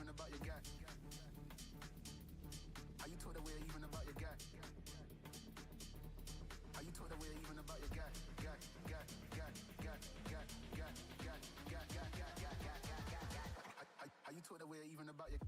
even about your guy? Are you told away even about your guy? Are you told away even about your guy? Are you told away even about your?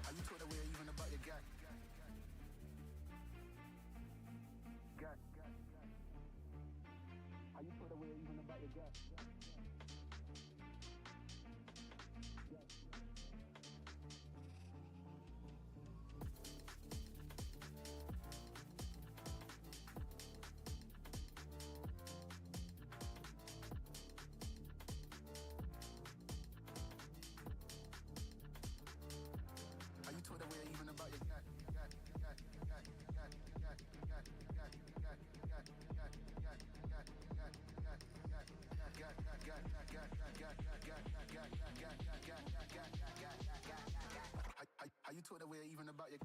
Are you told away even about your guy? Are you told away even about your guy? Are you told away even about your?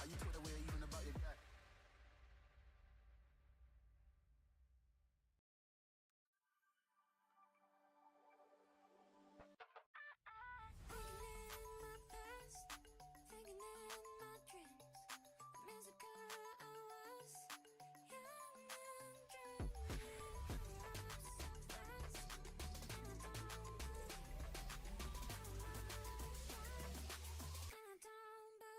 Are you told away even about your guy? Down, but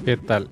¿Qué tal?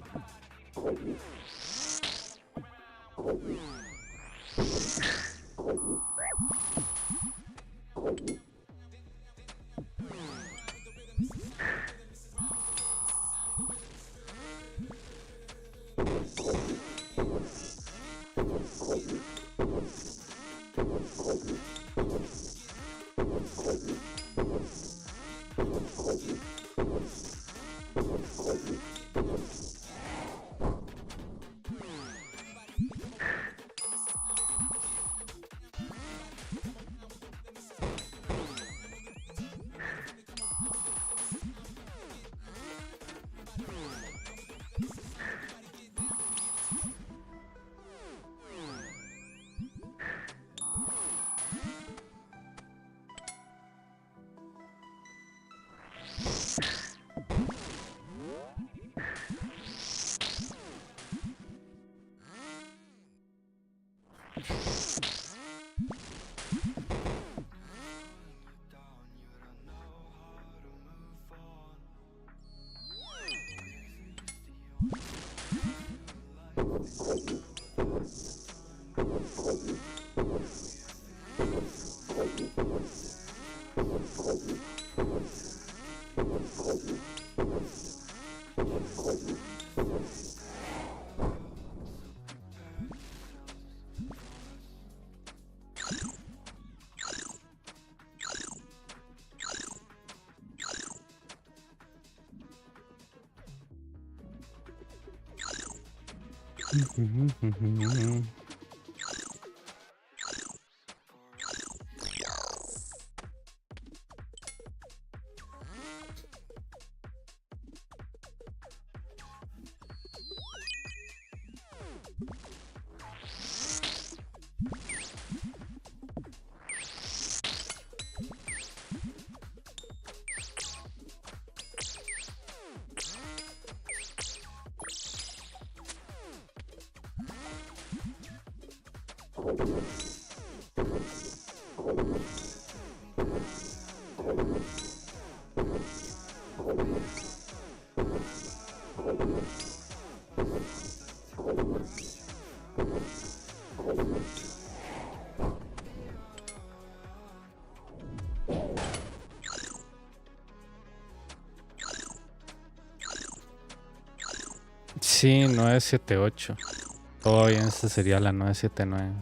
Sí, 978. Todo bien, esta sería la 979.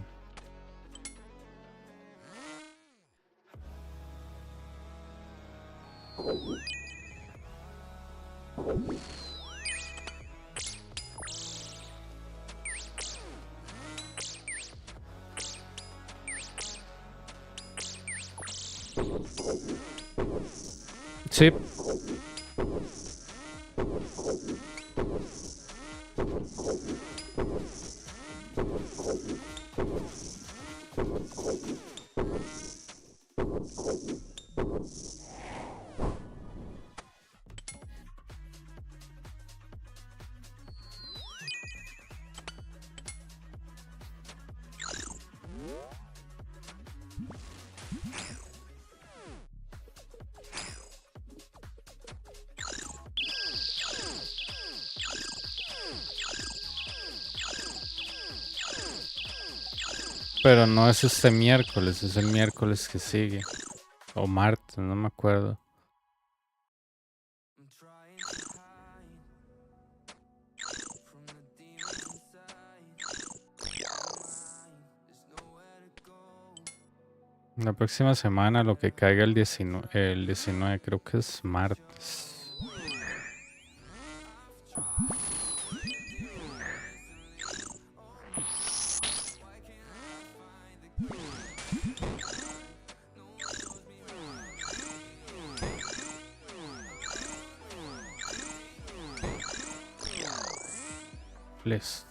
Sí. Pero no es este miércoles, es el miércoles que sigue. O martes, no me acuerdo. I'm trying to hide from the demon inside. There's nowhere to go. La próxima semana, lo que caiga el 19 creo que es martes. Listo.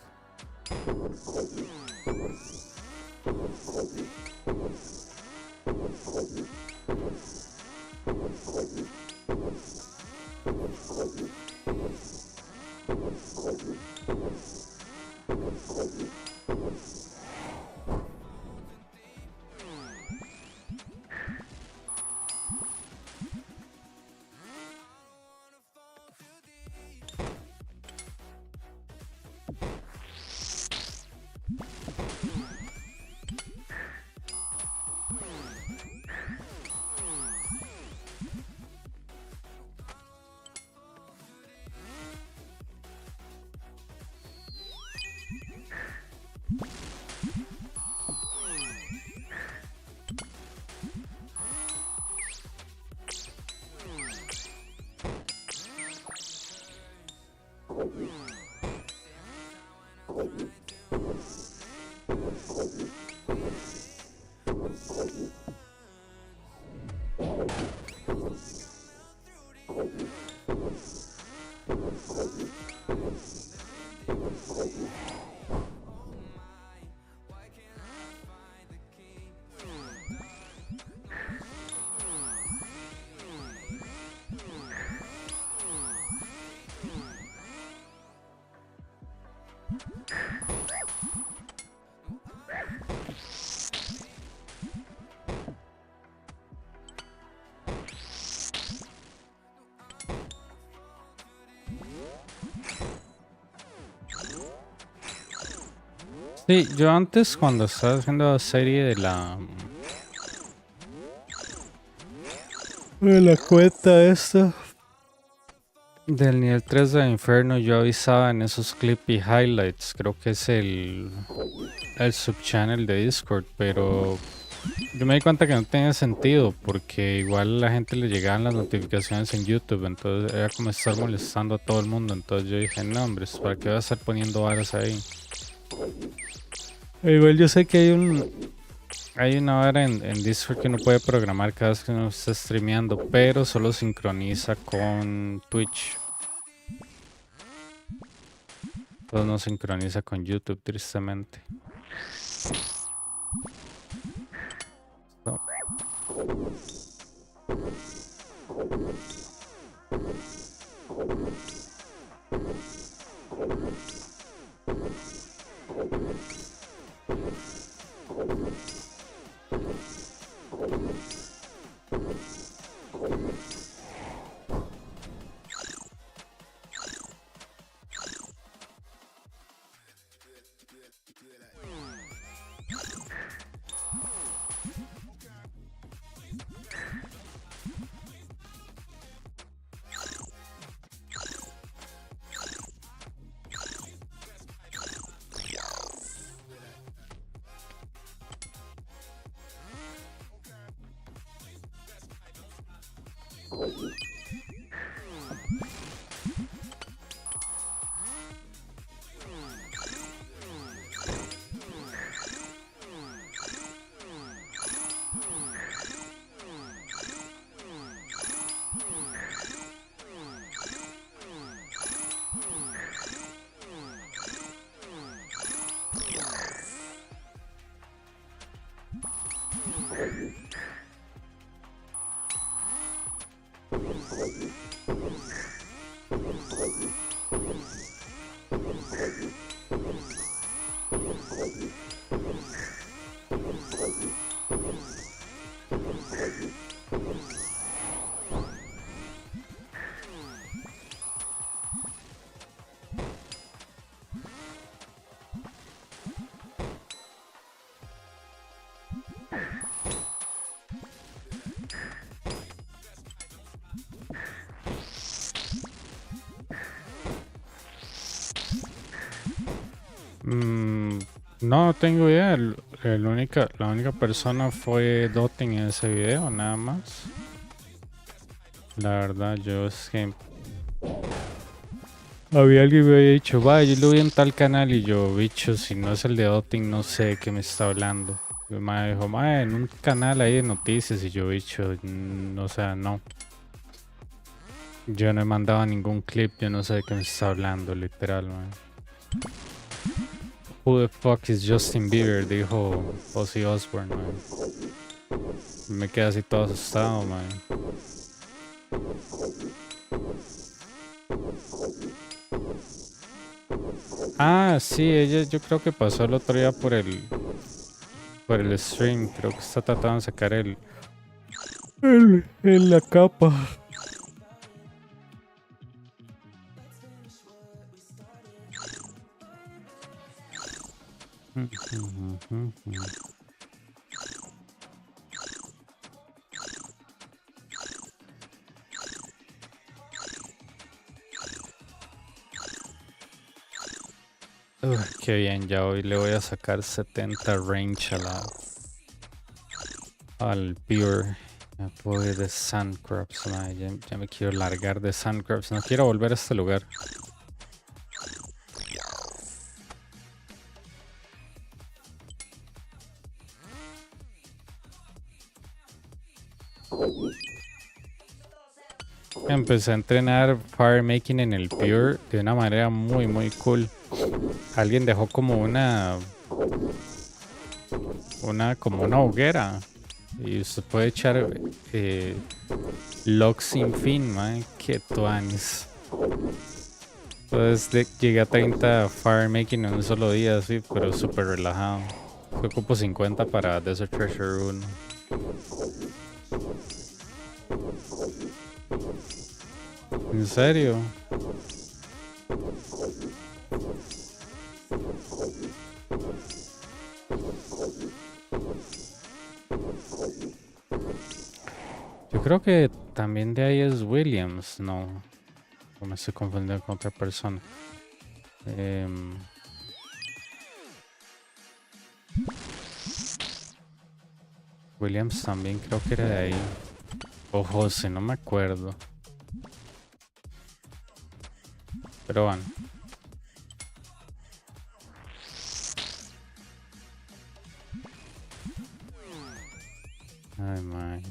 Sí, yo antes cuando estaba haciendo la serie de la cuenta esta del nivel 3 de Inferno, yo avisaba en esos clips y highlights, creo que es el subchannel de Discord, pero yo me di cuenta que no tenía sentido porque igual a la gente le llegaban las notificaciones en YouTube, entonces era como estar molestando a todo el mundo, entonces yo dije, no hombre, ¿para qué voy a estar poniendo varas ahí? Igual yo sé que hay una vara en Discord que uno puede programar cada vez que uno está streameando, pero solo sincroniza con Twitch. Entonces no sincroniza con YouTube, tristemente. No. No tengo idea. La única persona fue Dotting en ese video, nada más. La verdad, yo es que había alguien que me había dicho, vaya, yo lo vi en tal canal y yo, bicho, si no es el de Dotting, no sé de qué me está hablando. Y me dijo, en un canal ahí de noticias y yo, bicho, o sea, no. Yo no he mandado ningún clip, yo no sé de qué me está hablando, literal, man. Who the fuck is Justin Bieber? Dijo Ozzy Osbourne, man. Me quedé así todo asustado, man. Ah, sí, ella yo creo que pasó el otro día por el stream. Creo que está tratando de sacar en la capa. Qué bien, ya hoy le voy a sacar 70 range al Pure. Ya puedo ir de Sandcrabs, ya me quiero largar de Sandcrabs. No quiero volver a este lugar. Empecé a entrenar firemaking en el Pure de una manera muy cool. Alguien dejó como como una hoguera y usted puede echar logs sin fin, man. Qué tuanis. Entonces llegué a 30 firemaking en un solo día, así, pero súper relajado. Fue ocupo 50 para Desert Treasure 1. ¿En serio? Yo creo que también de ahí es Williams, no. O me estoy confundiendo con otra persona. Williams también creo que era de ahí. O José, no me acuerdo. Pero bueno. Ay, my.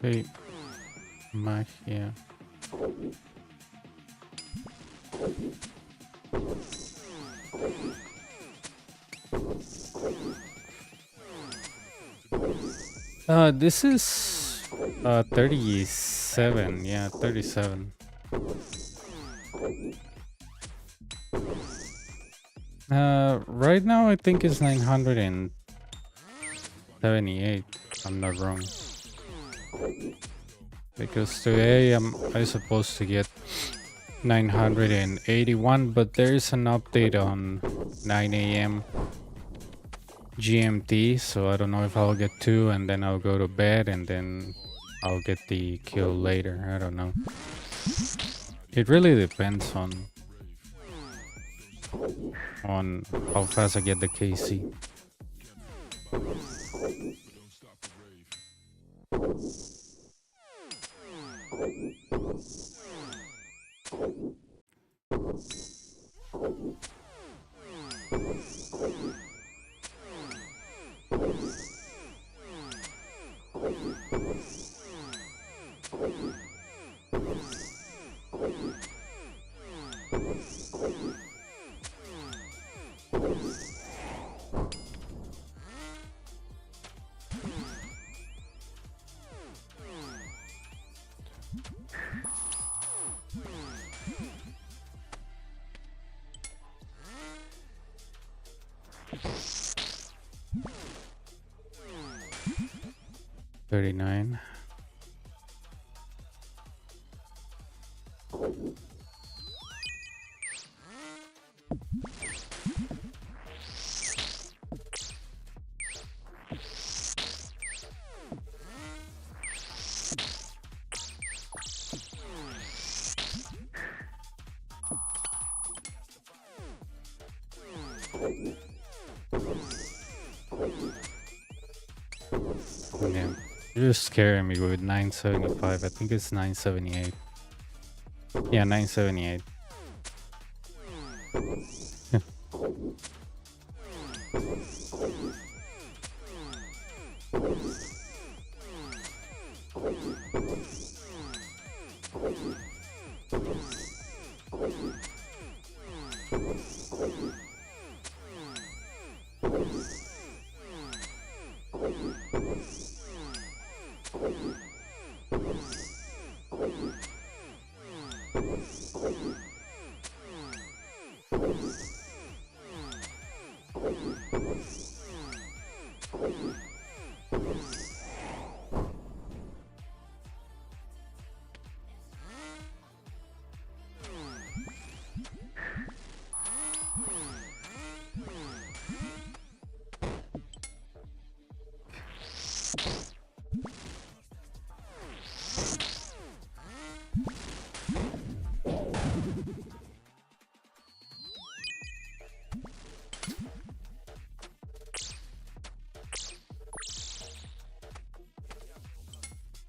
Hey, magia. This is 37, yeah, 37. Right now I think it's 978, I'm not wrong. Because today I supposed to get 981, but there is an update on 9 a.m. GMT, so I don't know if I'll get 2 and then I'll go to bed and then I'll get the kill later. I don't know. It really depends on how fast I get the KC. $39. Yeah. You're just scaring me with 975. I think it's 978. Yeah, 978.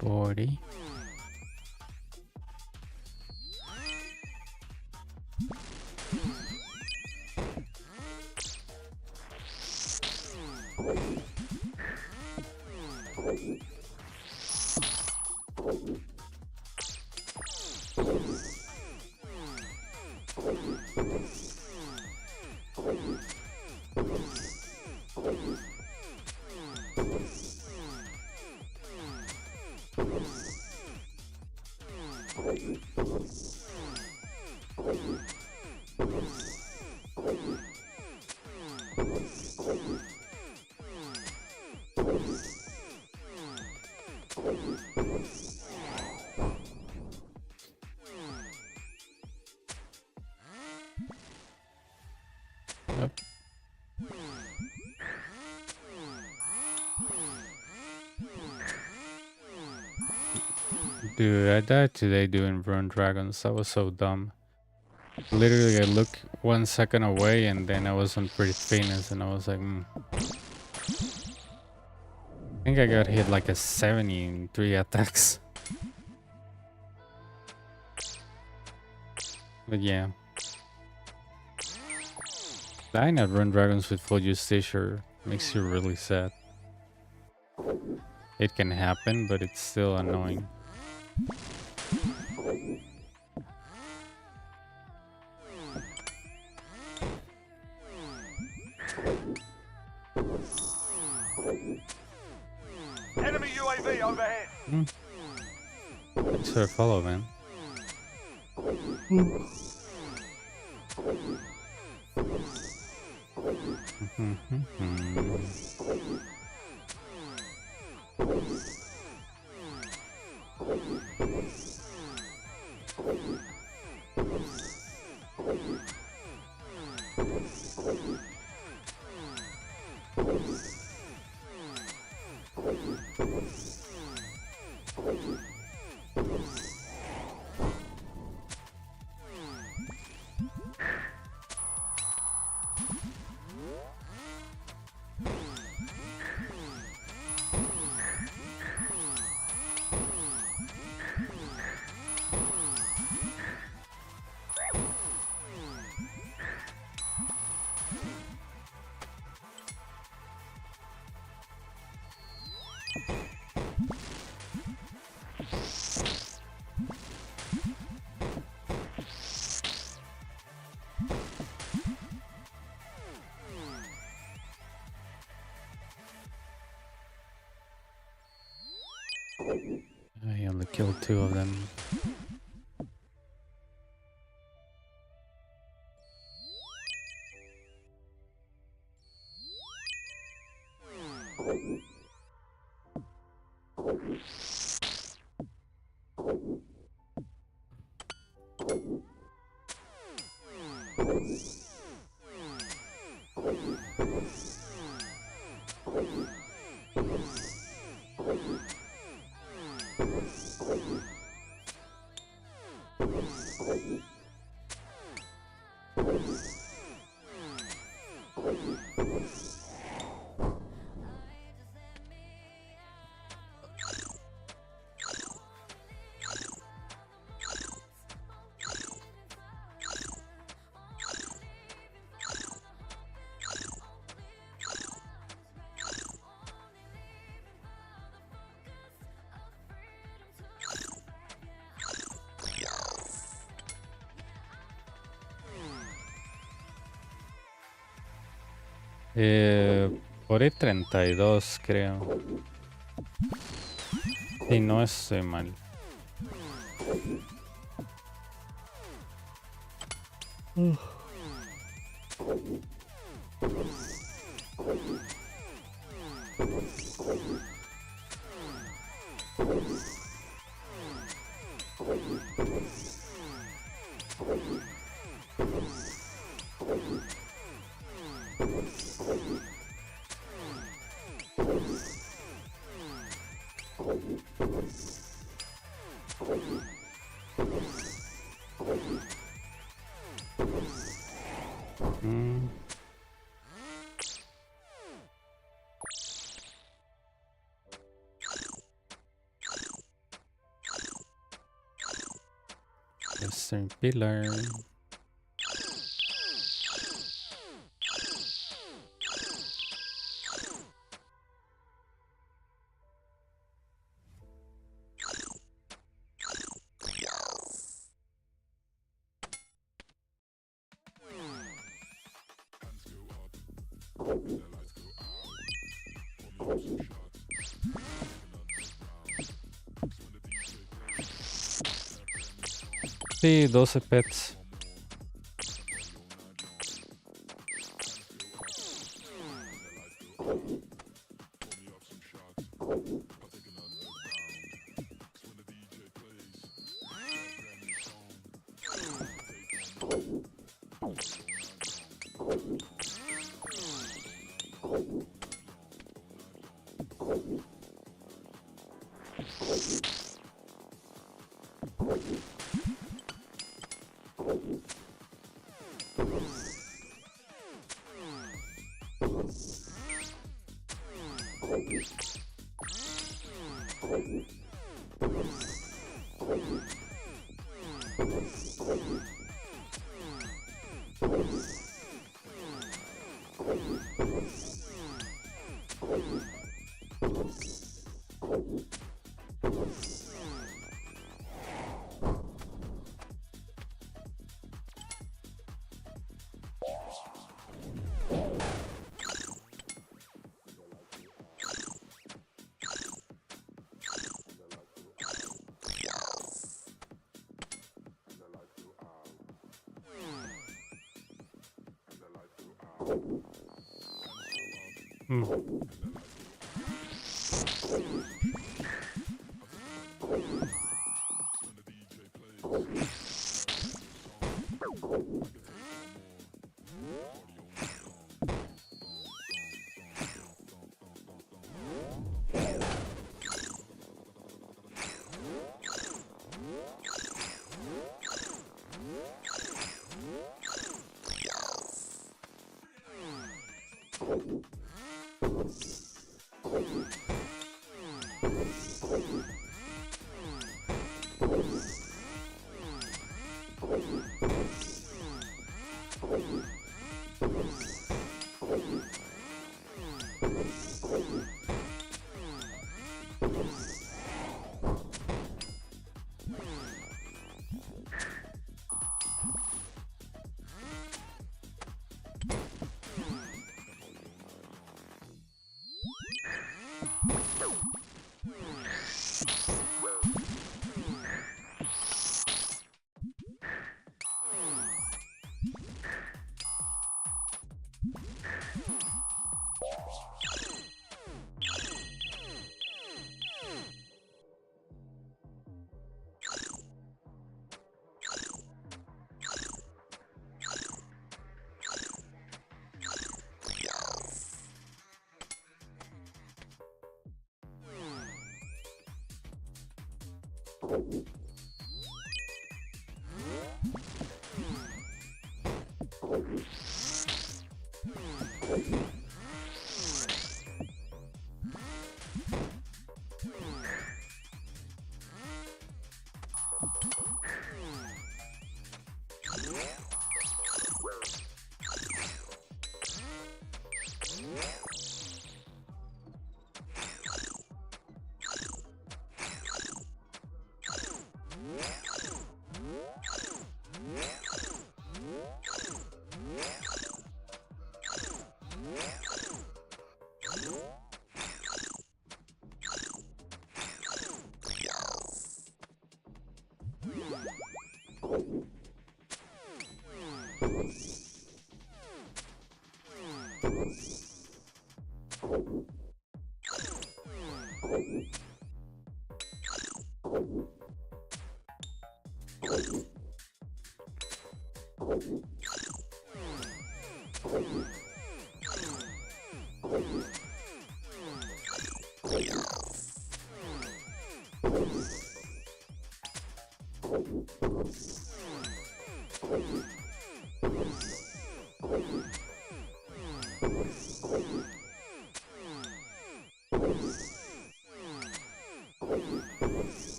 $40. Yep. Dude, I died today doing Rune Dragons. That was so dumb. Literally, I look 1 second away and then I was on Pretty Famous and I was like, I think I got hit like a 70 in 3 attacks. But yeah. Dying at Rune Dragons with full usage makes you really sad. It can happen, but it's still annoying. Enemy UAV overhead. Thanks for the follow, man. I only killed 2 of them. Por E32 creo. Si no estoy mal. Mm. Western Pillar. Sí, 12 pets. Mm.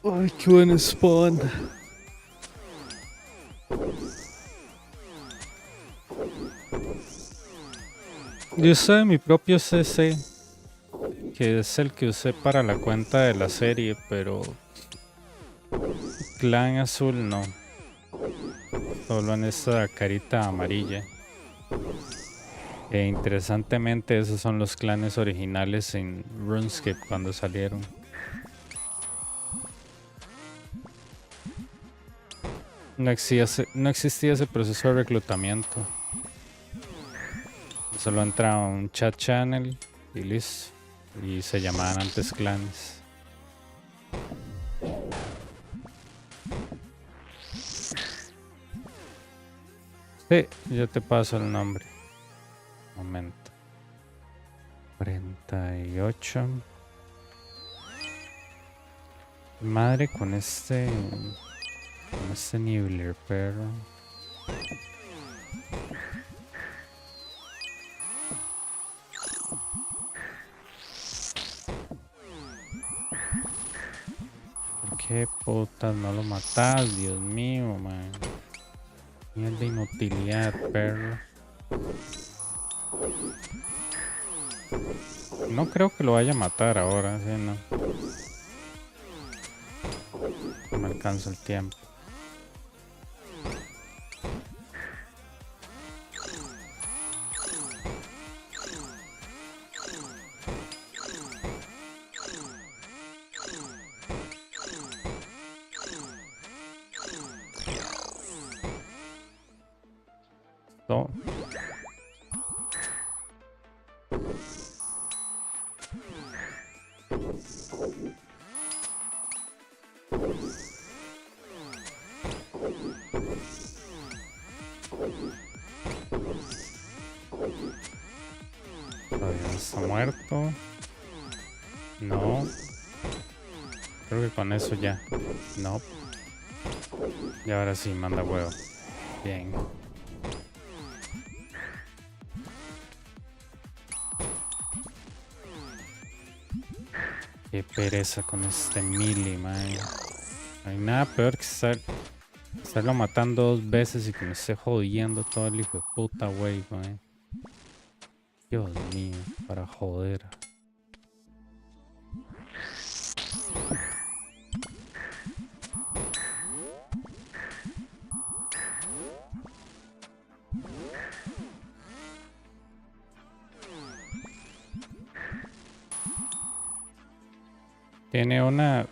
Ay, qué buen spawn. Yo usé mi propio CC, que es el que usé para la cuenta de la serie, pero clan azul no. Solo en esta carita amarilla. E interesantemente esos son los clanes originales en RuneScape cuando salieron. No existía ese proceso de reclutamiento. Solo entraba a un chat channel y listo. Y se llamaban antes clanes. Sí, yo te paso el nombre. Momento. 48. Madre con este Nibbler, perro. ¿Por qué putas no lo matas? Dios mío, man. Mierda, inutilidad, perro. No creo que lo vaya a matar ahora, ¿sí? No. No me alcanza el tiempo. No. muerto. No. Creo que con eso ya. No. Y ahora sí, manda huevo. Bien. Qué pereza con este melee, man. No hay nada peor que estarlo matando 2 veces y que me esté jodiendo todo el hijo de puta wey, man. Dios mío, para joder.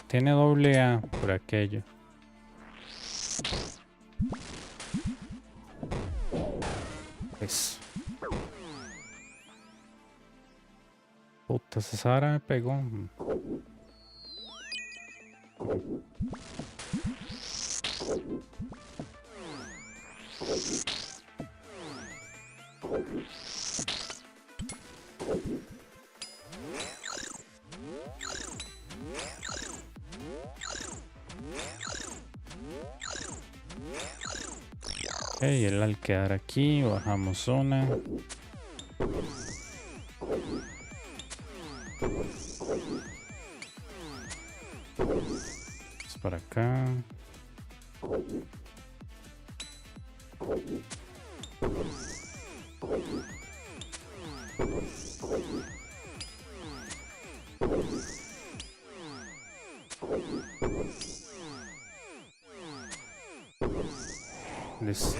Tiene doble A por aquello. Eso. Puta, esa vara me pegó. Ok, él al quedar aquí, bajamos una. Es para acá. Listo.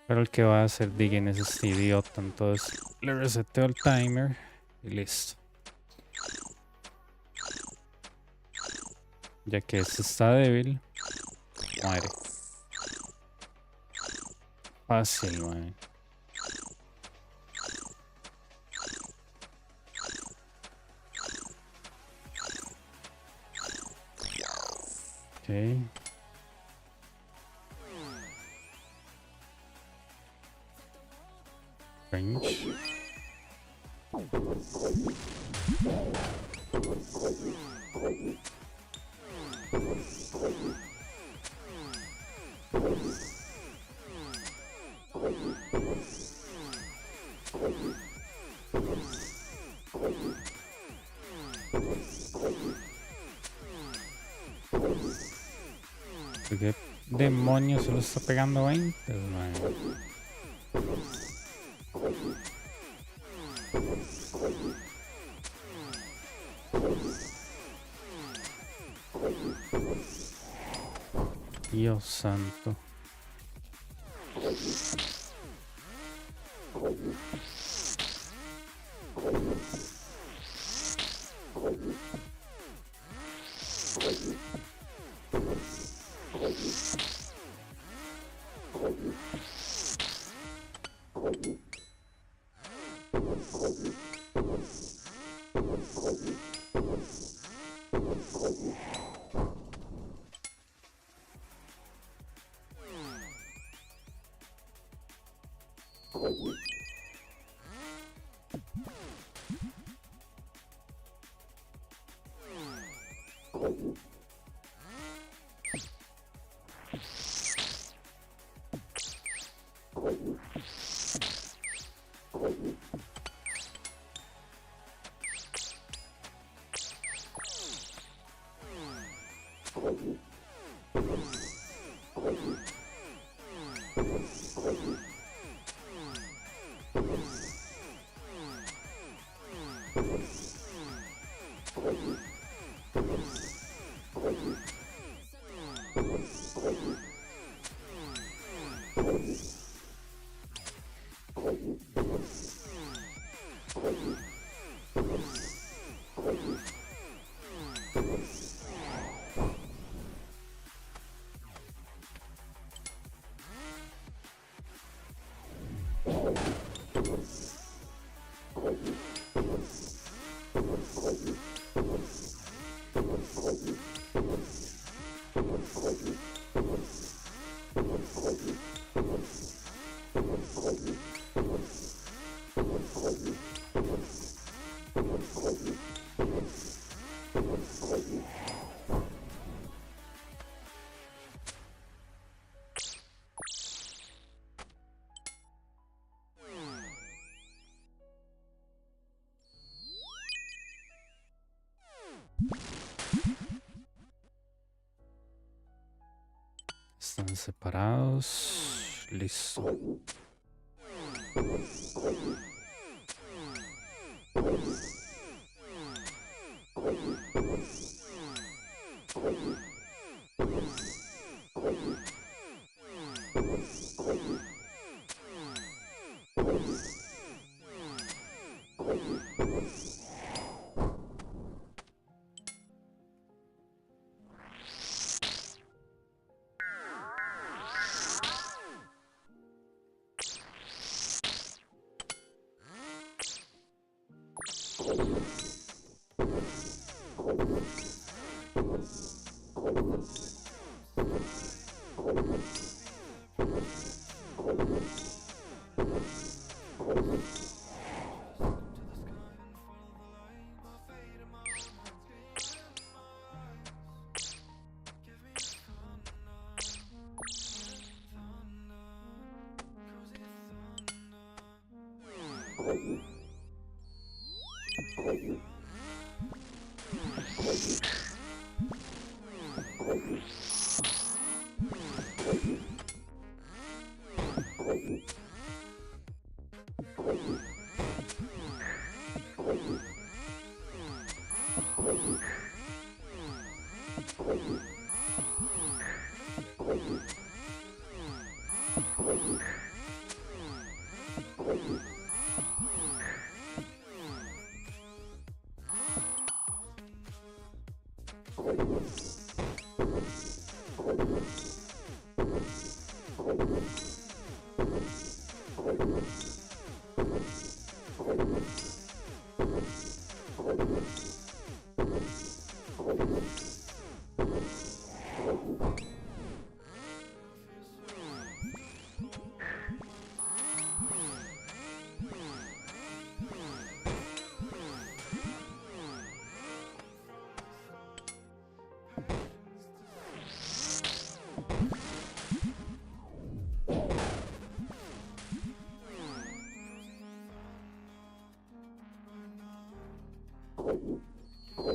Pero el que va a hacer digging es este idiota, entonces le reseteo el timer y listo. Ya que este está débil, muere. Fácil, man. Ok. Range. ¿Qué demonios se lo está pegando 20? Man. Dios santo. Están separados. Listo.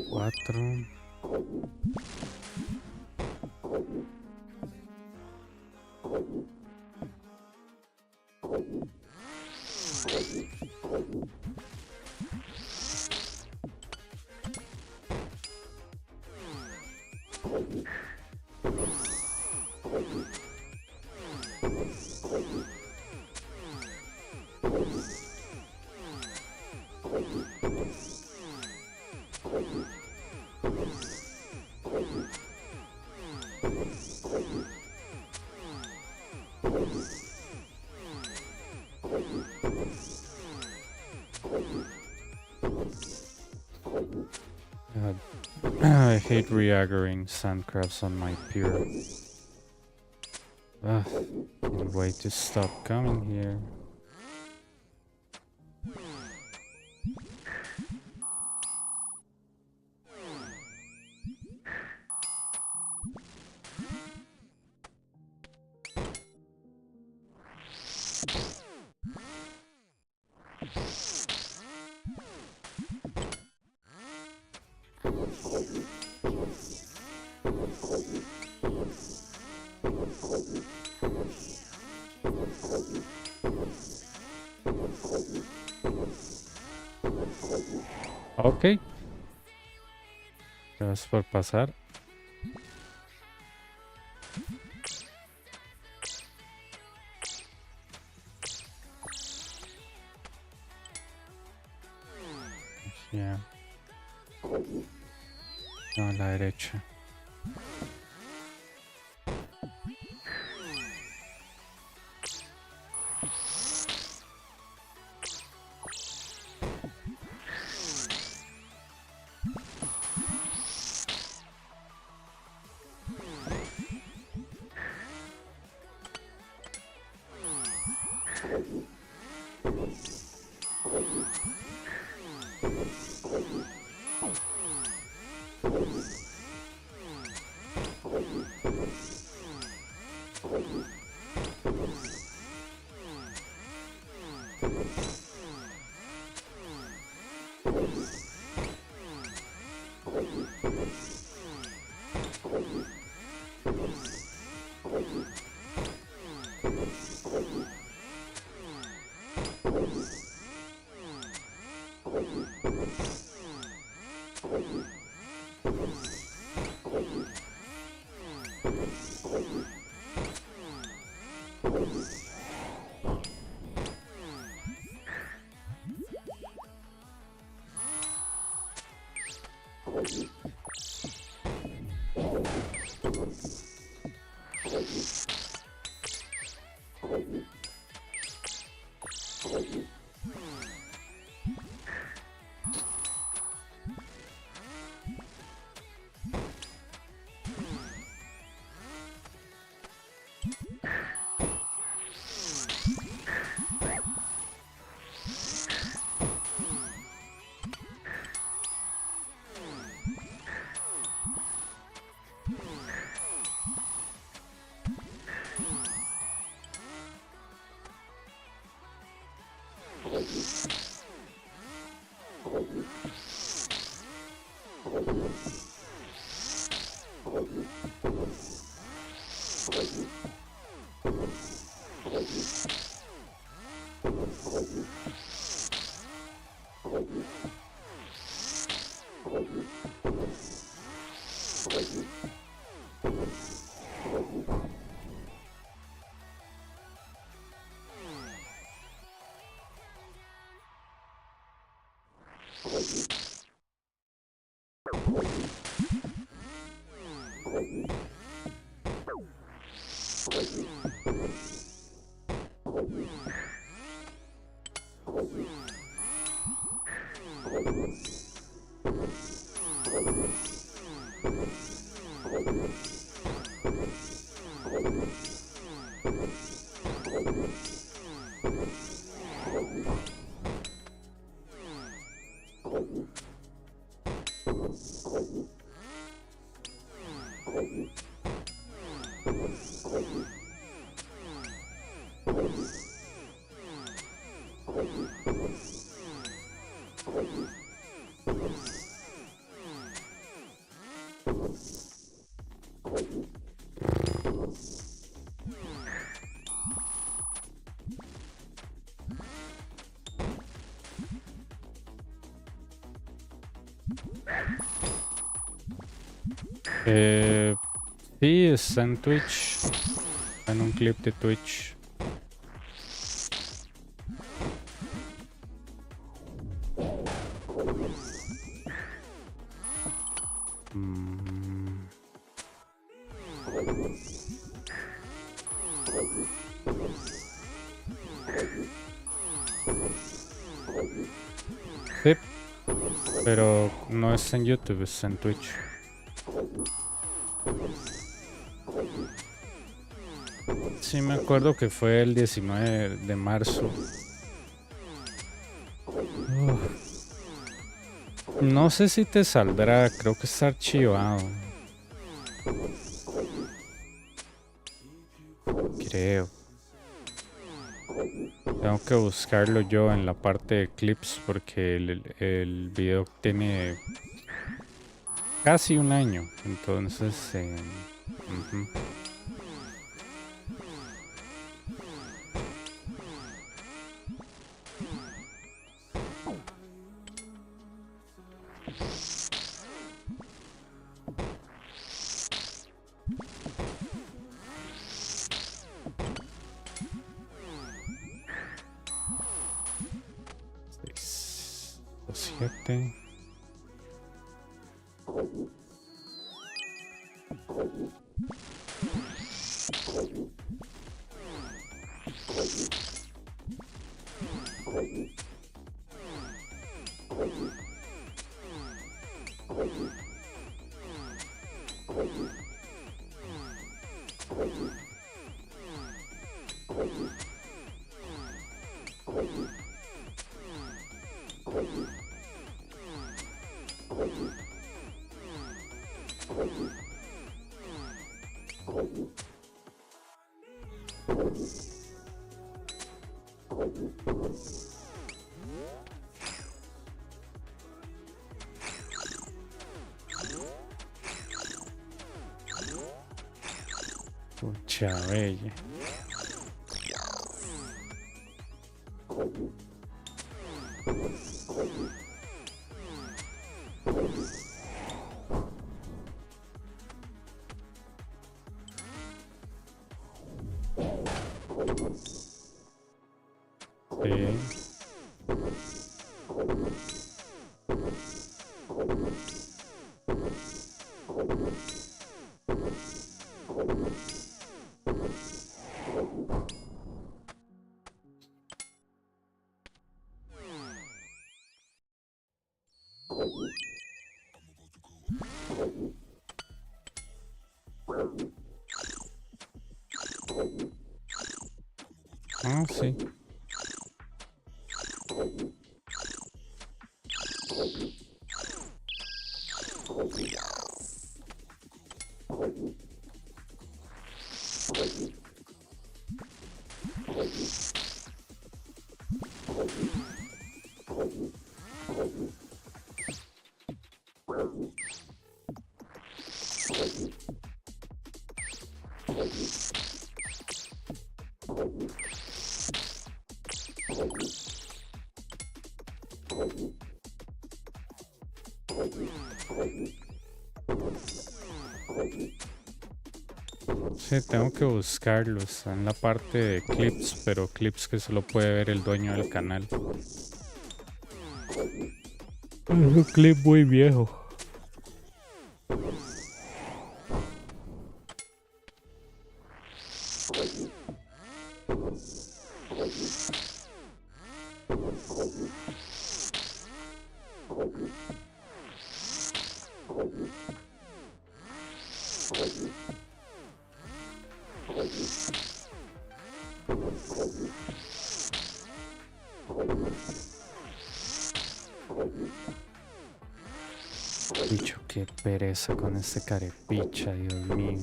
Cuatro. God. I hate re-aggroing sandcrabs on my pier. Can't wait to stop coming here. Ok. Gracias por pasar. Ya. No, a la derecha. Sí, está en Twitch. En un clip de Twitch. Mm. Sí, pero no está en YouTube, está en Twitch. Sí, me acuerdo que fue el 19 de marzo. No sé si te saldrá, creo que está archivado. Creo. Tengo que buscarlo yo en la parte de clips porque el video tiene casi un año. Entonces, ujú. Seis, 7. Pucha bella. Sí. Ah, sí. Sí, tengo que buscarlos en la parte de clips, pero clips que solo puede ver el dueño del canal. Es un clip muy viejo. Bicho, qué pereza con este carepicha, Dios mío.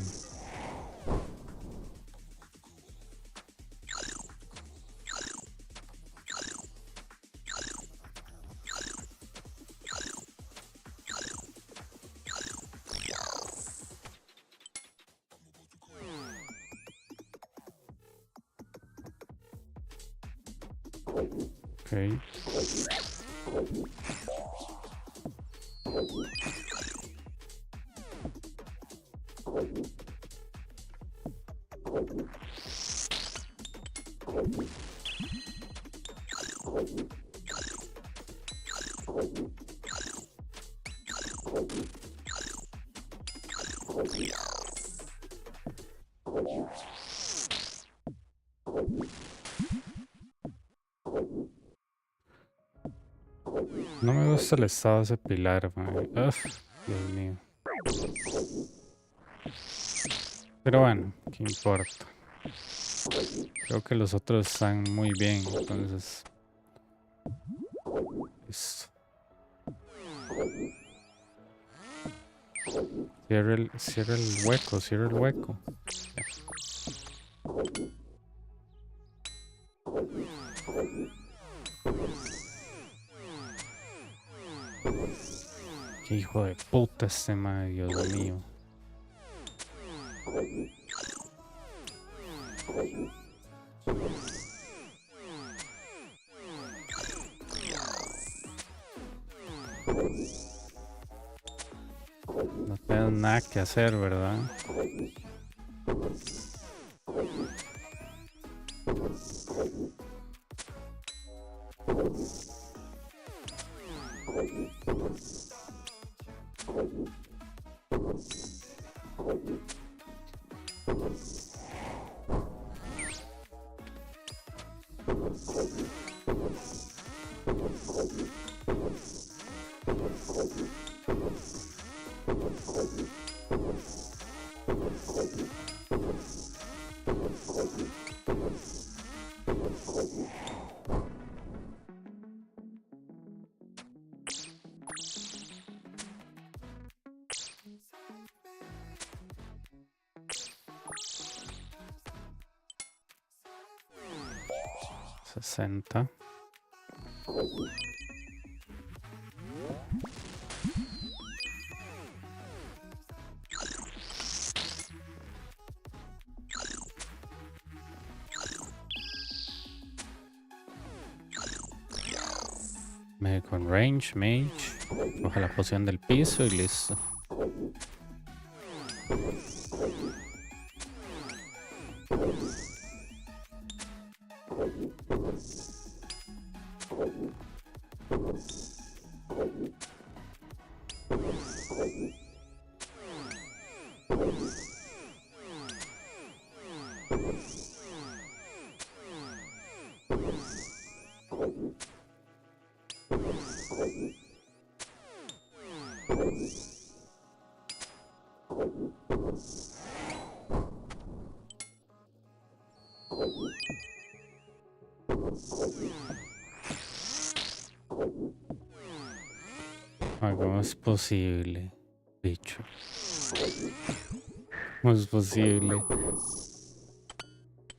Ok. No me gusta el estado de ese pilar, man. Uf, Dios mío. Pero bueno, ¿qué importa? Creo que los otros están muy bien, entonces... Listo. Cierra el hueco, cierra el hueco. Ya. Qué hijo de puta este man, Dios mío. No tengo nada que hacer, ¿verdad? $60. Con range, mage. Coja la poción del piso y listo. ¿Cómo es posible, bicho? ¿Cómo es posible?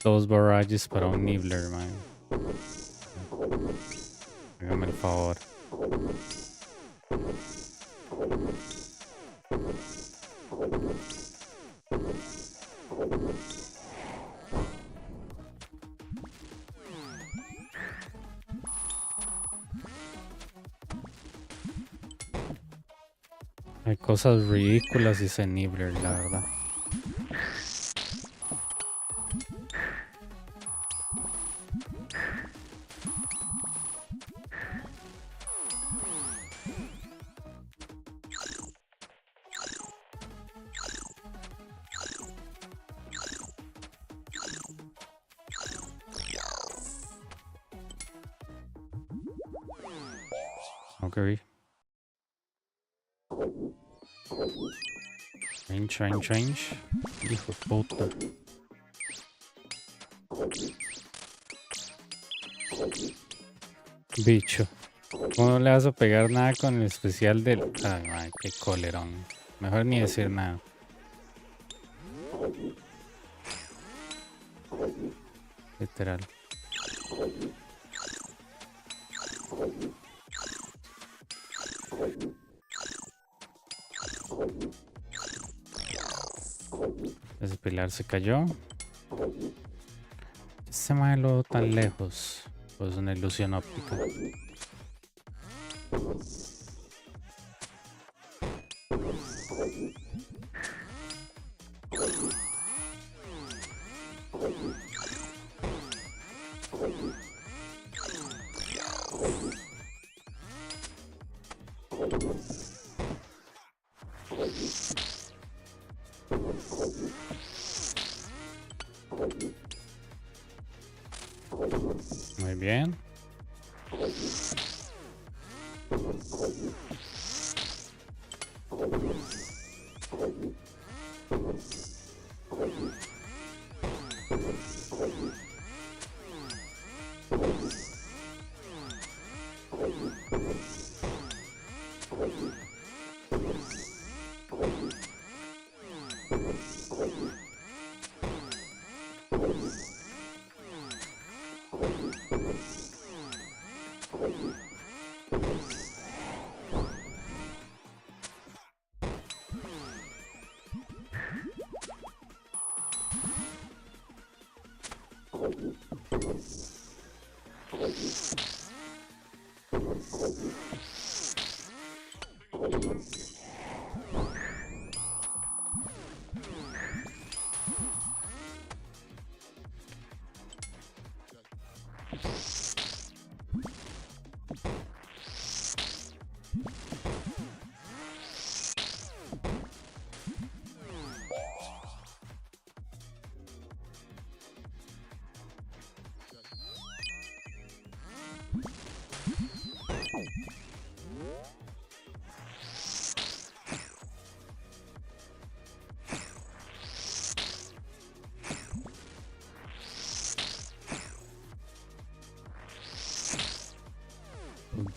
Dos barrages para un Nibbler, man. Hágame el favor. Hay cosas ridículas y ese Nibbler, la verdad. Ok. Change. Hijo de puta. Bicho. ¿Cómo no le vas a pegar nada con el especial del... Ay, man, qué colerón. Mejor ni decir nada. Literal. Ese pilar se cayó. Este malo tan lejos. Pues una ilusión óptica. Muy bien.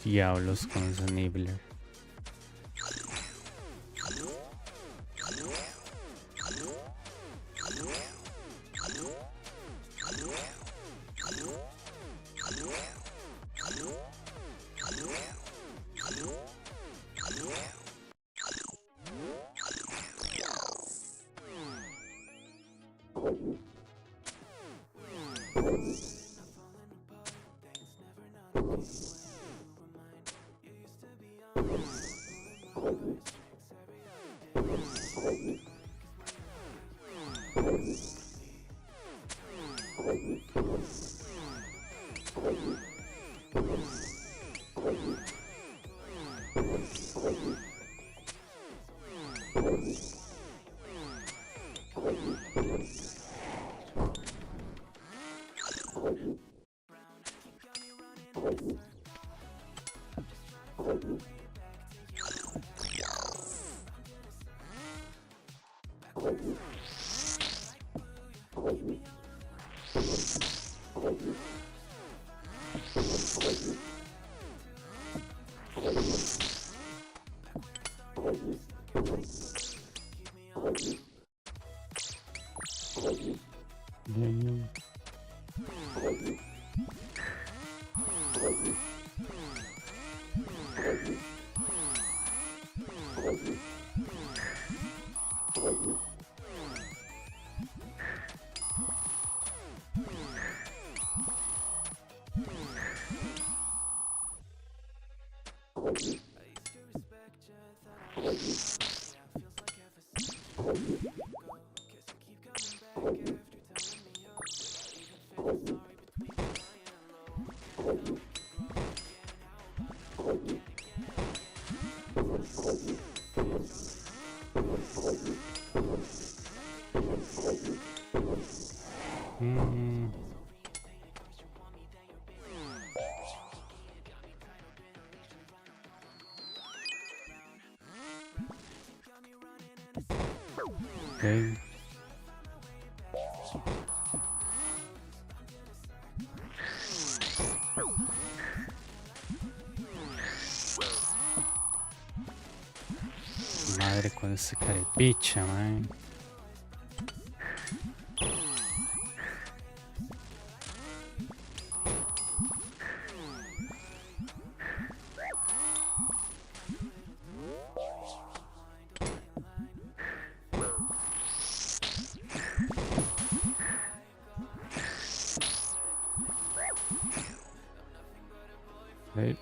Diablos con ese Nibbler. Bien. Mm, ok. Madre con ese carepicha, man. Ok.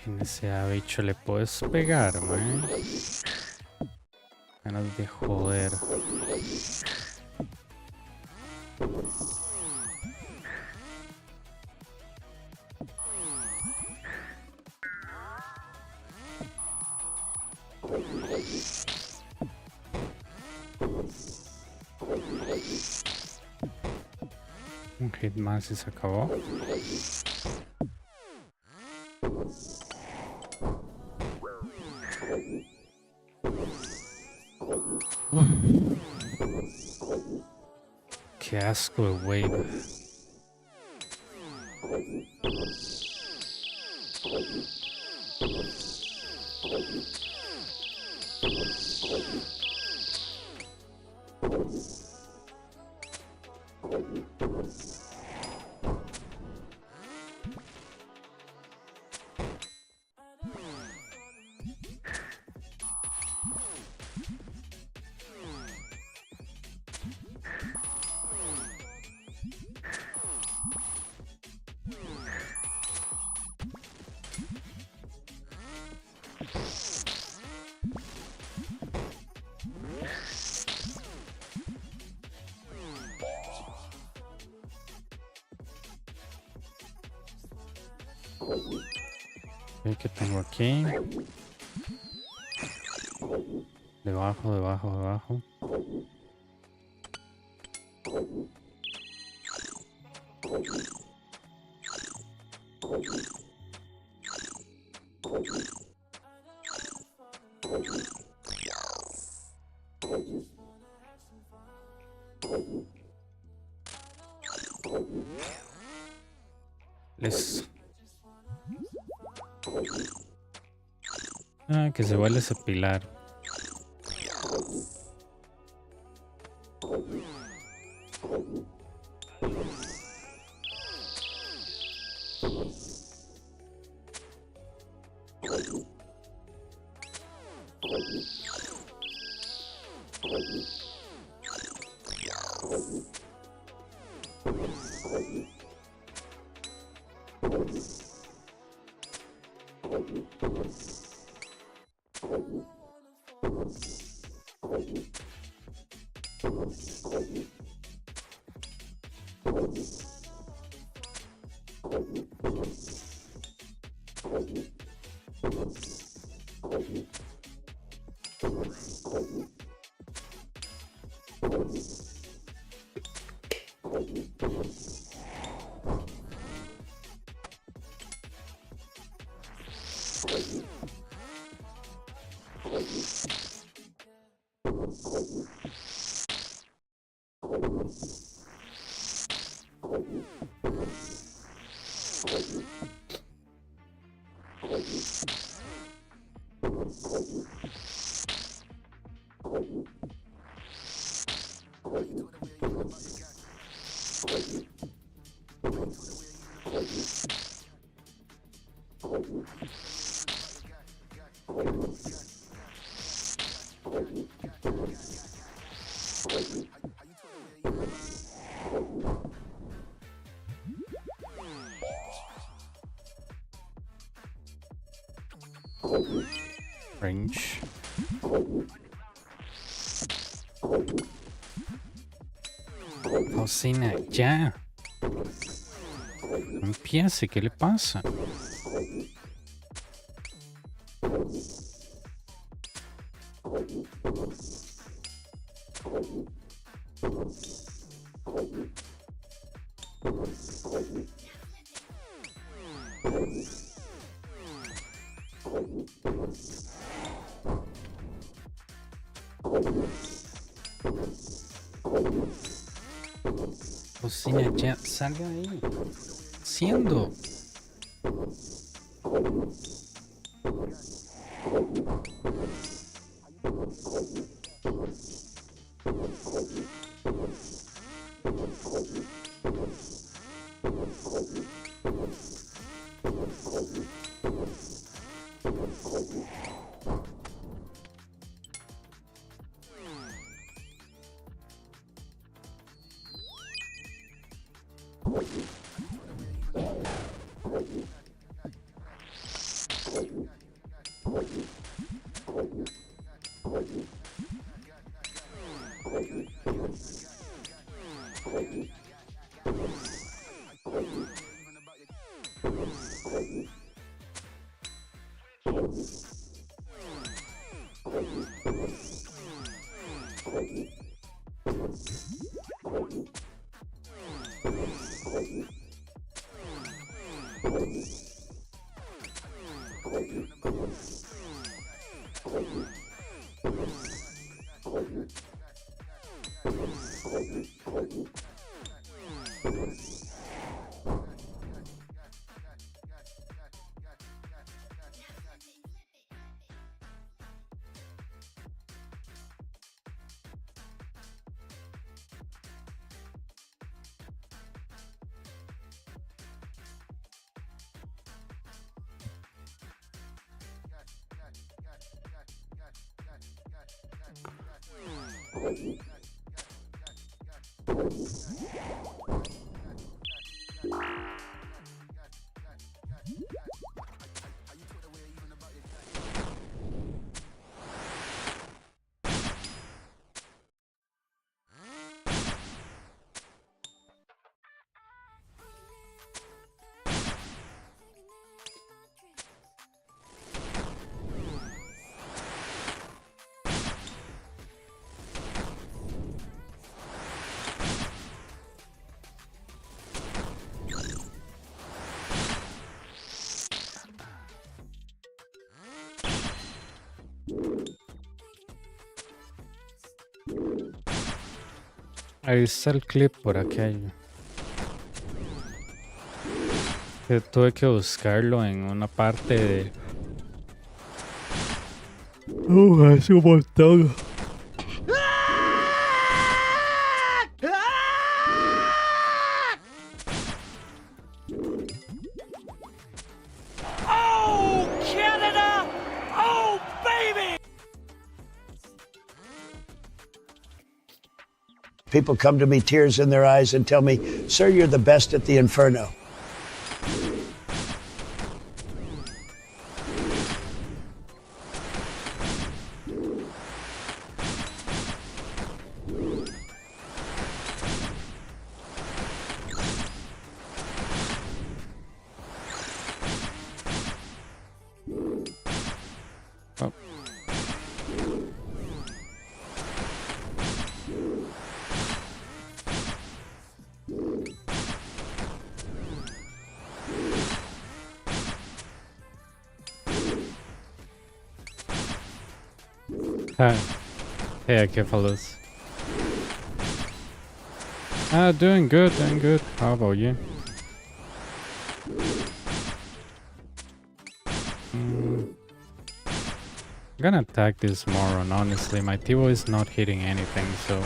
En ese bicho le puedes pegar, man. Ganas de joder. Un hit más y se acabó. Qué asco de wave. ¿Qué tengo aquí? Debajo, debajo, debajo. Les... Ah, que se vale ese pilar. Range. Cocina ya. No empiece, ¿qué le pasa? Cocina ya, salga de ahí. Haciendo. Ahí está el clip por aquello. Que tuve que buscarlo en una parte de... hace un montón. Oh, Canada! Oh, baby! People come to me, tears in their eyes, and tell me, "Sir, you're the best at the Inferno." Oh. Hi. Hey, Kefalos. Doing good, doing good. How about you? I'm gonna attack this moron, honestly. My Tivo is not hitting anything, so...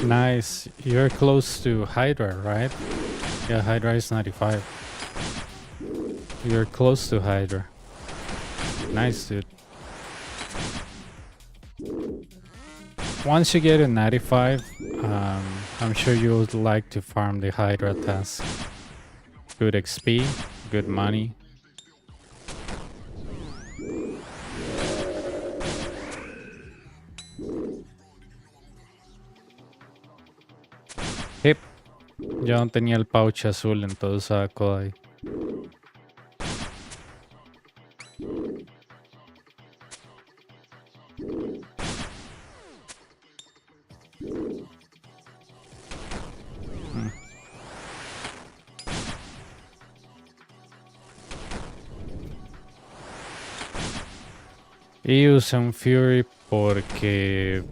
Nice. You're close to Hydra, right? Yeah, Hydra is 95. You're close to Hydra. Nice, dude. Once you get a 95, I'm sure you would like to farm the Hydra task. Good XP, good money. Hip. Yo no tenía el pouch azul, entonces saco ahí. Y usé un Fury porque...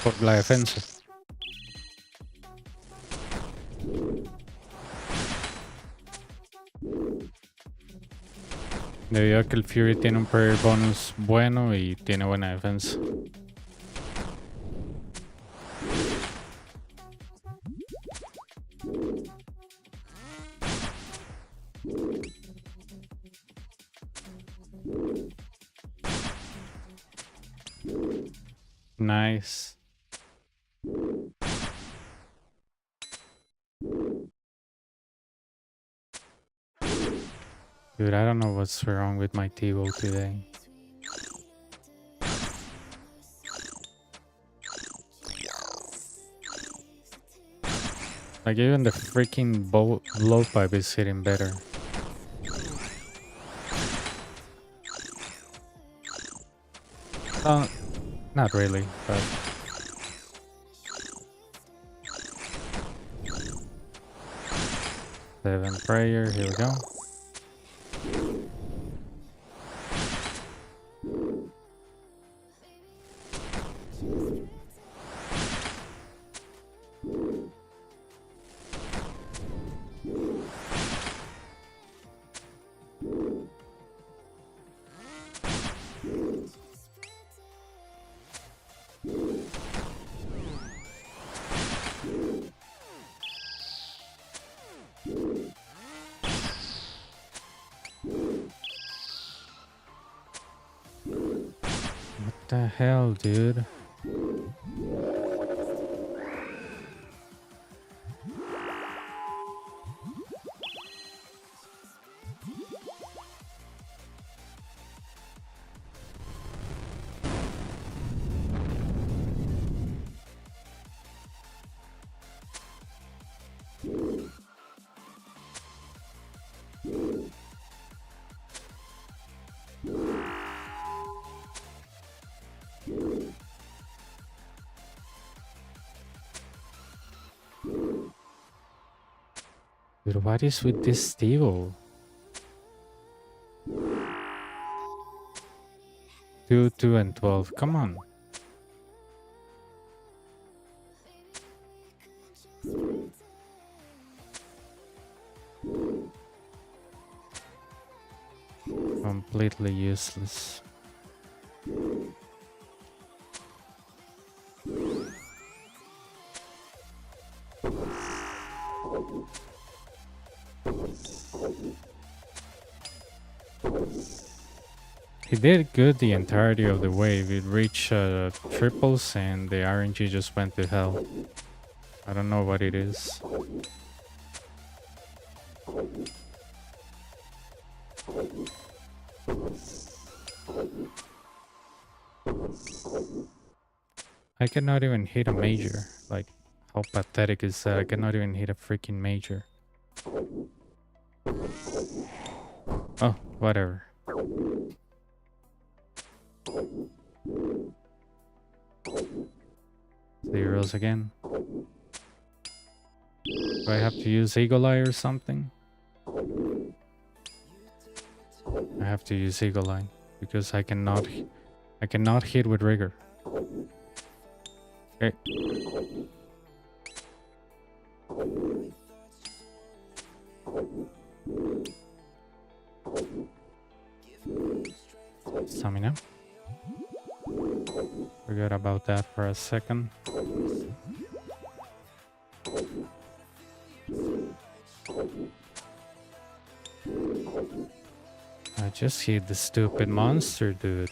por la defensa. Debido a que el Fury tiene un prayer bonus bueno y tiene buena defensa. Nice. Dude, I don't know what's wrong with my Tivo today. Like even the freaking blowpipe is hitting better. Not really, but... Seven prayer, here we go. What the hell, dude? Dude, what is with this Steve-O? 2, 2, and 12. Come on. Completely useless. He did good the entirety of the way. We reached triples and the RNG just went to hell. I don't know what it is. I cannot even hit a major. Like, how pathetic is that? I cannot even hit a freaking major. Oh, whatever. Zeros again. Do I have to use Eagle Eye or something? I have to use Eagle Eye because I cannot hit with rigor. Okay. Stamina. Forgot about that for a second. I just hit the stupid monster, dude.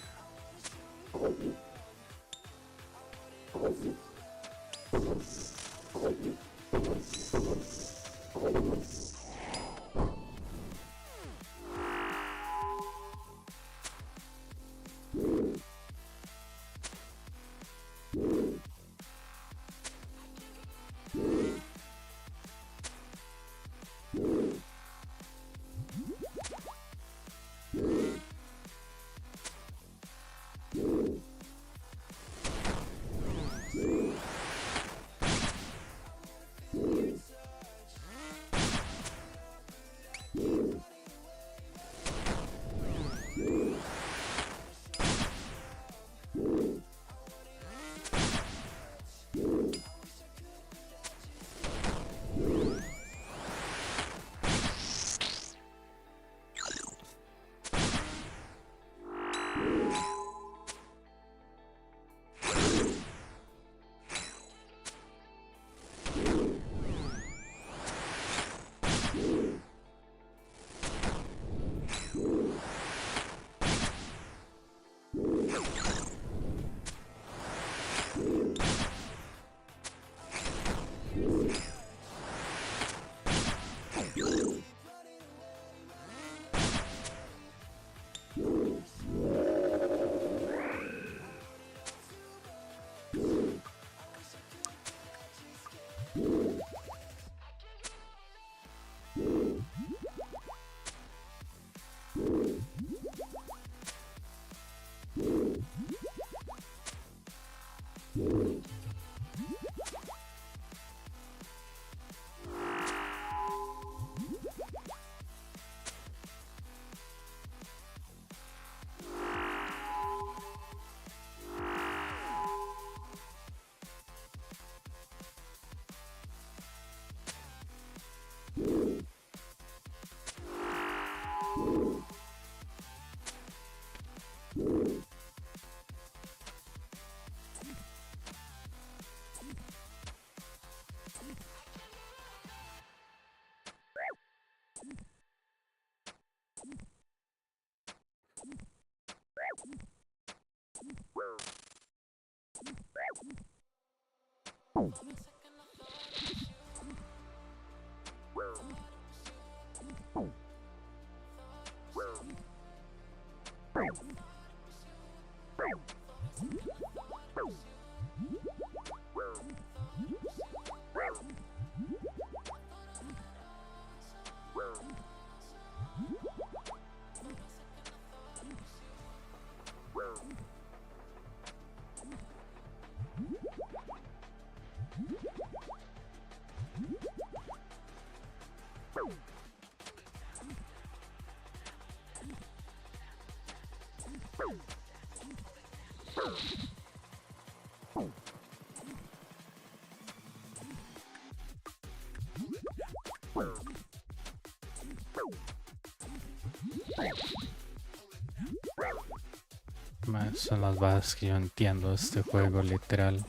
Son las bases que yo entiendo de este juego, literal.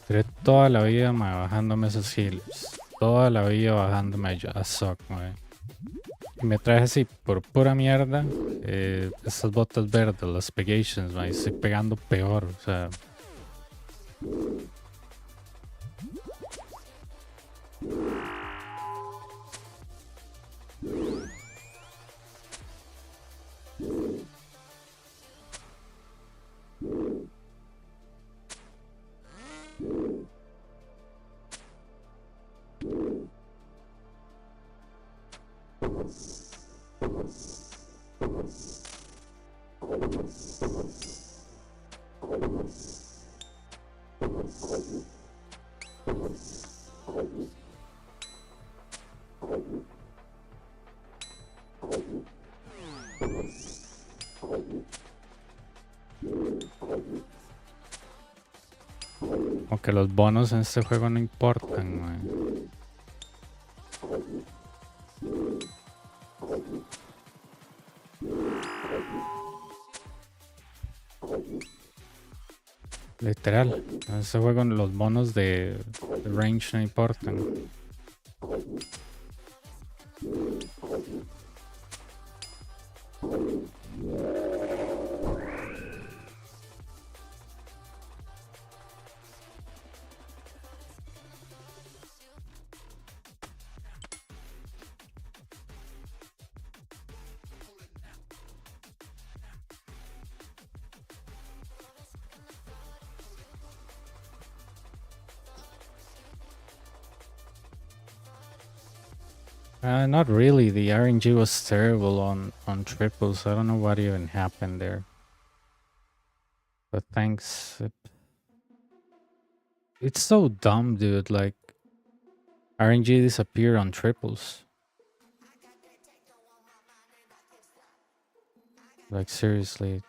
Duré toda la vida bajándome esos healers. Toda la vida bajándome a Sock, y me traje así por pura mierda. Estas botas verdes, las pegations, y estoy pegando peor, o sea. Aunque los bonos en este juego no importan, man. Literal, en este juego los bonos de range no importan. Not really. The RNG was terrible on triples. I don't know what even happened there. But thanks. It's so dumb, dude. Like, RNG disappeared on triples. Like, seriously.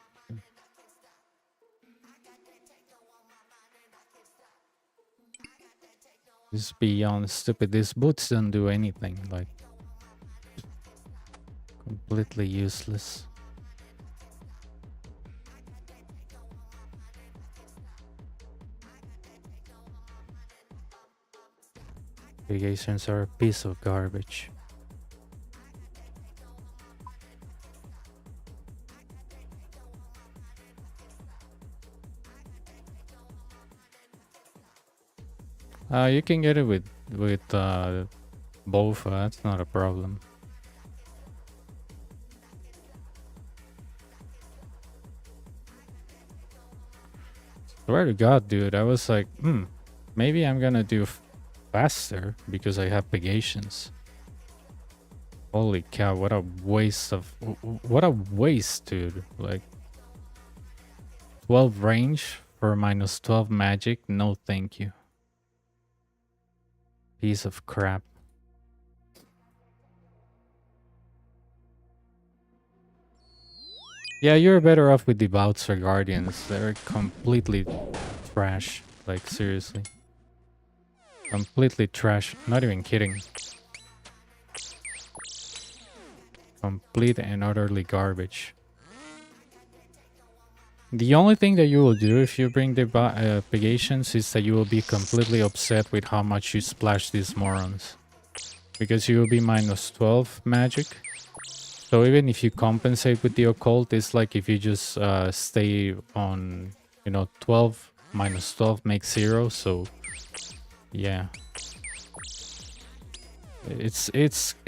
This is beyond stupid. These boots don't do anything. Like, completely useless. Irrigations are a piece of garbage. You can get it with both. That's not a problem. Swear to God, dude, I was like, maybe I'm gonna do faster because I have pegations. Holy cow, what a waste, dude. Like, 12 range for minus 12 magic, no thank you. Piece of crap. Yeah, you're better off with Devouts or Guardians. They're completely trash. Like, seriously. Completely trash. Not even kidding. Complete and utterly garbage. The only thing that you will do if you bring the Pegations is that you will be completely upset with how much you splash these morons. Because you will be minus 12 magic. So even if you compensate with the occult, it's like if you just stay on, 12 minus 12 makes 0. So yeah,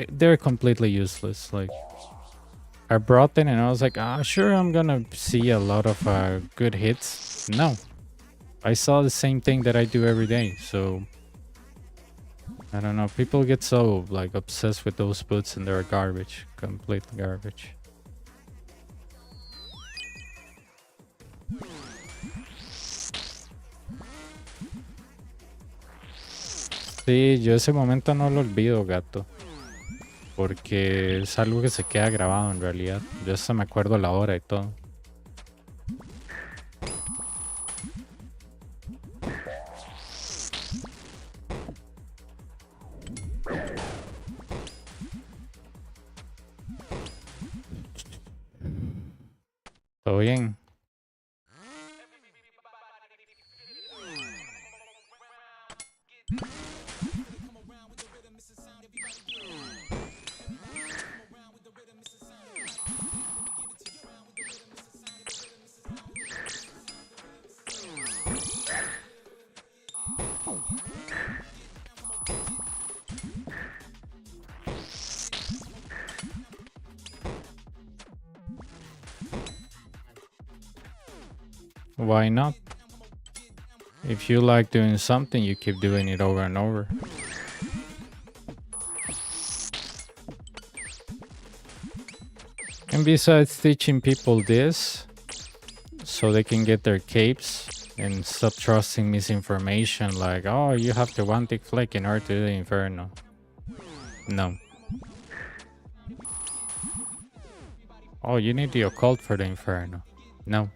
they're completely useless. Like, I brought them and I was like, sure, I'm gonna see a lot of good hits. No, I saw the same thing that I do every day. So I don't know. People get so like obsessed with those boots and they're garbage, complete garbage. Sí, yo ese momento no lo olvido, gato. Porque es algo que se queda grabado en realidad. Yo hasta me acuerdo la hora y todo. Todo bien. Why not? If you like doing something, you keep doing it over and over. And besides teaching people this, so they can get their capes and stop trusting misinformation like, oh, you have the one tick flick in order to do the Inferno. No. Oh, you need the occult for the Inferno. No.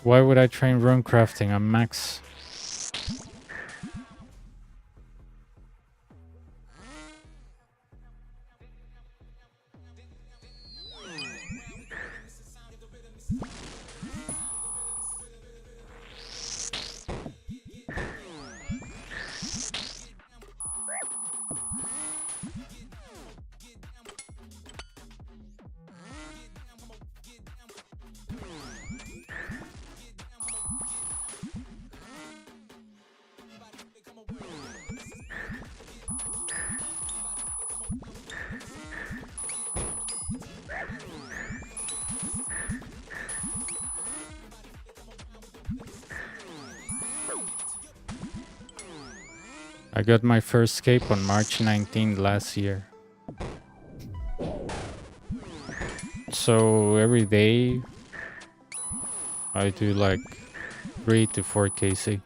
Why would I train rune crafting? I'm max. I got my first cape on March 19th last year. So every day I do like 3 to 4 KC.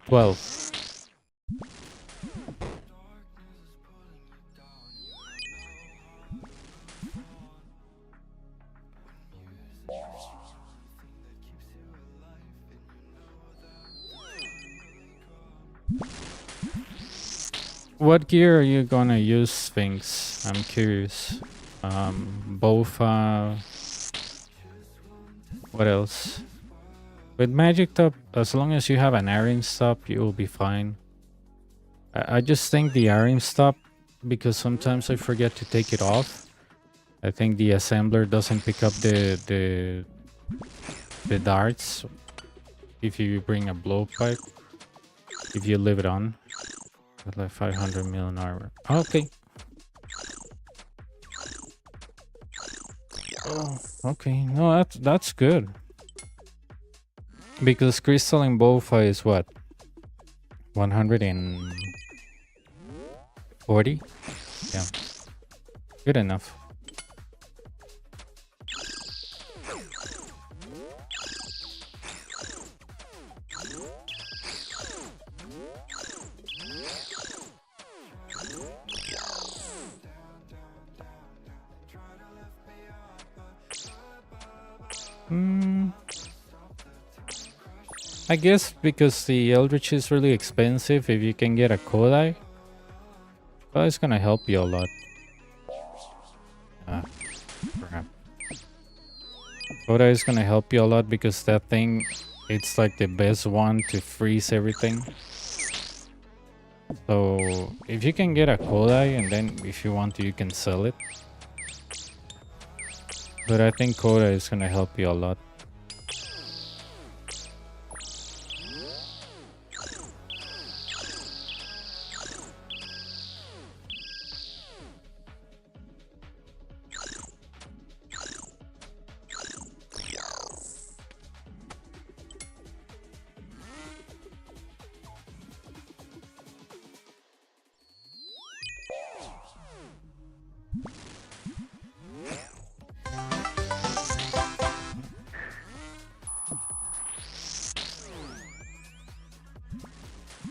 12. What gear are you gonna use, Sphinx? I'm curious. Both. What else? With Magic Top, as long as you have an Arim Stop, you will be fine. I just think the Arim Stop, because sometimes I forget to take it off. I think the assembler doesn't pick up the darts if you bring a blowpipe. If you leave it on. Got like 500 million armor. Okay. Oh, okay. No, that's good. Because crystalline bowfire is what? 140? Yeah. Good enough. I guess because the Eldritch is really expensive, if you can get a Kodai, well, it's gonna help you a lot. Crap. Kodai is gonna help you a lot because that thing, it's like the best one to freeze everything. So if you can get a Kodai and then if you want to, you can sell it. But I think Kodai is gonna help you a lot.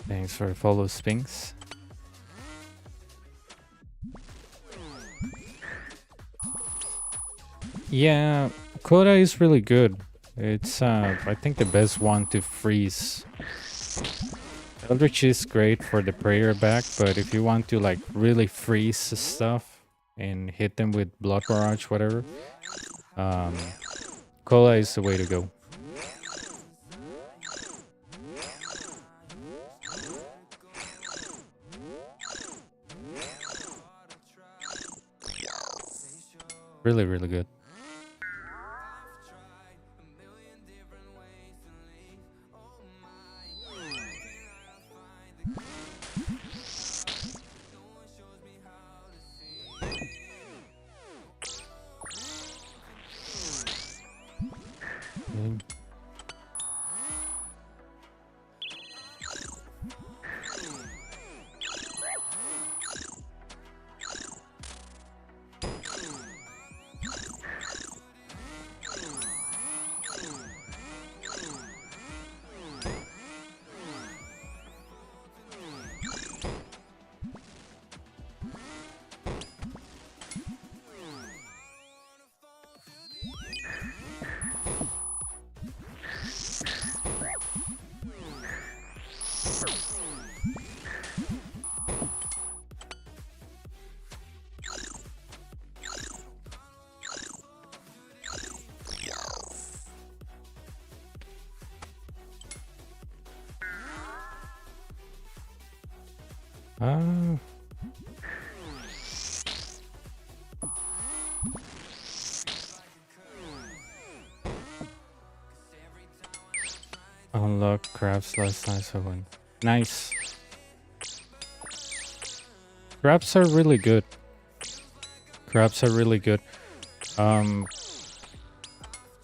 Thanks for follow, Sphinx. Yeah, Coda is really good. It's I think the best one to freeze. Eldritch is great for the prayer back, but if you want to like really freeze stuff and hit them with blood barrage, whatever, Cola is the way to go. Really, really good. Mm. Ah. Unlock crabs last time I win. Nice. Crabs are really good. Crabs are really good.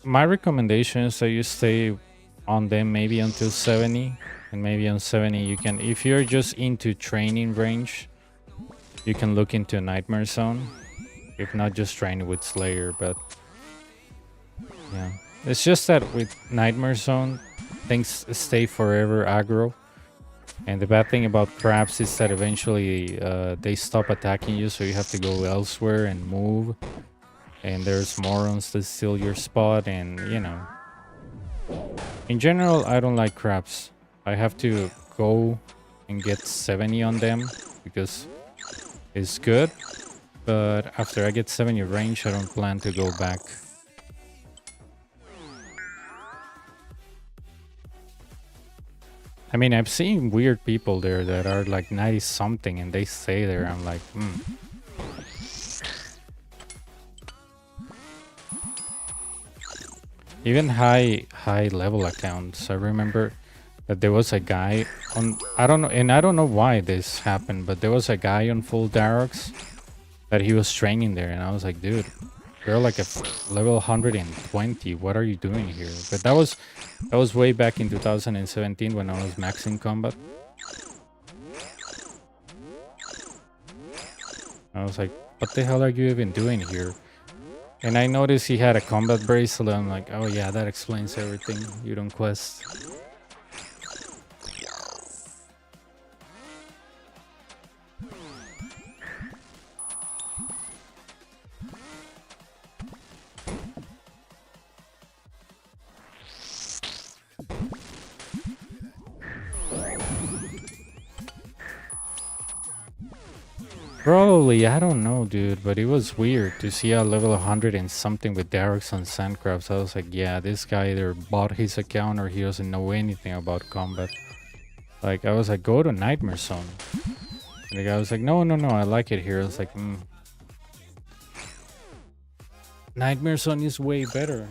My recommendation is that you stay on them maybe until 70, and maybe on 70 you can, if you're just into training range, you can look into Nightmare Zone. If not, just train with Slayer. But yeah, it's just that with Nightmare Zone, things stay forever aggro. And the bad thing about crabs is that eventually they stop attacking you, so you have to go elsewhere and move. And there's morons that steal your spot, and you know. In general, I don't like crabs. I have to go and get 70 on them because it's good. But after I get 70 range, I don't plan to go back. I mean, I've seen weird people there that are like 90 something and they stay there. I'm like, Even high level accounts. I remember that there was a guy on, I don't know why this happened, but there was a guy on full Darox that he was training there, and I was like, dude, you're like a level 120. What are you doing here? But that was way back in 2017 when I was maxing combat. I was like, what the hell are you even doing here? And I noticed he had a combat bracelet. I'm like, oh yeah, that explains everything. You don't quest. Probably, I don't know, dude, but it was weird to see a level 100 and something with Darox on Sandcrafts. I was like, yeah, this guy either bought his account or he doesn't know anything about combat. Like, I was like, go to Nightmare Zone. And the guy was like, no, I like it here. I was like, Nightmare Zone is way better.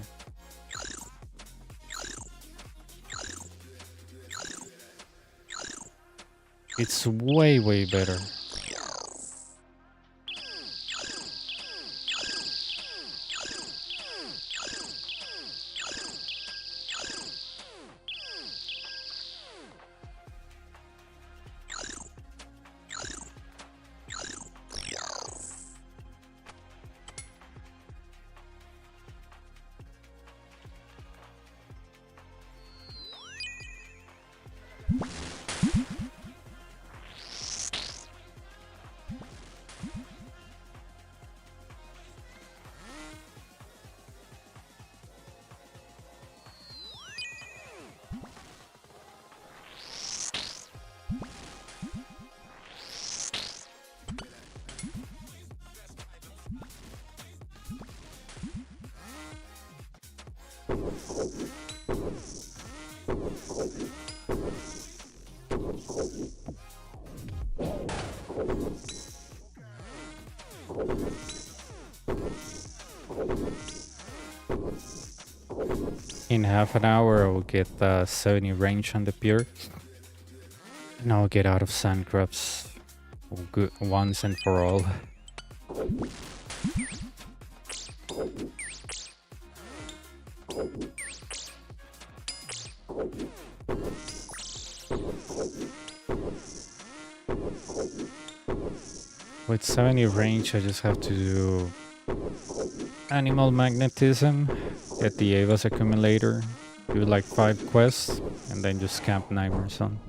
It's way better. In half an hour, I will get 70 range on the pure. And I'll get out of sand grubs once and for all. With 70 range, I just have to do animal magnetism, get the Ava's accumulator, do like 5 quests, and then just camp nightmares on.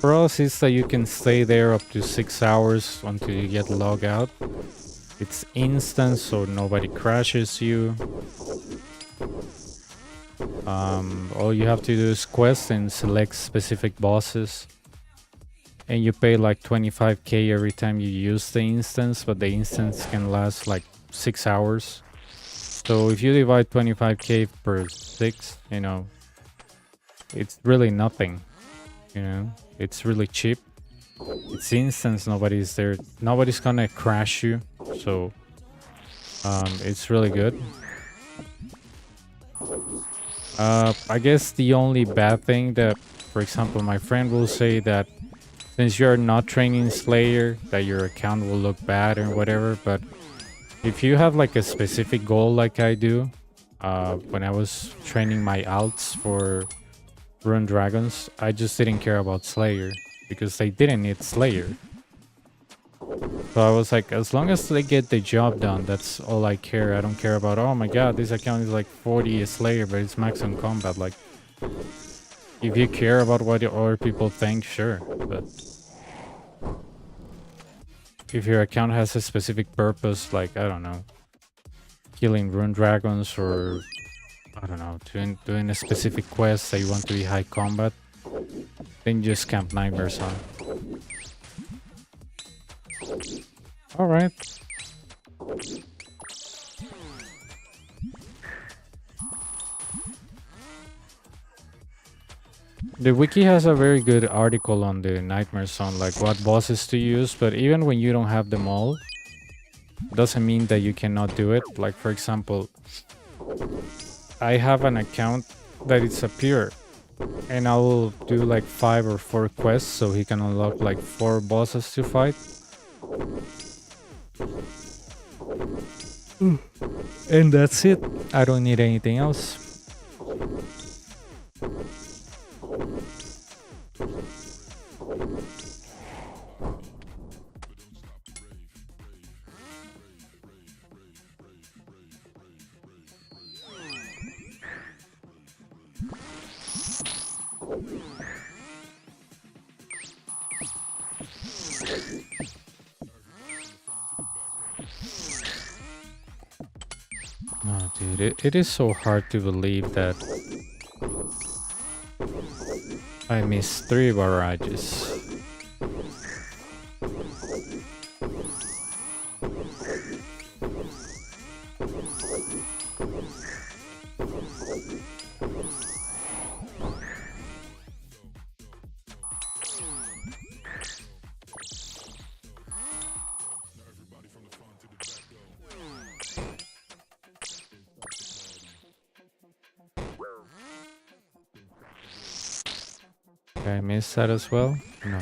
For us, it's that you can stay there up to 6 hours until you get logged out. It's instant, so nobody crashes you. All you have to do is quest and select specific bosses. And you pay like 25k every time you use the instance, but the instance can last like 6 hours. So if you divide 25k per 6, you know, it's really nothing, you know, it's really cheap. It's instance, nobody's there, nobody's gonna crash you, so it's really good. I guess the only bad thing that, for example, my friend will say that since you're not training Slayer, that your account will look bad or whatever, but if you have like a specific goal like I do, when I was training my alts for Rune Dragons, I just didn't care about Slayer because they didn't need Slayer. So I was like, as long as they get the job done, that's all I care. I don't care about, oh my god, this account is like 40 Slayer, but it's max on combat. Like, if you care about what other people think, sure, but if your account has a specific purpose, like, I don't know, killing Rune Dragons or, I don't know, doing a specific quest that you want to be high combat, then just camp nightmares on. Alright. The wiki has a very good article on the Nightmare Zone, like what bosses to use, but even when you don't have them all, doesn't mean that you cannot do it. Like, for example, I have an account that it's a pure, and I will do like 5 or 4 quests so he can unlock like 4 bosses to fight. And that's it. I don't need anything else. Oh, dude, it is so hard to believe that I missed 3 barrages. Did I miss that as well? No.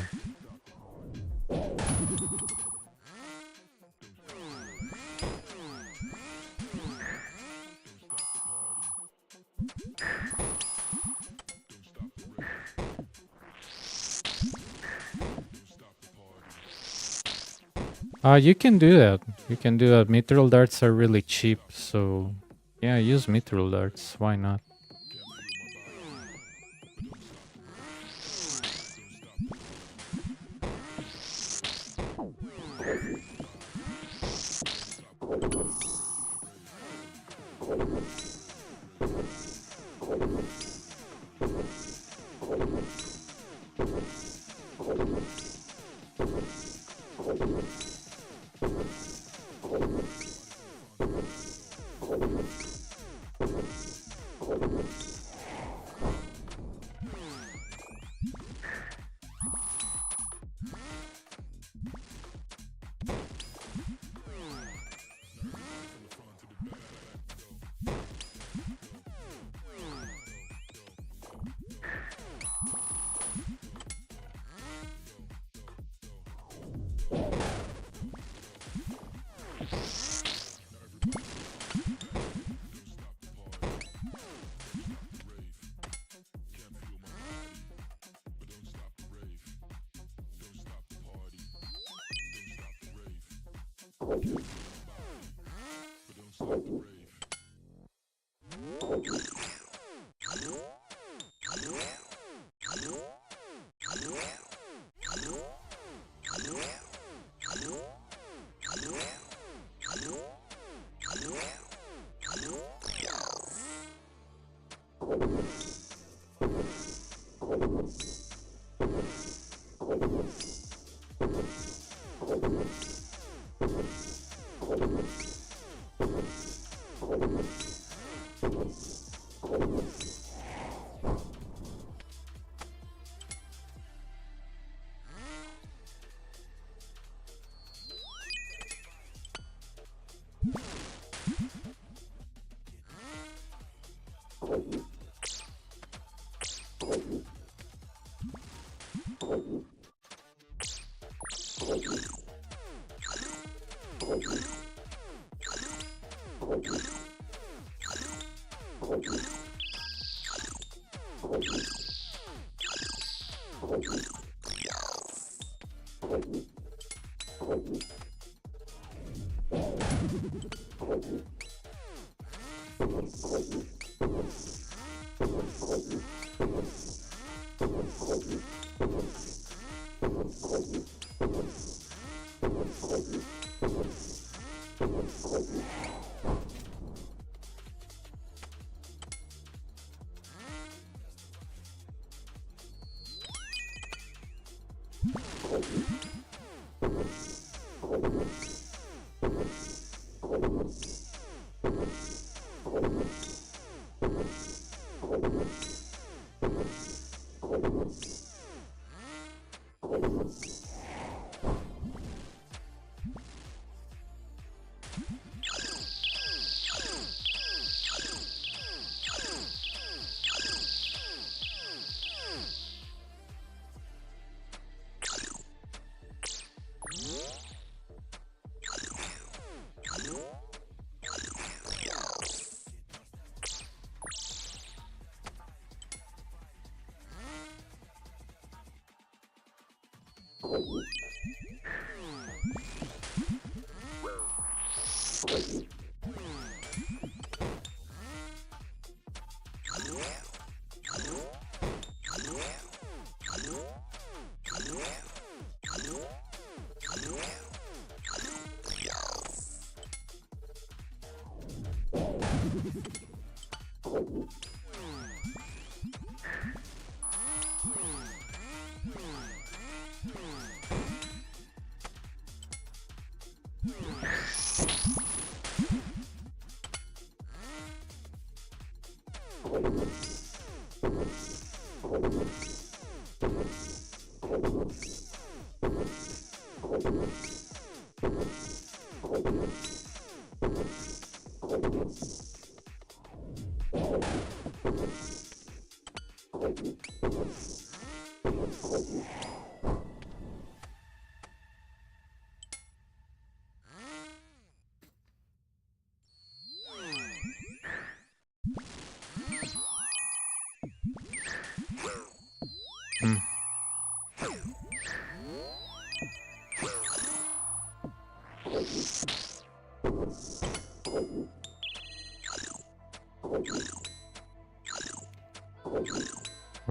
You can do that. You can do that. Mithril darts are really cheap, so Yeah, use mithril darts. Why not?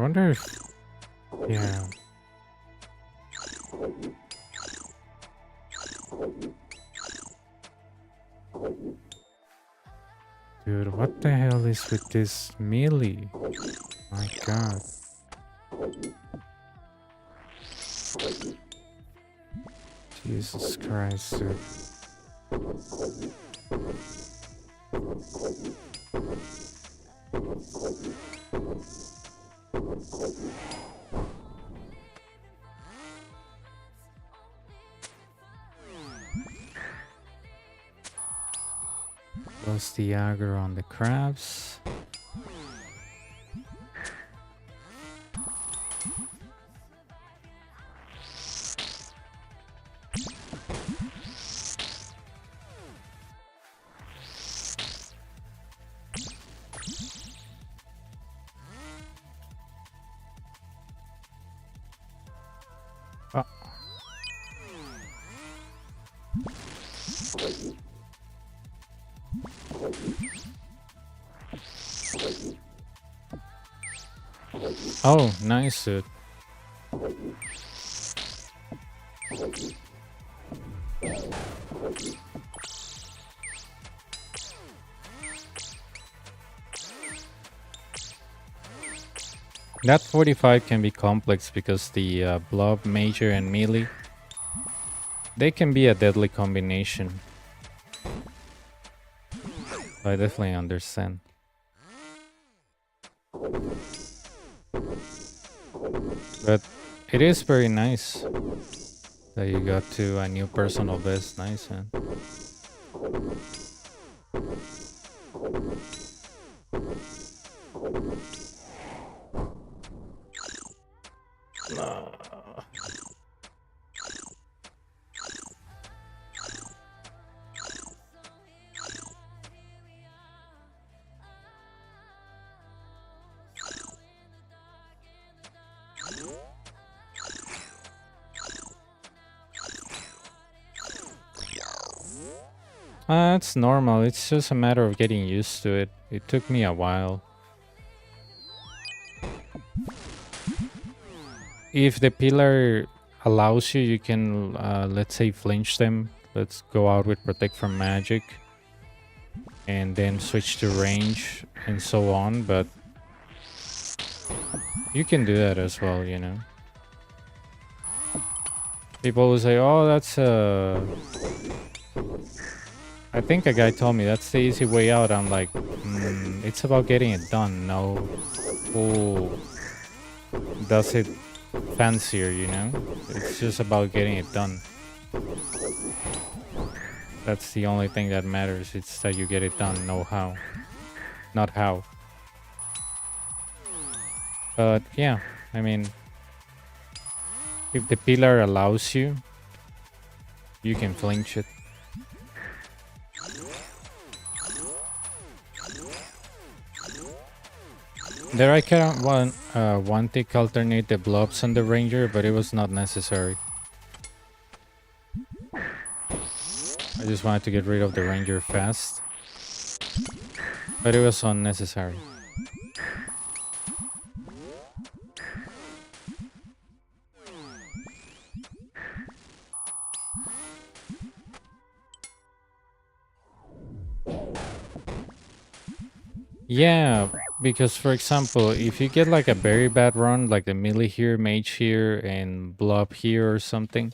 I wonder if... Yeah. Dude, what the hell is with this melee? My god. Jesus Christ, dude. Plus the aggro on the crabs. Ah. Oh, nice, dude. That 45 can be complex because the blob, major, and melee, they can be a deadly combination. I definitely understand. But it is very nice that you got to a new personal best. Nice, man. It's normal. It's just a matter of getting used to it. It took me a while. If the pillar allows you, you can, let's say, flinch them. Let's go out with Protect from Magic. And then switch to range and so on. But you can do that as well, you know. People will say, oh, that's I think a guy told me that's the easy way out. I'm like, it's about getting it done. No, who does it fancier, you know? It's just about getting it done. That's the only thing that matters. It's that you get it done, no how. Not how. But yeah, I mean, if the pillar allows you, you can flinch it. There I can one tick alternate the blobs on the ranger, but it was not necessary. I just wanted to get rid of the ranger fast, but it was unnecessary. Yeah, because for example, if you get like a very bad run, like the melee here, mage here, and blob here or something,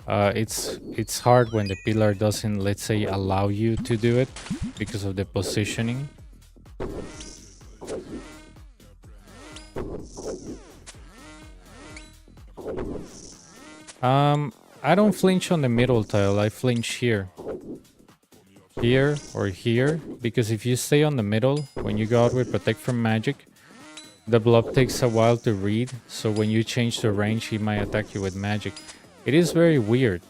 it's hard when the pillar doesn't, let's say, allow you to do it because of the positioning. I don't flinch on the middle tile, I flinch here. Here or here, because if you stay on the middle, when you go out with Protect from Magic, the blob takes a while to read, so when you change the range, he might attack you with magic. It is very weird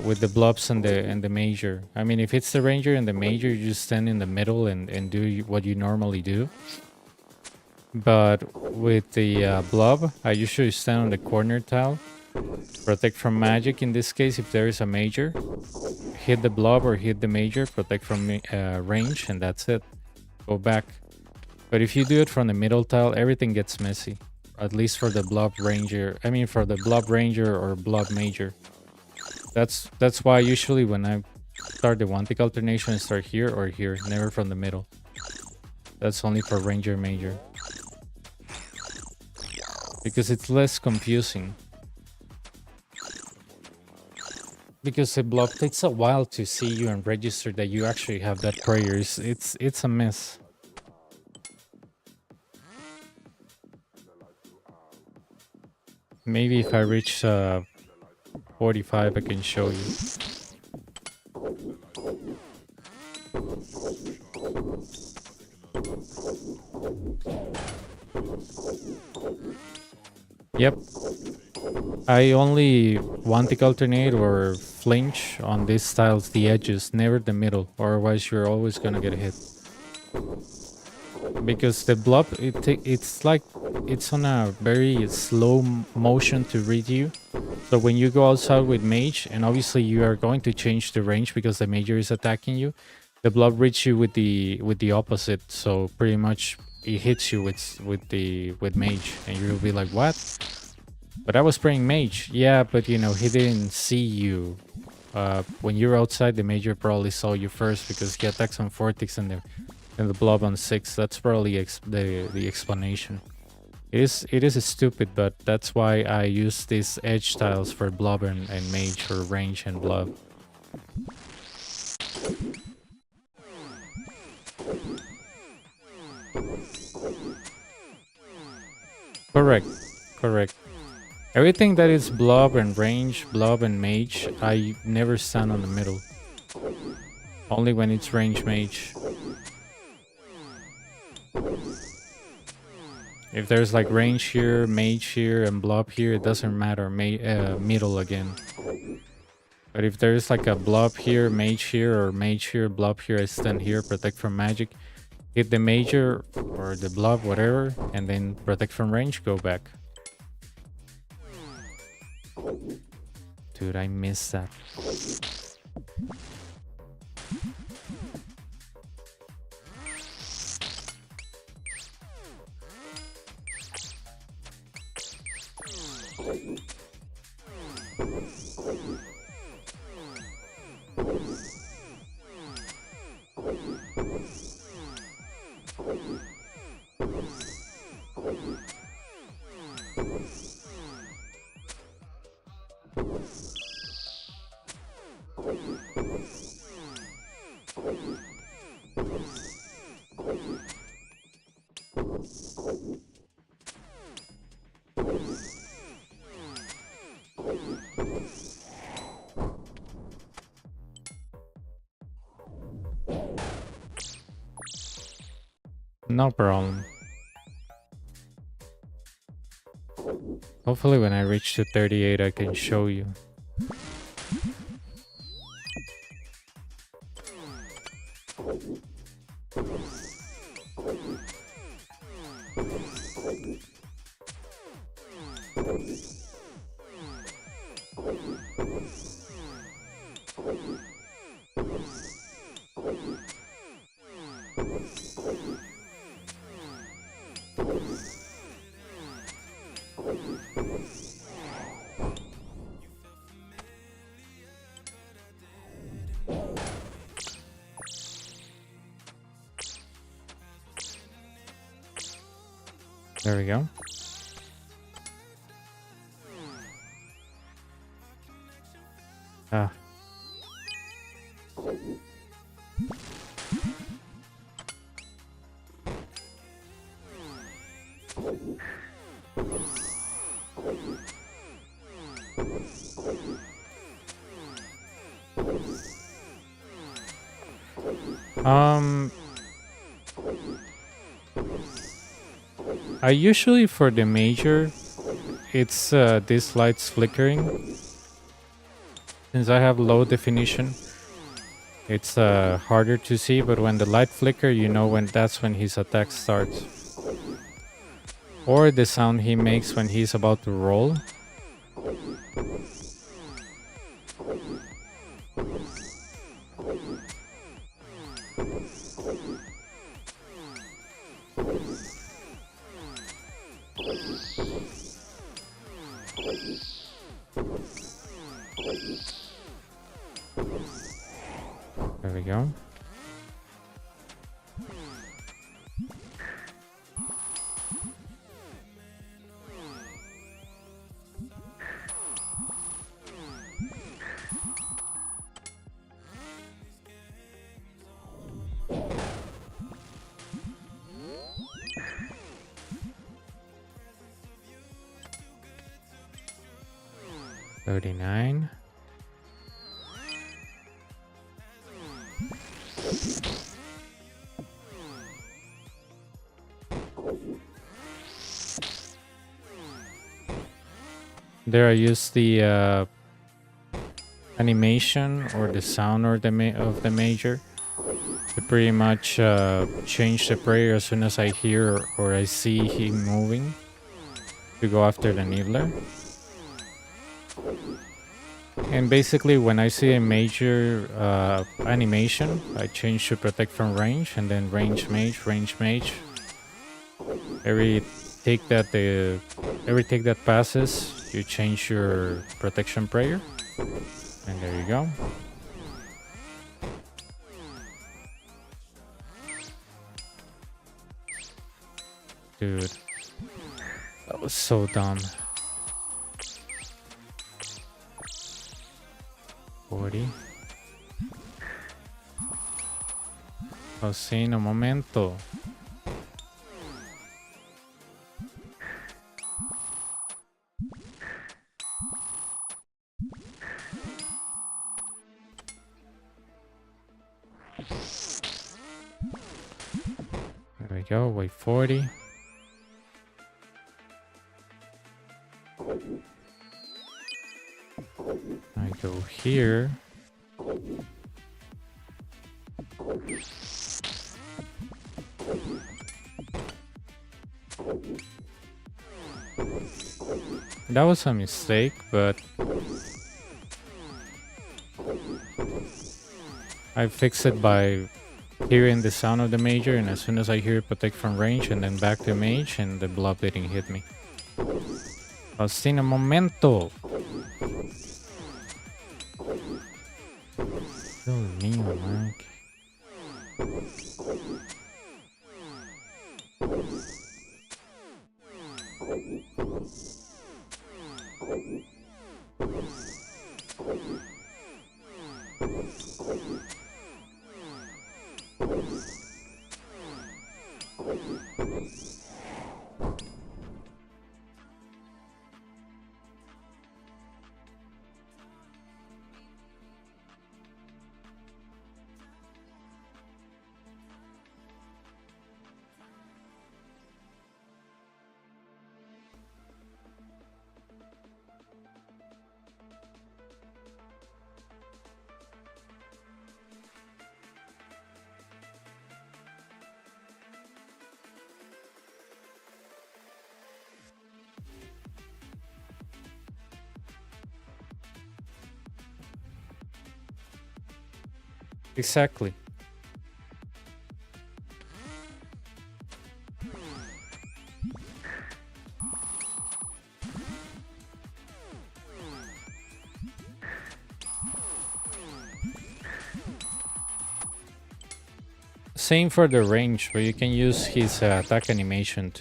with the blobs and the major. I mean, if it's the ranger and the major, you just stand in the middle and do what you normally do. But with the blob, I usually stand on the corner tile, Protect from Magic in this case if there is a major, hit the blob or hit the major, protect from range, and that's it. Go back. But if you do it from the middle tile, everything gets messy. At least for the blob ranger. I mean, for the blob ranger or blob major. That's why usually when I start the one tick alternation, I start here or here, never from the middle. That's only for ranger major. Because it's less confusing. Because the blob takes a while to see you and register that you actually have that prayer. It's a mess. Maybe if I reach 45, I can show you. Yep. I only one tick alternate or flinch on these styles, the edges, never the middle, otherwise you're always gonna get hit. Because the blob, it's like it's on a very slow motion to read you. So when you go outside with mage, and obviously you are going to change the range because the major is attacking you, the blob reads you with the opposite. So pretty much it hits you with mage, and you'll be like, what? But I was spraying mage. Yeah, but you know, he didn't see you. When you're outside, the major probably saw you first because he attacks on 4 ticks and the blob on 6. That's probably the explanation. It is stupid, but that's why I use these edge tiles for blob and mage, for range and blob. Correct. Everything that is blob and range, blob and mage, I never stand on the middle. Only when it's range mage. If there's like range here, mage here, and blob here, it doesn't matter. Middle again. But if there's like a blob here, mage here, or mage here, blob here, I stand here, protect from magic, hit the major or the blob, whatever, and then protect from range, go back. Dude, I missed that. No problem. Hopefully when I reach to 38 I can show you. There we go. Ah. I usually for the major, it's this light's flickering. Since I have low definition, it's harder to see, but when the light flicker, you know that's when his attack starts. Or the sound he makes when he's about to roll. go. $39. There I use the animation or the sound or of the major to pretty much change the prayer as soon as I hear or I see him moving to go after the needler. And basically when I see a major animation, I change to protect from range and then range mage. Every take that passes, you change your protection prayer. And there you go. Dude, that was so dumb. 40. Oh, sí, un momento. There we go, wait 40. I go here. That was a mistake, but I fixed it by hearing the sound of the major, and as soon as I hear it, protect from range and then back to mage, and the blob didn't hit me. Hosting a momento. Dios mío, man. Exactly. Same for the range, but you can use his attack animation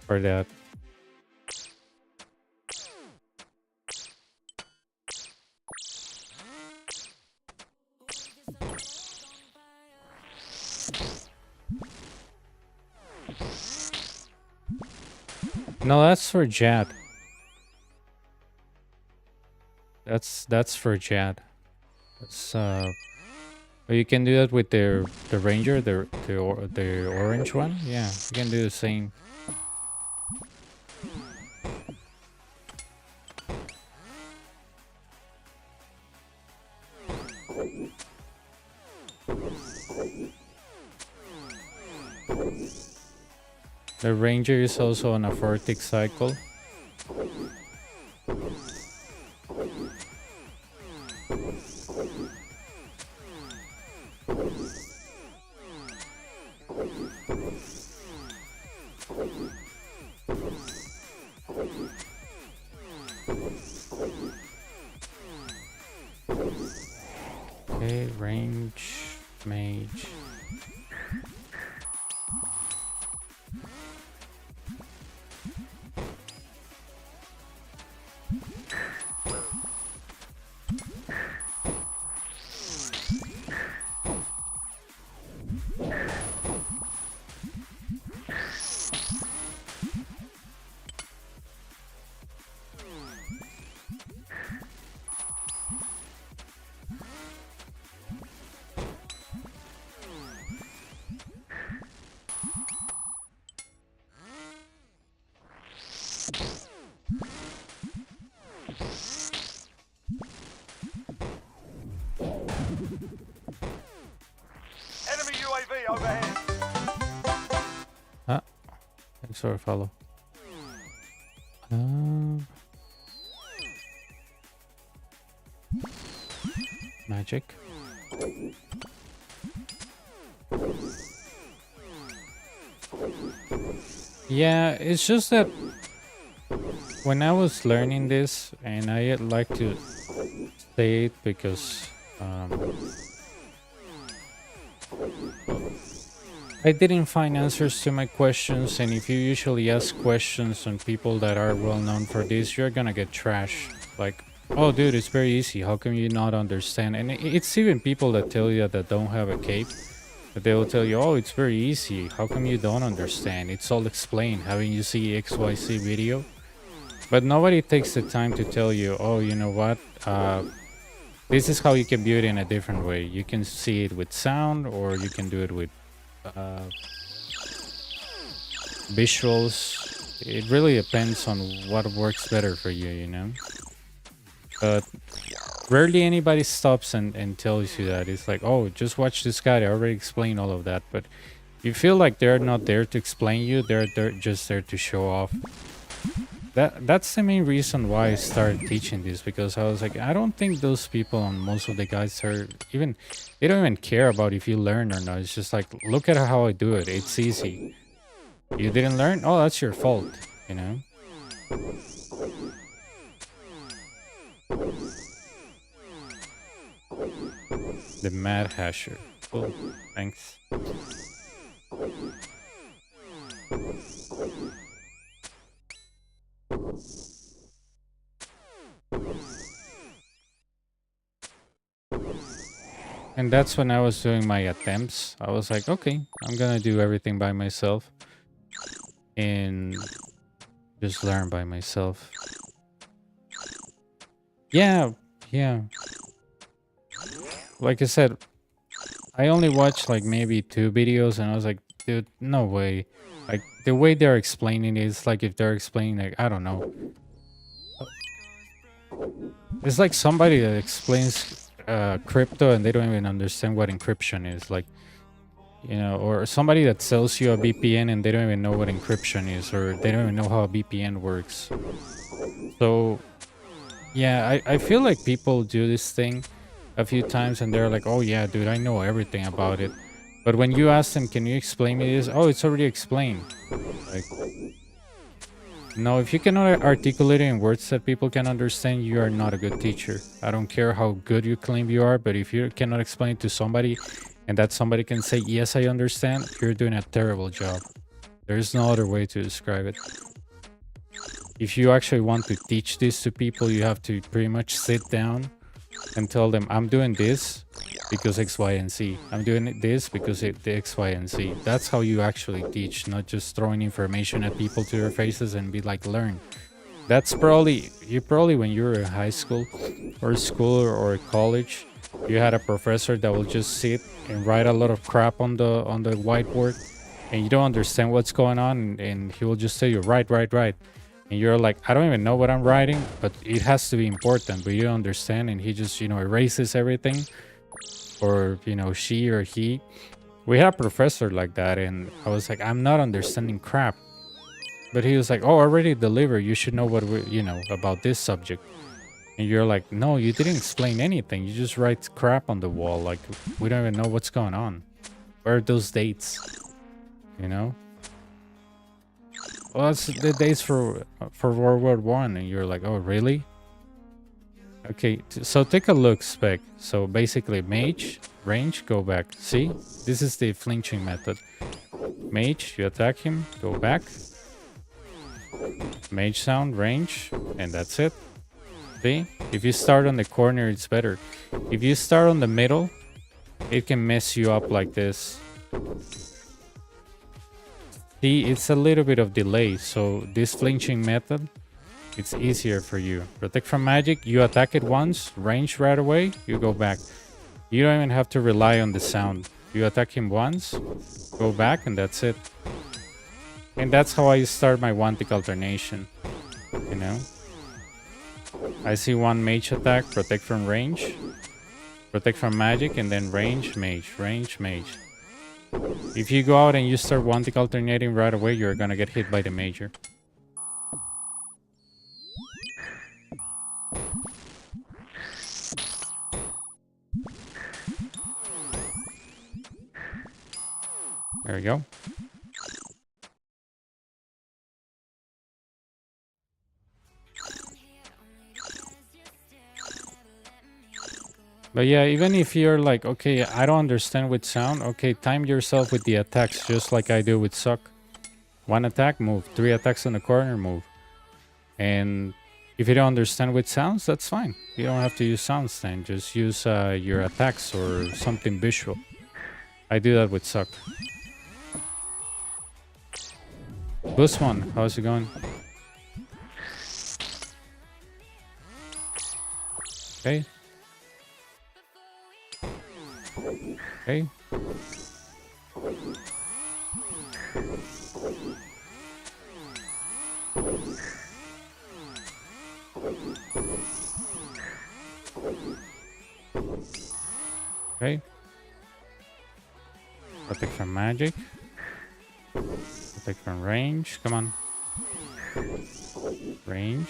for that. No, that's for Jad. That's for Jad. That's but you can do that with the ranger, the orange one. Yeah, you can do the same. The ranger is also on a vortex cycle. Okay, overhead. Ah, thanks for a follow. Magic. Yeah, it's just that when I was learning this, and I like to say it because I didn't find answers to my questions, and if you usually ask questions on people that are well known for this, you're gonna get trash. Like, oh dude, it's very easy, how come you not understand? And it's even people that tell you that don't have a cape, that they will tell you, oh, it's very easy, how come you don't understand? It's all explained, haven't you see XYZ video? But nobody takes the time to tell you, oh, you know what, this is how you can view it in a different way. You can see it with sound, or you can do it with visuals. It really depends on what works better for you, you know. But rarely anybody stops and tells you that. It's like, oh, just watch this guy, I already explained all of that. But you feel like they're not there to explain you, they're just there to show off. That's the main reason why I started teaching this, because I was like, I don't think those people on most of the guys are even, they don't even care about if you learn or not. It's just like, look at how I do it, it's easy. You didn't learn? Oh, that's your fault, you know? The Mad Hasher. Cool, thanks. And that's when I was doing my attempts. I was like, okay, I'm gonna do everything by myself and just learn by myself. Yeah. Like I said, I only watched like maybe 2 videos and I was like, dude, no way. Like the way they're explaining it is like if they're explaining, like, I don't know. It's like somebody that explains crypto and they don't even understand what encryption is, like, you know, or somebody that sells you a VPN and they don't even know what encryption is, or they don't even know how a VPN works. So yeah, I feel like people do this thing a few times and they're like, oh yeah, dude, I know everything about it. But when you ask them, can you explain me this? Oh, it's already explained. Like, no, if you cannot articulate it in words that people can understand, you are not a good teacher. I don't care how good you claim you are, but if you cannot explain it to somebody and that somebody can say, yes, I understand, you're doing a terrible job. There's no other way to describe it. If you actually want to teach this to people, you have to pretty much sit down and tell them, I'm doing this because X, Y, and Z. I'm doing this because the X, Y, and Z. That's how you actually teach, not just throwing information at people to their faces and be like, learn. That's probably, when you were in high school or college, you had a professor that will just sit and write a lot of crap on the whiteboard and you don't understand what's going on and he will just tell you, write. And you're like, I don't even know what I'm writing, but it has to be important, but you don't understand. And he just, you know, erases everything. Or, you know, she or he. We had a professor like that, and I was like, I'm not understanding crap. But he was like, oh, I already delivered. You should know what you know about this subject. And you're like, no, you didn't explain anything. You just write crap on the wall. Like, we don't even know what's going on. Where are those dates? You know? Well, that's the dates for World War I, and you're like, oh, really? Okay, so take a look, Spec. So basically, mage, range, go back. See? This is the flinching method. Mage, you attack him, go back. Mage sound, range, and that's it. See? If you start on the corner, it's better. If you start on the middle, it can mess you up like this. See, it's a little bit of delay, so this flinching method, it's easier for you. Protect from magic, you attack it once, range right away, you go back. You don't even have to rely on the sound. You attack him once, go back, and that's it. And that's how I start my one-tick alternation, you know? I see one mage attack, protect from range, protect from magic, and then range, mage, range, mage. If you go out and you start wanting alternating right away, you're gonna get hit by the major. There we go. But yeah, even if you're like, okay, I don't understand with sound, okay, time yourself with the attacks just like I do with suck. 1 attack, move. 3 attacks in the corner, move. And if you don't understand with sounds, that's fine. You don't have to use sounds then. Just use your attacks or something visual. I do that with suck. Boost one, how's it going? Okay. Okay. Okay. Protect from magic. Protect from range. Come on. Range.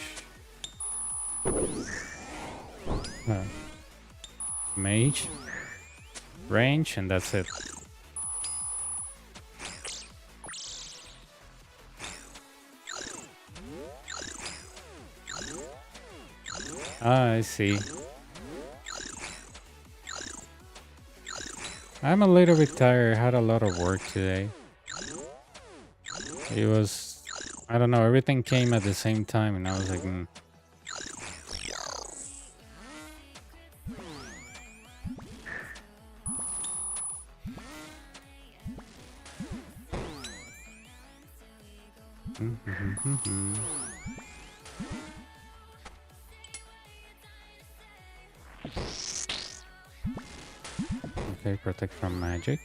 Mage. Range, and that's it. Ah, I see. I'm a little bit tired. I had a lot of work today. It was, I don't know, everything came at the same time and I was like, Okay, protect from magic.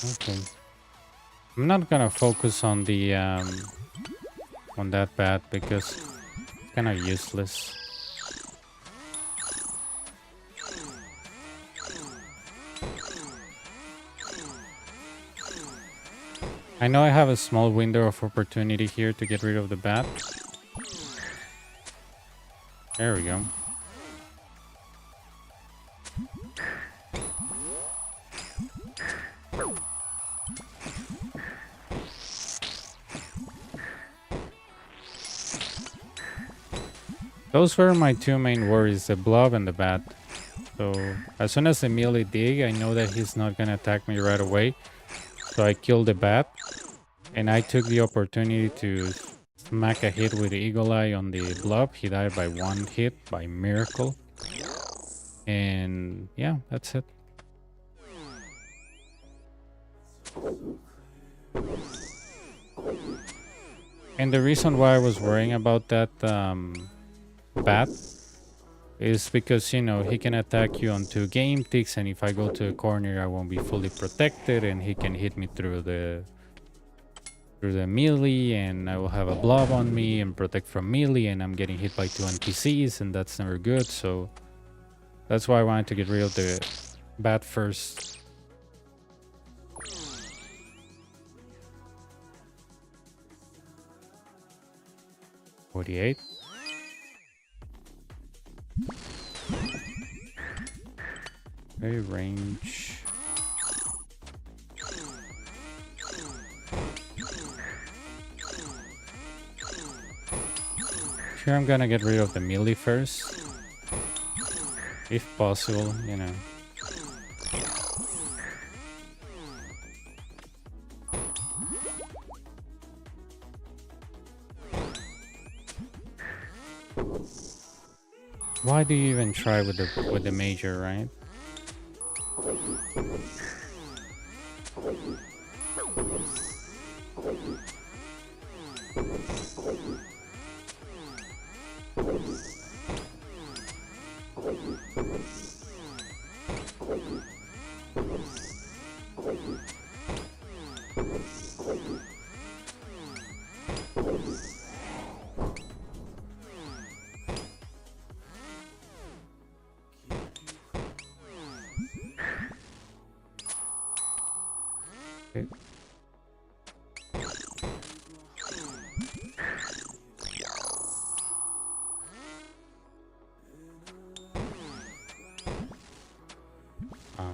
Okay. I'm not gonna focus on the on that bat because it's kind of useless. I know I have a small window of opportunity here to get rid of the bat. There we go. Those were my two main worries, the blob and the bat. So as soon as the melee dig, I know that he's not gonna attack me right away. So I killed the bat, and I took the opportunity to smack a hit with the eagle eye on the blob. He died by 1 hit by miracle. And yeah, that's it. And the reason why I was worrying about that bat is because, you know, he can attack you on 2 game ticks, and if I go to a corner I won't be fully protected, and he can hit me through the melee, and I will have a blob on me and protect from melee, and I'm getting hit by 2 NPCs, and that's never good. So that's why I wanted to get rid of the bat first. $48. Okay, range. Here I'm gonna get rid of the melee first, if possible, you know. Why do you even try with the major, right? Okay. Ah.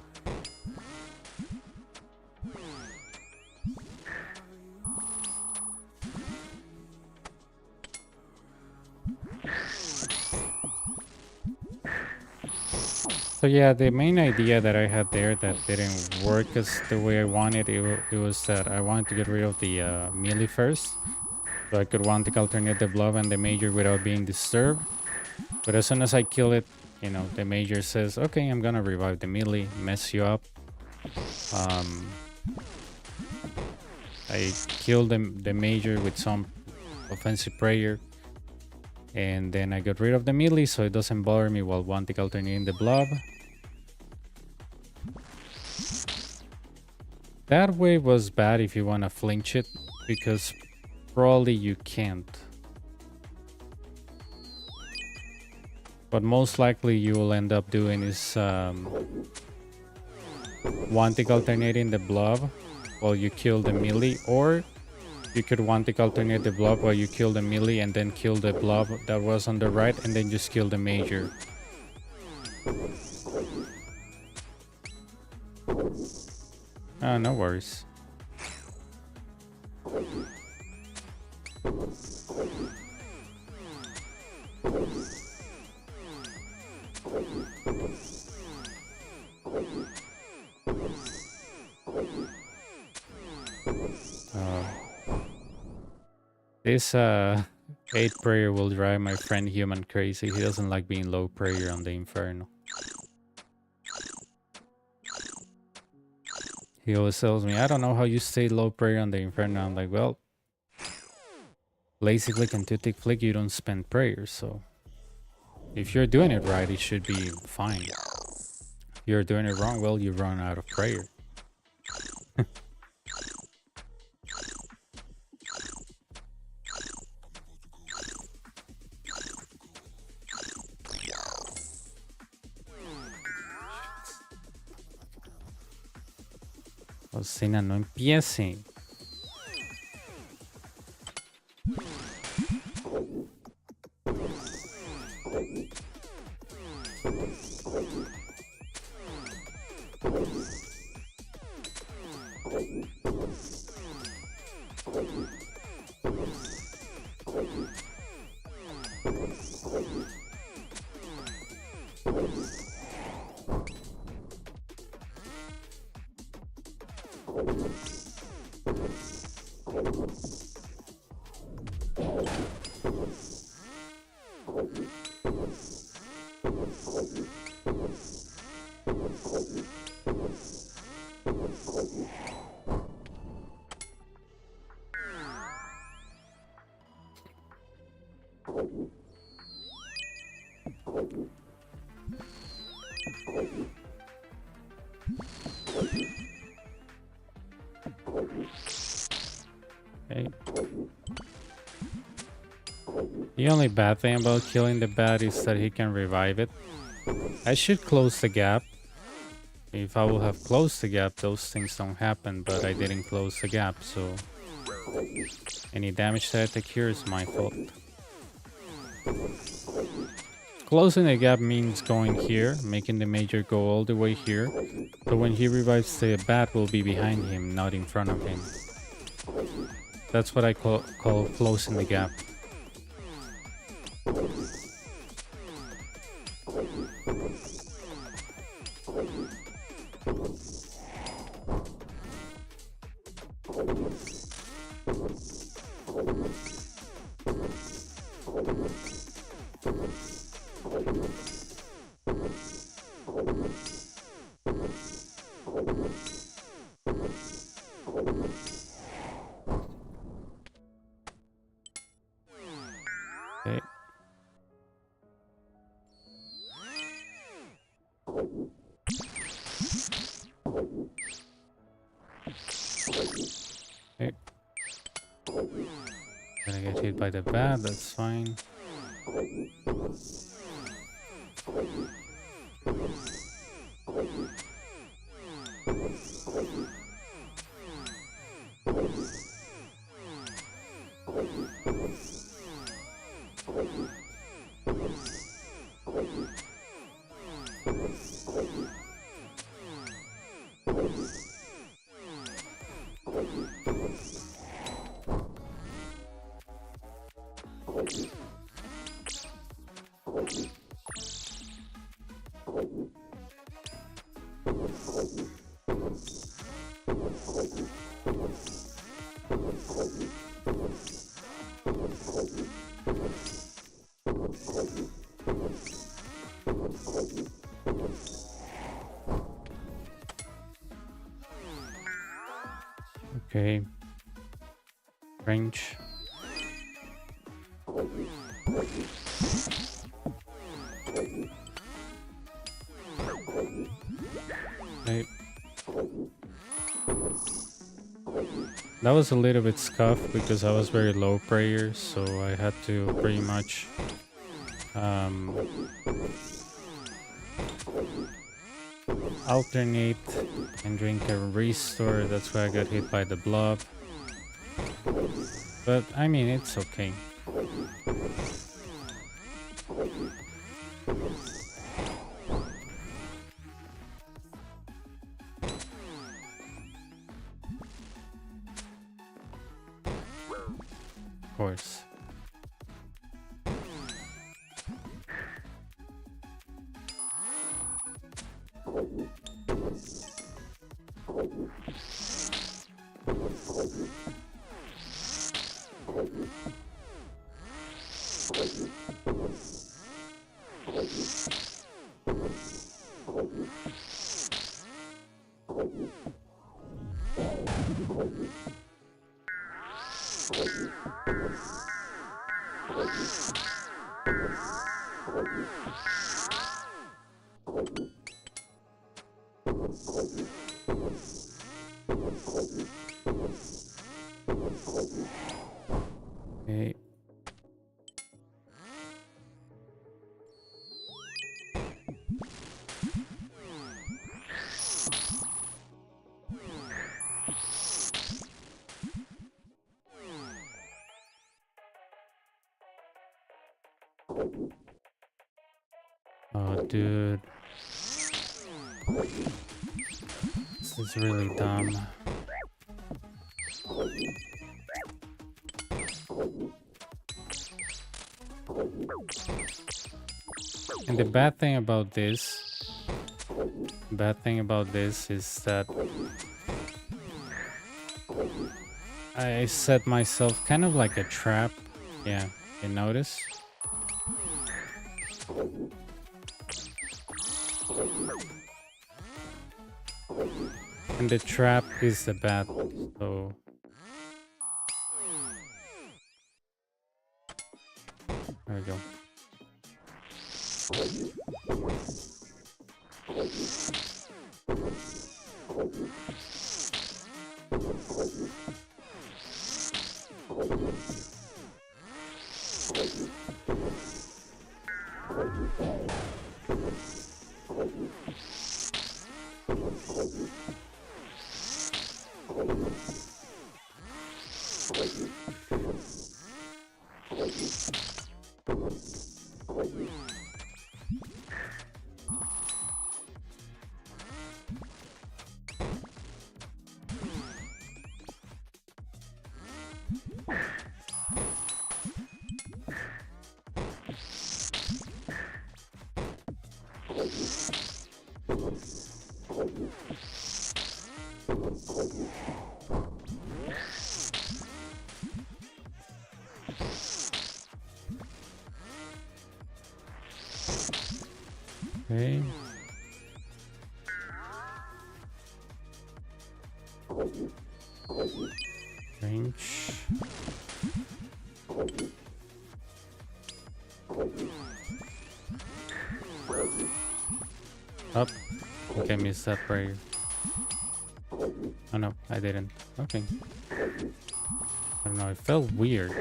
So yeah, the main idea that I had there that didn't work as the way I wanted, it was that I wanted to get rid of the melee first. So I could one tick alternate the bluff and the major without being disturbed. But as soon as I kill it, you know, the major says, okay, I'm gonna revive the melee, mess you up. I killed the major with some offensive prayer. And then I got rid of the melee so it doesn't bother me while one tick alternating the blob. That way was bad if you want to flinch it, because probably you can't. What most likely you will end up doing is one tick alternating the blob while you kill the melee, or you could one tick alternate the blob while you kill the melee and then kill the blob that was on the right and then just kill the major. Oh, no worries. This 8 prayer will drive my friend Human crazy. He doesn't like being low prayer on the Inferno. He always tells me, I don't know how you stay low prayer on the Inferno. I'm like, well, lazy click and 2-tick flick, you don't spend prayers, so if you're doing it right, it should be fine. If you're doing it wrong, well, you run out of prayer. Cocina, no empiece. Okay. The only bad thing about killing the bat is that he can revive it. I should close the gap. If I would have closed the gap, those things don't happen, but I didn't close the gap, so any damage that I take here is my fault. Closing the gap means going here, making the major go all the way here, so when he revives the bat will be behind him, not in front of him. That's what I call closing the gap. Okay. Okay. Gonna get hit by the bat, that's fine. Okay. Range. Okay. That was a little bit scuffed because I was very low prayer, so I had to pretty much alternate and drink a restore. That's why I got hit by the blob. But I mean, it's okay. Of course. Okay. Oh, dude. This is really dumb. And the bad thing about this is that I set myself kind of like a trap. Yeah, you notice? And the trap is the bad, so... There we go. Okay. Range. Up. Okay, missed that prayer. Oh no, I didn't. Okay. I don't know, it felt weird.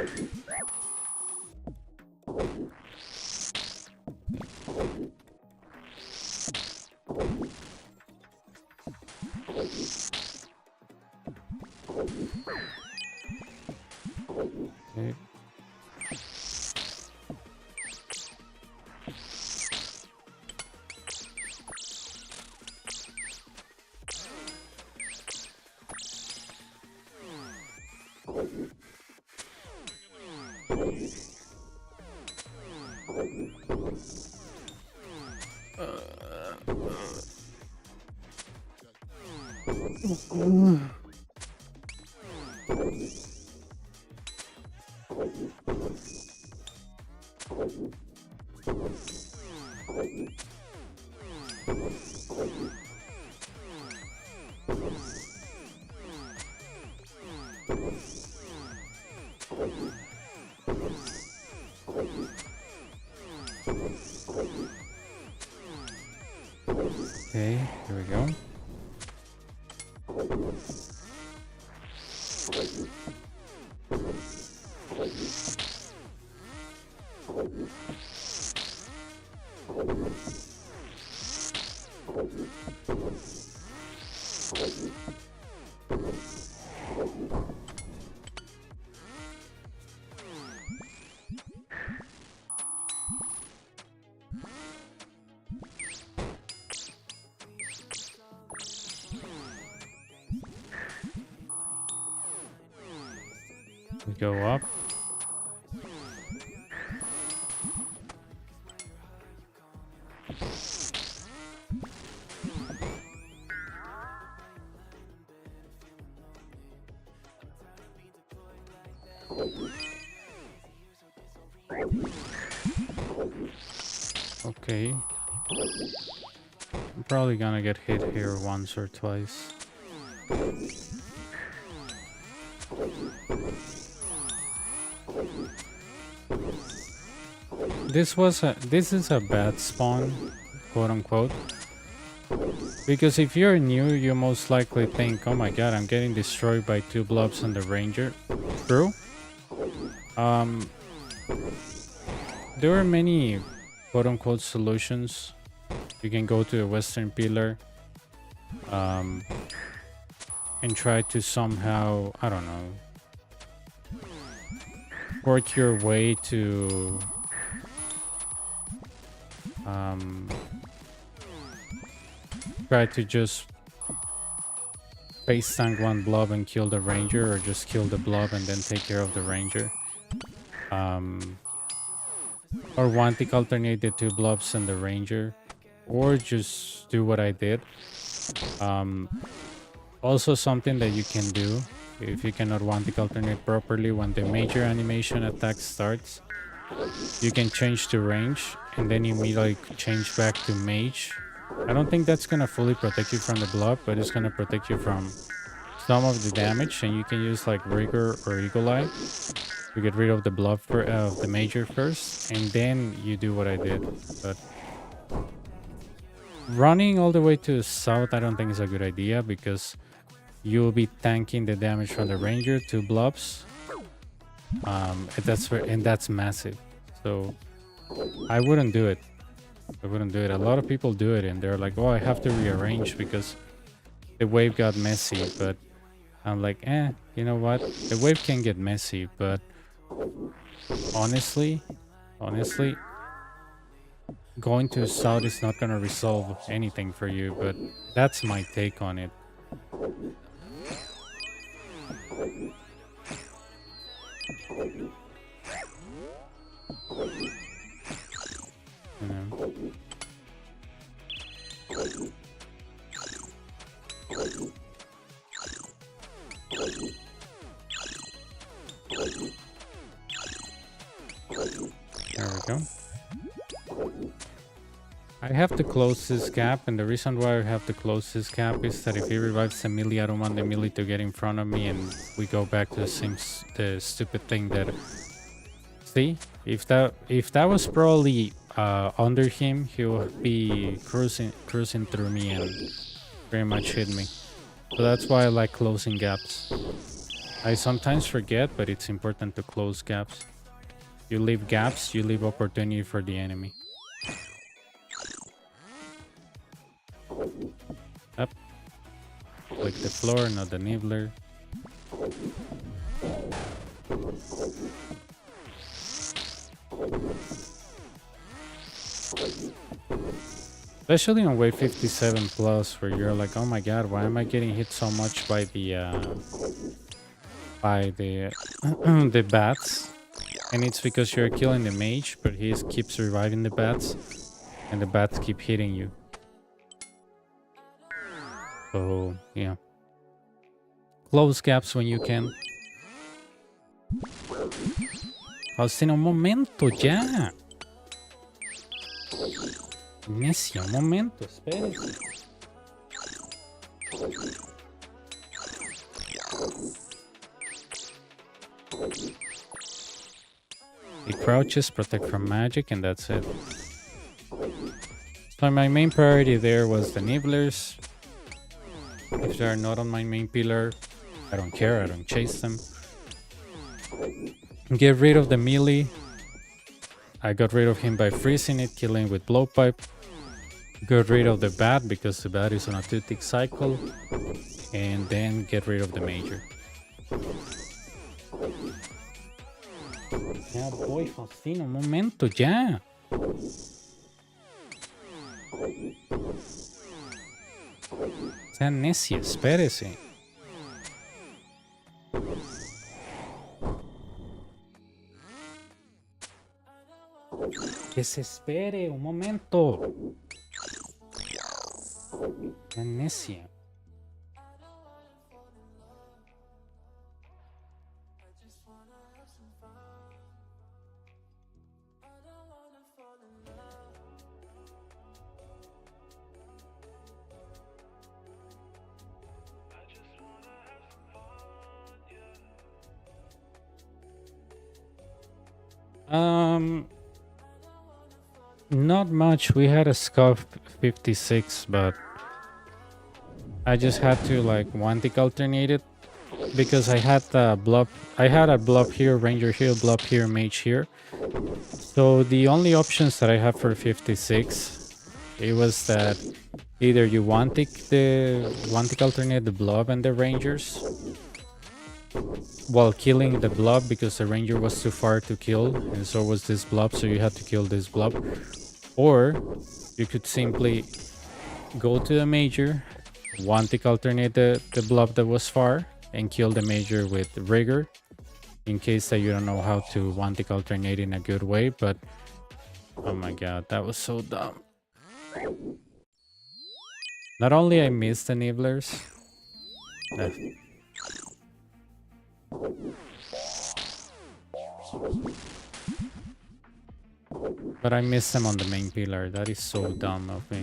Okay. Okay, here we go. We go up. Okay. I'm probably gonna get hit here once or twice. This is a bad spawn, quote unquote. Because if you're new, you most likely think, oh my god, I'm getting destroyed by 2 blobs and the ranger. True. There are many quote unquote solutions. You can go to the western pillar and try to somehow, I don't know, work your way to try to just face tank 1 blob and kill the ranger, or just kill the blob and then take care of the ranger. Or one tick alternate the 2 blobs and the ranger, or just do what I did. Also something that you can do if you cannot one tick alternate properly, when the major animation attack starts, you can change to range and then immediately change back to mage. I don't think that's gonna fully protect you from the blob, but it's gonna protect you from some of the damage, and you can use like rigor or eagle eye to get rid of the blob of the major first, and then you do what I did. But running all the way to the south, I don't think is a good idea, because you'll be tanking the damage from the ranger, 2 blobs, and that's massive. So I wouldn't do it. I wouldn't do it. A lot of people do it and they're like, oh, I have to rearrange because the wave got messy. But I'm like, you know what? The wave can get messy, but honestly, going to south is not gonna resolve anything for you. But that's my take on it. You know. There we go. I have to close this gap, and the reason why I have to close this gap is that if he revives the melee, I don't want the melee to get in front of me and we go back to the stupid thing that... See? If that was probably under him, he would be cruising through me and pretty much hit me. So that's why I like closing gaps. I sometimes forget, but it's important to close gaps. You leave gaps, you leave opportunity for the enemy. Up. Like the floor, not the nibbler. Especially on wave 57 plus, where you're like, oh my god, why am I getting hit so much by the the bats? And it's because you're killing the mage, but he keeps reviving the bats, and the bats keep hitting you. So yeah, close gaps when you can. Faustino, un momento ya. Necia, un momento, espérese. He crouches, protect from magic, and that's it. So my main priority there was the nibblers. If they are not on my main pillar, I don't care, I don't chase them. Get rid of the melee. I got rid of him by freezing it, killing with blowpipe. Got rid of the bat because the bat is on a 2-tick cycle. And then get rid of the major. Ya voy, Faustino, un momento, ya. Sea necia, espérese. Que se espere un momento. Sea necia. Not much. We had a scuff 56, but I just had to like one-tick alternate it because I had a blob. I had a blob here, ranger here, blob here, mage here. So the only options that I have for 56, it was that either you one-tick alternate the blob and the rangers while killing the blob because the ranger was too far to kill, and so was this blob, so you had to kill this blob. Or you could simply go to the major, one-tick alternate the blob that was far, and kill the major with rigor, in case that you don't know how to one-tick alternate in a good way. But oh my god, that was so dumb. Not only I missed the nibblers, but I missed them on the main pillar. That is so dumb of me.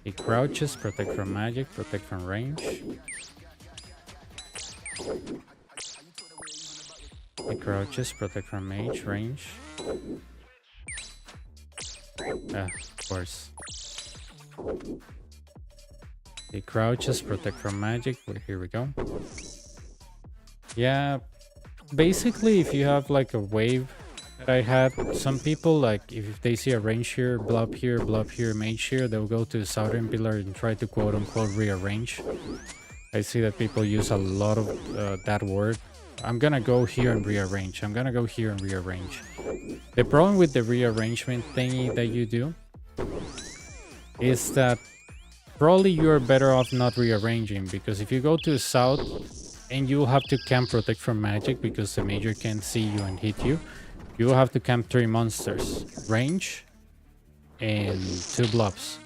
He crouches, protect from magic, protect from range. He crouches, protect from mage, range. Of course. He crouches, protect from magic. Here we go. Yeah, basically if you have like a wave that I had, some people like if they see a range here, blob here, mage here, they'll go to the southern pillar and try to quote unquote rearrange. I see that people use a lot of that word. I'm gonna go here and rearrange. I'm gonna go here and rearrange. The problem with the rearrangement thingy that you do is that probably you're better off not rearranging, because if you go to the south and you have to camp protect from magic because the major can't see you and hit you, you will have to camp 3 monsters, range and 2 blobs.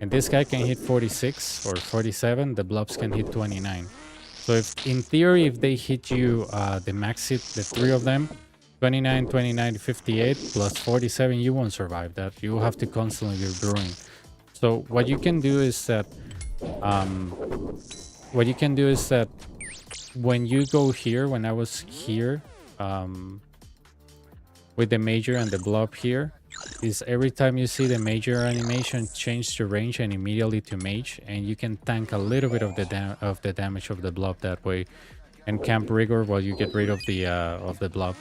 And this guy can hit 46 or 47, the blobs can hit 29. So if in theory, if they hit you the max hit, the 3 of them, 29, 29, 58 plus 47, you won't survive that. You will have to constantly be brewing. So what you can do is that when you go here, when I was here with the major and the blob here, is every time you see the major animation change to range and immediately to mage, and you can tank a little bit of the damage of the blob that way, and camp rigor while you get rid of the blob.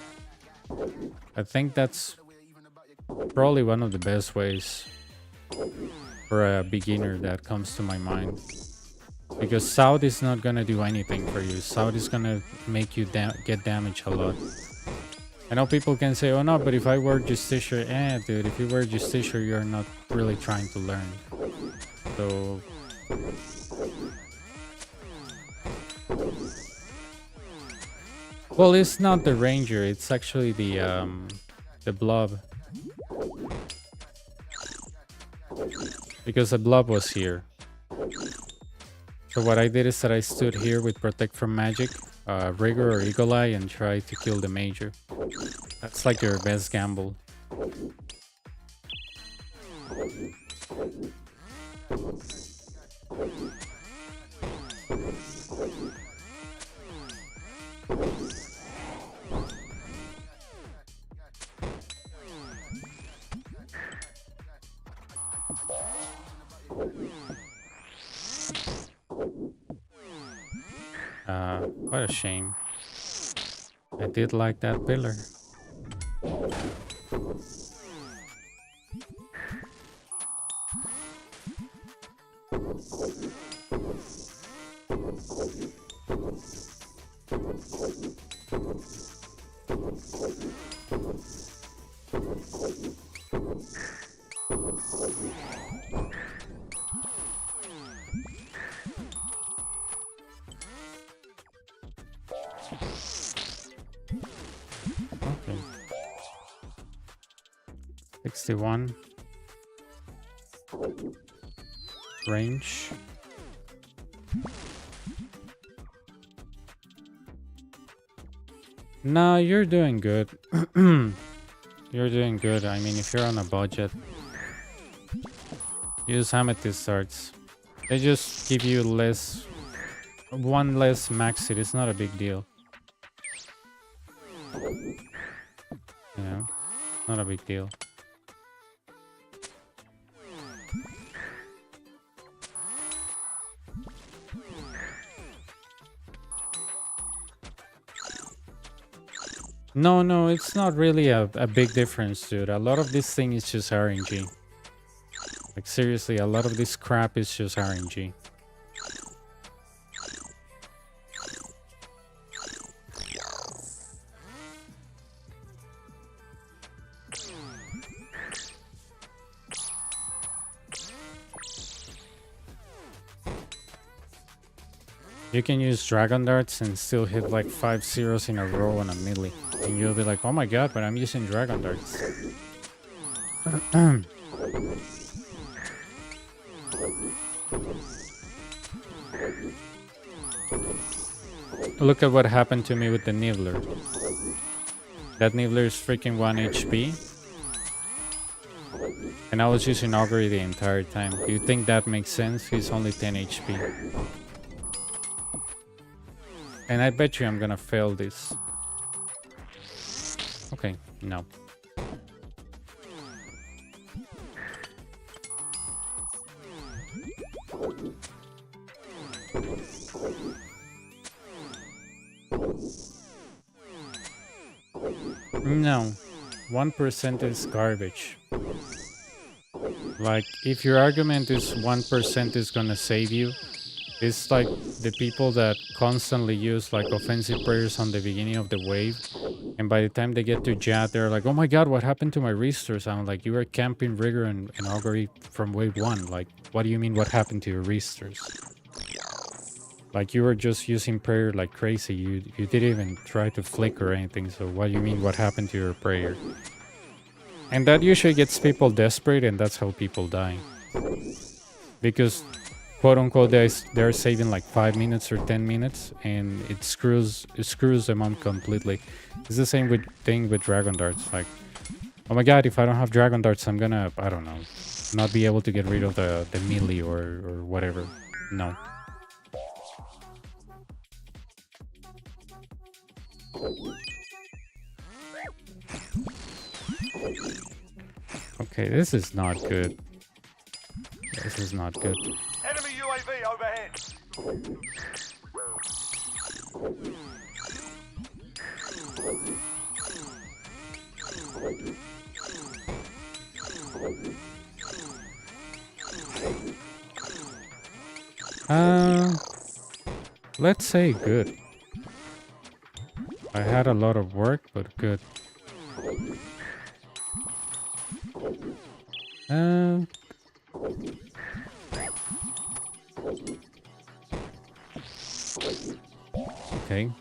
I think that's probably one of the best ways for a beginner that comes to my mind. Because South is not gonna do anything for you. South is gonna make you get damaged a lot. I know people can say, oh no, but if I wear Justicia, dude, if you wear Justicia, you're not really trying to learn. So... Well, it's not the Ranger, it's actually the Blob. Because the Blob was here. So what I did is that I stood here with Protect from Magic, Rigor or Eagle Eye, and tried to kill the Major. That's like your best gamble. What a shame. I did like that pillar. Okay. 61 range. No, you're doing good. You're doing good. I mean, if you're on a budget, use Amethyst Arts. They just give you one less max hit. It's not a big deal. You know, not a big deal. No, it's not really a big difference, dude. A lot of this thing is just RNG. Like, seriously, a lot of this crap is just RNG. You can use Dragon Darts and still hit like 5 zeros in a row on a melee. And you'll be like, oh my god, but I'm using Dragon Darts. Look at what happened to me with the Nibbler. That Nibbler is freaking 1 HP. And I was using Augury the entire time. Do you think that makes sense? He's only 10 HP. And I bet you I'm gonna fail this. Okay, no. No, 1% is garbage. Like, if your argument is 1% is gonna save you, it's like the people that constantly use like offensive prayers on the beginning of the wave, and by the time they get to Jad, they're like, oh my god, what happened to my restores? I'm like, you were camping Rigor and Augury from wave 1. Like, what do you mean what happened to your restores? Like, you were just using prayer like crazy. You didn't even try to flick or anything, so what do you mean what happened to your prayer? And that usually gets people desperate, and that's how people die. Because quote unquote they're saving like 5 minutes or 10 minutes, and it screws them up completely. It's the same thing with Dragon Darts. Like, oh my god, if I don't have Dragon Darts, I'm gonna, I don't know, not be able to get rid of the melee or whatever. No. Okay, this is not good. This is not good. Enemy UAV overhead. Let's say good. I had a lot of work, but good. Okay.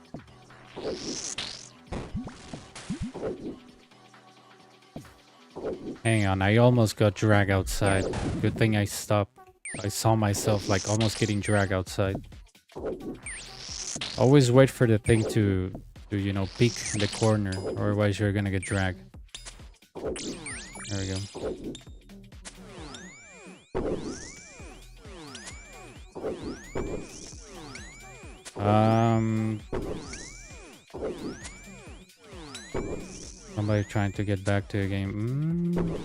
Hang on, I almost got dragged outside. Good thing I stopped. I saw myself like almost getting dragged outside. Always wait for the thing to you know, peek in the corner, otherwise you're gonna get dragged. There we go. Somebody trying to get back to the game.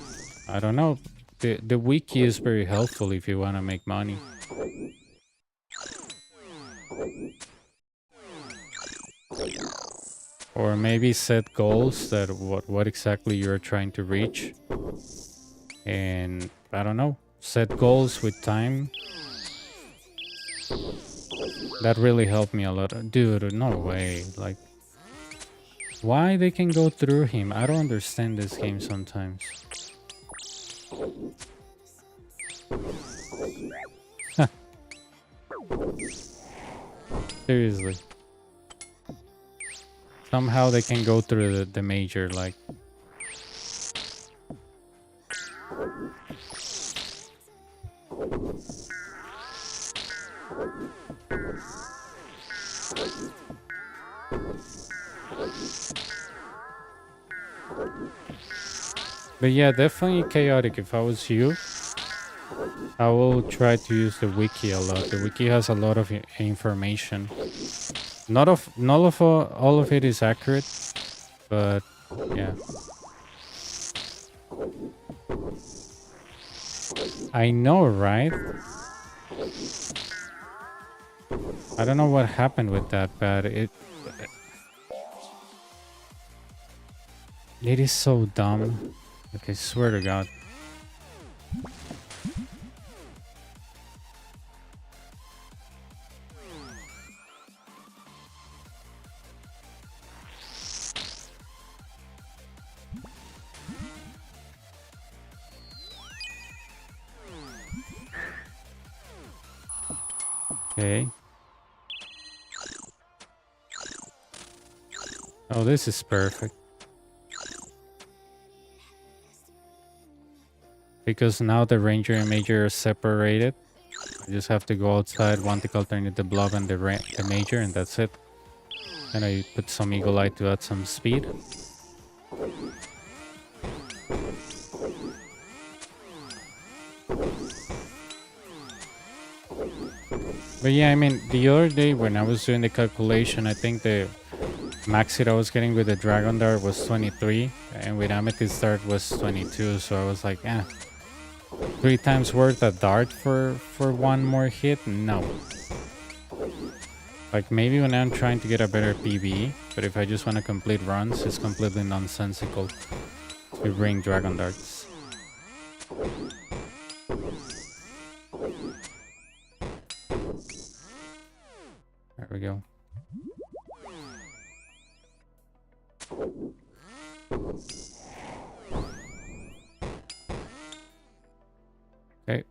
I don't know. The wiki is very helpful if you want to make money. Or maybe set goals that what exactly you're trying to reach. And I don't know, set goals with time. That really helped me a lot. Dude, no way. Like, why they can go through him? I don't understand this game sometimes. Seriously. Somehow they can go through the major, like... But yeah, definitely chaotic. If I was you, I will try to use the wiki a lot. The wiki has a lot of information. Not all of it is accurate, but yeah. I know, right? I don't know what happened with that, but it is so dumb. Okay, swear to God. Okay. Oh, this is perfect. Because now the ranger and major are separated. I just have to go outside, one tick alternate the blob and the major, and that's it. And I put some eagle eye to add some speed. But yeah, I mean, the other day when I was doing the calculation, I think the max hit I was getting with the dragon dart was 23, and with amethyst dart was 22, so I was like, 3 times worth a dart for one more hit? No. Like, maybe when I'm trying to get a better PB, but if I just want to complete runs, it's completely nonsensical to bring dragon darts. There we go. Okay.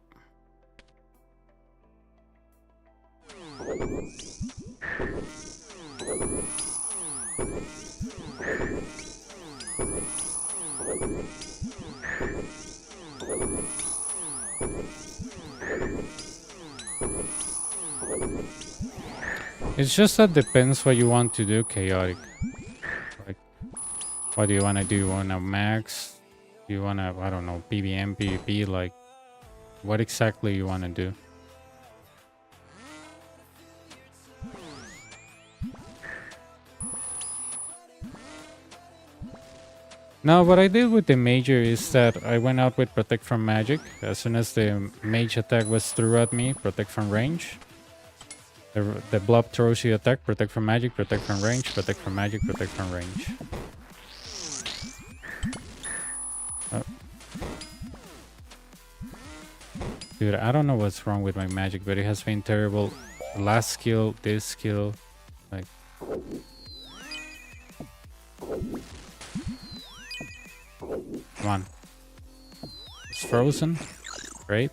It's just that depends what you want to do, chaotic. Like, what do you want to do? You want to max? Do you want to, I don't know, PBM, PvP? Like, what exactly you want to do? Now, what I did with the major is that I went out with Protect from Magic. As soon as the mage attack was through at me, Protect from range. The blob throws you attack, Protect from Magic, Protect from range, Protect from Magic, Protect from range. Oh. Dude, I don't know what's wrong with my magic, but it has been terrible. Last skill, this skill, like... Come on. It's frozen. Great.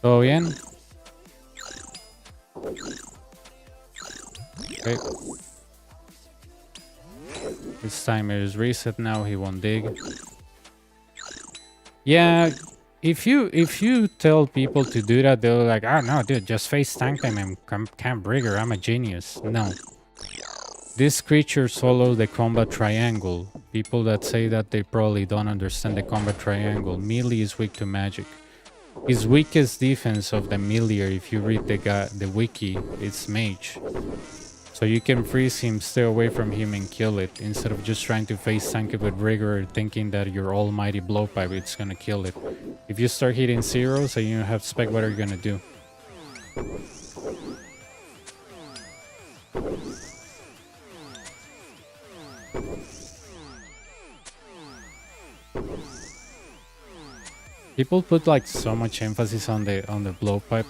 Todo bien. Okay. This time it is reset now, he won't dig. Yeah, if you tell people to do that, they're like, oh no, dude, just face tank them and camp rigger, I'm a genius. No. This creature follows the combat triangle. People that say that they probably don't understand the combat triangle. Melee is weak to magic. His weakest defense of the melee, if you read the wiki, it's mage. So you can freeze him, stay away from him and kill it, instead of just trying to face tank it with rigor, thinking that your almighty blowpipe is gonna kill it. If you start hitting zeros and you don't have spec, what are you gonna do? People put like so much emphasis on the blowpipe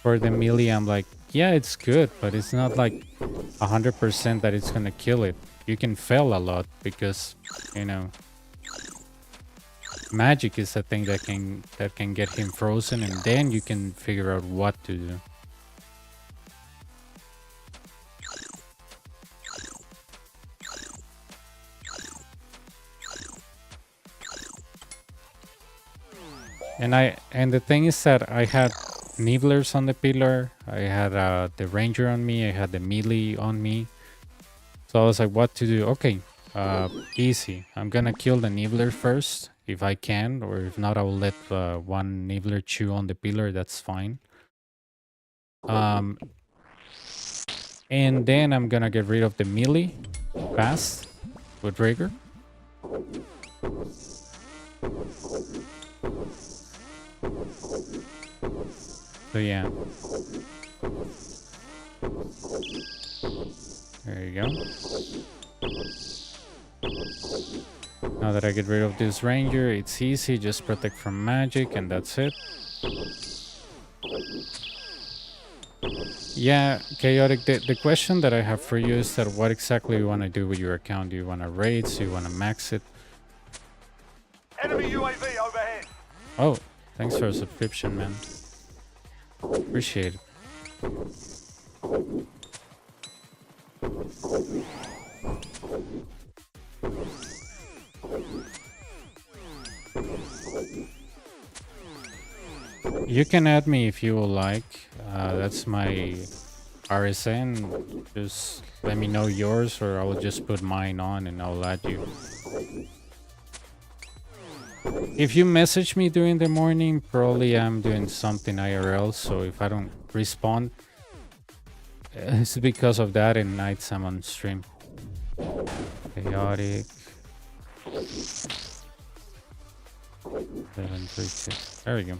for the melee. I'm like, yeah, it's good, but it's not like 100% that it's gonna kill it. You can fail a lot because, you know, magic is the thing that can get him frozen, and then you can figure out what to do. And the thing is that I had Nibblers on the pillar, I had the ranger on me, I had the melee on me. So I was like, what to do? Okay, easy. I'm gonna kill the Nibbler first, if I can, or if not, I will let one Nibbler chew on the pillar, that's fine. And then I'm gonna get rid of the melee fast with rigor. So yeah. There you go. Now that I get rid of this ranger, it's easy, just protect from magic and that's it. Yeah, Chaotic, the question that I have for you is that what exactly you want to do with your account? Do you want to raid? Do you want to max it? Enemy UAV overhead. Oh, thanks for a subscription, man. Appreciate it. You can add me if you would like. That's my RSN. Just let me know yours, or I will just put mine on and I'll add you. If you message me during the morning, probably I'm doing something IRL, so if I don't respond, it's because of that, and nights I'm on stream. Chaotic. 736. There we go.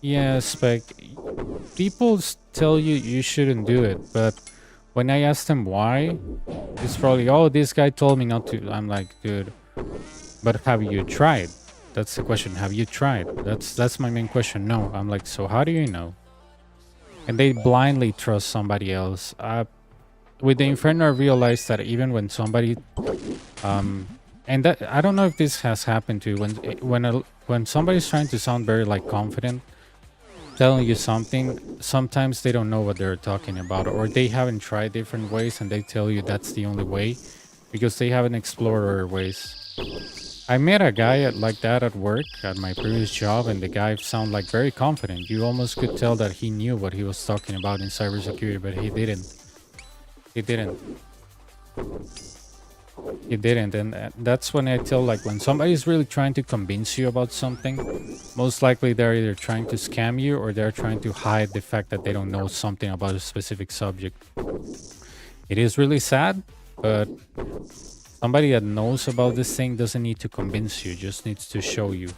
Yeah, Spec. People tell you you shouldn't do it, but when I ask them why, it's probably, oh, this guy told me not to. I'm like, dude, but have you tried? That's the question. Have you tried? That's my main question. No. I'm like, so how do you know? And they blindly trust somebody else. With the Inferno, I realized that even when somebody, and that I don't know if this has happened to you, when somebody's trying to sound very like confident, telling you something, sometimes they don't know what they're talking about, or they haven't tried different ways and they tell you that's the only way because they haven't explored other ways. I met a guy like that at work at my previous job, and the guy sounded like very confident. You almost could tell that he knew what he was talking about in cybersecurity, but he didn't. He didn't, and that's when I tell, like, when somebody's really trying to convince you about something, most likely they're either trying to scam you or they're trying to hide the fact that they don't know something about a specific subject. It is really sad, But somebody that knows about this thing doesn't need to convince you, just needs to show you.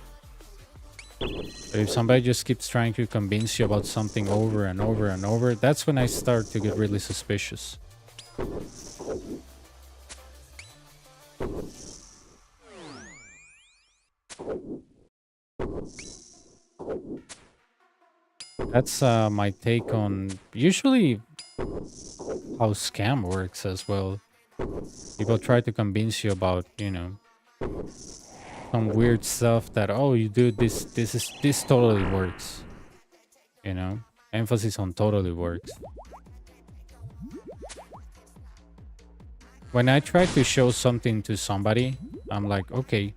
But if somebody just keeps trying to convince you about something over and over and over, that's when I start to get really suspicious. That's my take on usually how scam works as well. People try to convince you about, you know, some weird stuff that, oh, you do this totally works. You know, emphasis on totally works. When I try to show something to somebody, I'm like, okay,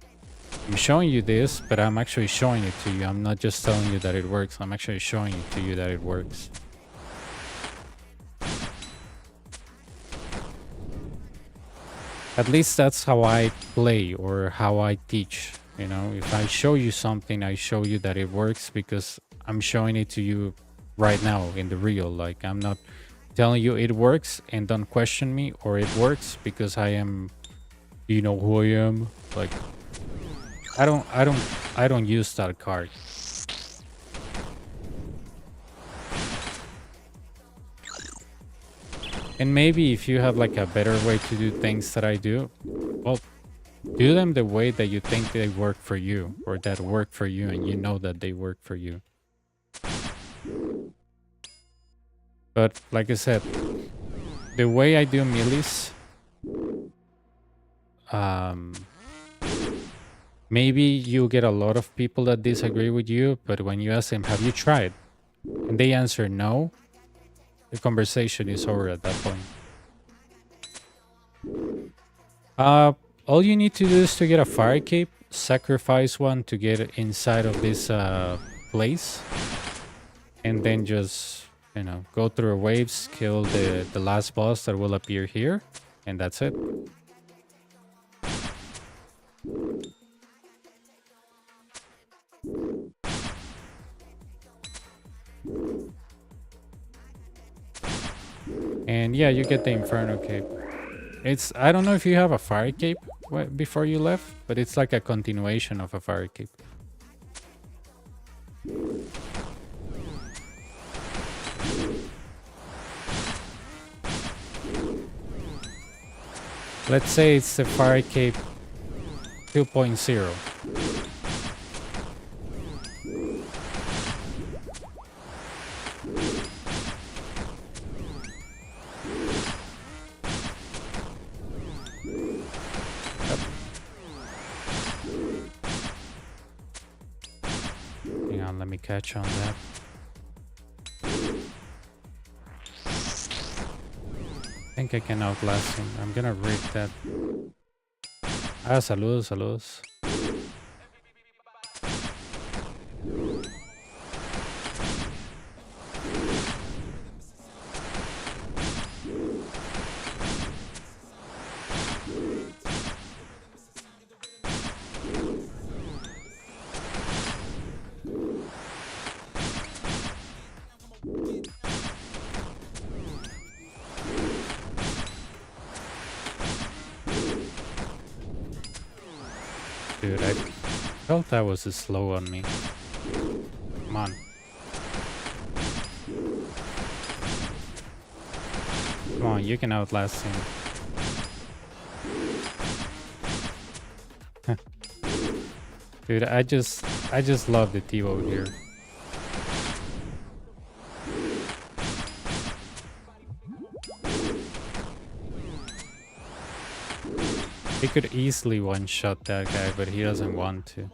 I'm showing you this, but I'm actually showing it to you. I'm not just telling you that it works. I'm actually showing it to you that it works. At least that's how I play or how I teach. You know, if I show you something, I show you that it works because I'm showing it to you right now in the real. Like, I'm not telling you it works and don't question me, or it works because I am, you know who I am. Like, I don't use that card. And maybe if you have like a better way to do things that I do, well, do them the way that you think they work for you, or that work for you and you know that they work for you. But like I said, the way I do melees, maybe you get a lot of people that disagree with you, but when you ask them, have you tried? And they answer no, the conversation is over at that point. All you need to do is to get a fire cape, sacrifice one to get inside of this place, and then just, you know, go through waves, kill the last boss that will appear here, and that's it. And yeah, you get the Inferno cape. It's, I don't know if you have a fire cape before you left, but it's like a continuation of a fire cape. Let's say it's the fire cape 2.0. Hang on, let me catch on that. I think I can outlast him. I'm gonna read that. Ah, saludos, saludos. Dude, I felt that was slow on me. Come on. Come on, you can outlast him. Dude, I just love the T-Boat here. He could easily one-shot that guy, but he doesn't want to.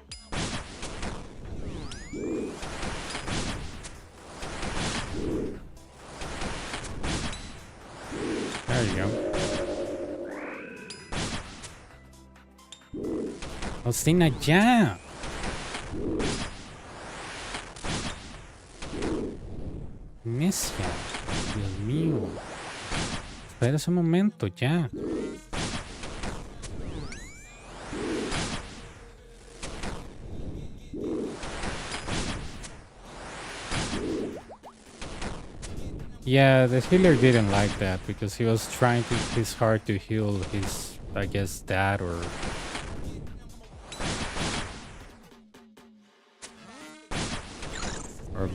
There you go. Ostina ya. Necia. Dios mío. Espera un momento, ya. Yeah, the healer didn't like that because he was trying his hard to heal his, I guess, dad or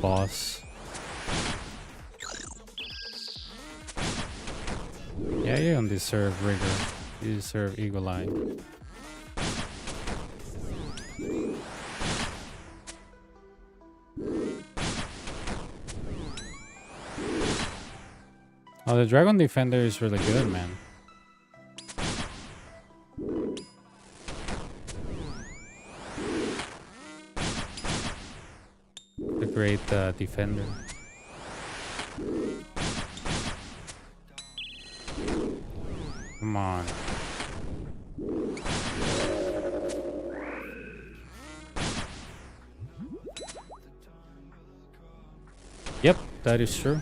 boss. Yeah, you don't deserve rigor. You deserve eagle eye. Oh, the Dragon Defender is really good, man. A great defender. Come on. Yep, that is true.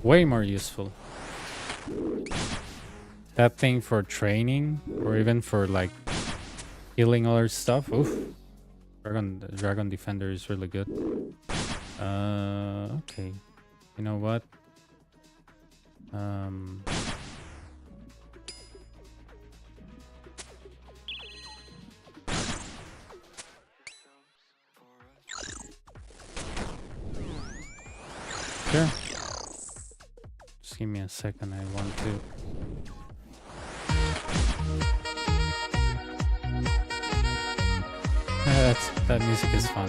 Way more useful. That thing for training or even for like healing other stuff. Oof. Dragon Defender is really good. Okay. You know what? Sure. Just give me a second. I want to. That music is fun.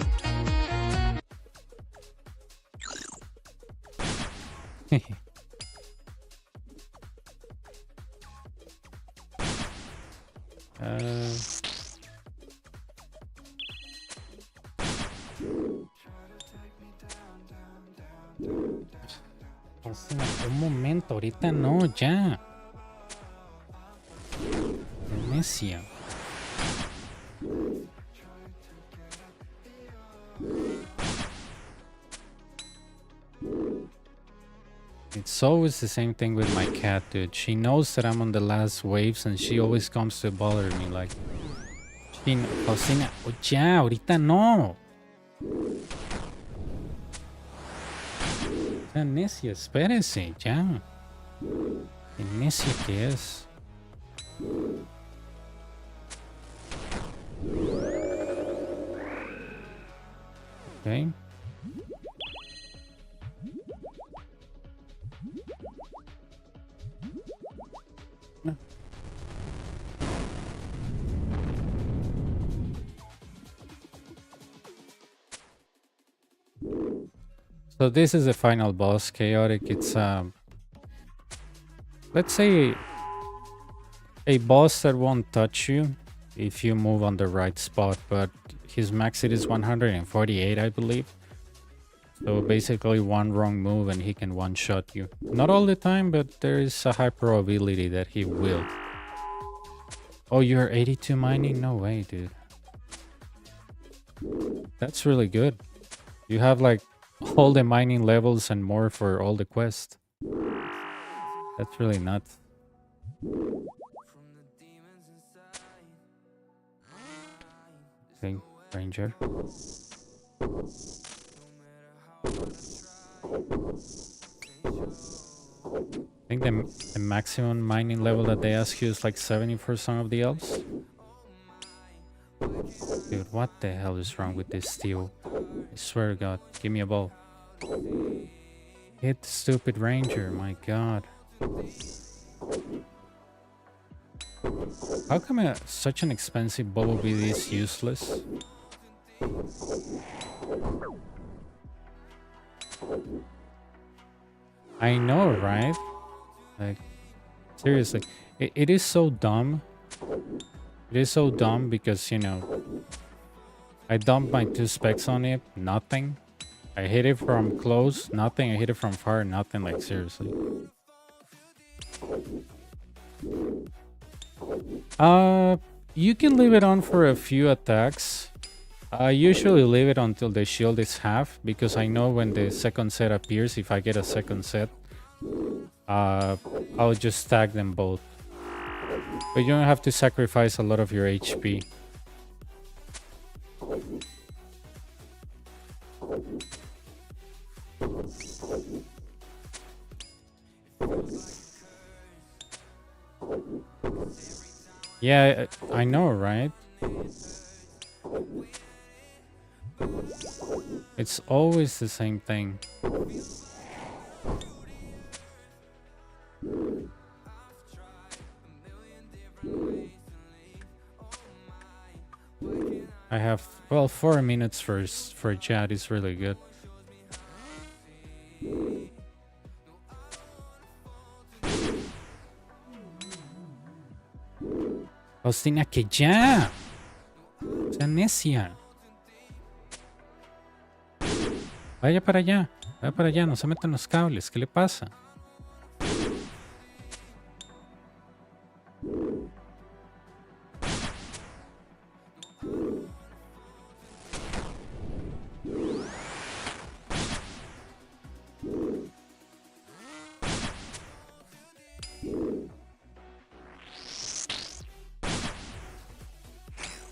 Un momento, ahorita no, ya. Necia. It's always the same thing with my cat, dude. She knows that I'm on the last waves and she always comes to bother me like... Cocina, oh, ya, ahorita no. O sea, necia, espérese, ya. Qué necia que es. Okay. So this is the final boss, Chaotic. It's let's say a boss that won't touch you if you move on the right spot, but his max hit is 148, I believe. So basically one wrong move and he can one-shot you. Not all the time, but there is a high probability that he will. Oh, you're 82 mining? No way, dude. That's really good. You have like all the mining levels and more for all the quests. That's really nuts. Okay, Ranger. I think the maximum mining level that they ask you is like 70 for some of the elves. Dude, what the hell is wrong with this steel? I swear to God, give me a ball. Hit the stupid ranger, my God. How come such an expensive bubble bee is useless? I know, right? Like, seriously, it is so dumb. It is so dumb because, you know, I dumped my 2 specs on it, nothing. I hit it from close, nothing. I hit it from far, nothing. Like, seriously. You can leave it on for a few attacks. I usually leave it until the shield is half, because I know when the second set appears, if I get a second set, I'll just stack them both. But you don't have to sacrifice a lot of your HP. Yeah, I know, right? It's always the same thing. I have, well, 4 minutes for chat is really good. Faustina, que ya. Sea necia. Vaya para allá. Vaya para allá. No se metan los cables. ¿Qué le pasa?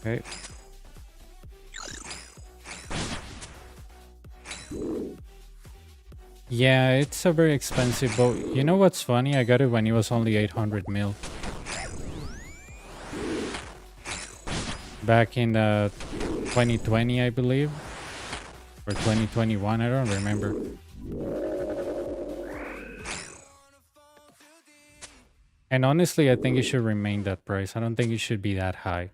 Okay. Yeah, it's a very expensive boat. You know what's funny? I got it when it was only 800 mil. Back in 2020, I believe. Or 2021, I don't remember. And honestly, I think it should remain that price. I don't think it should be that high.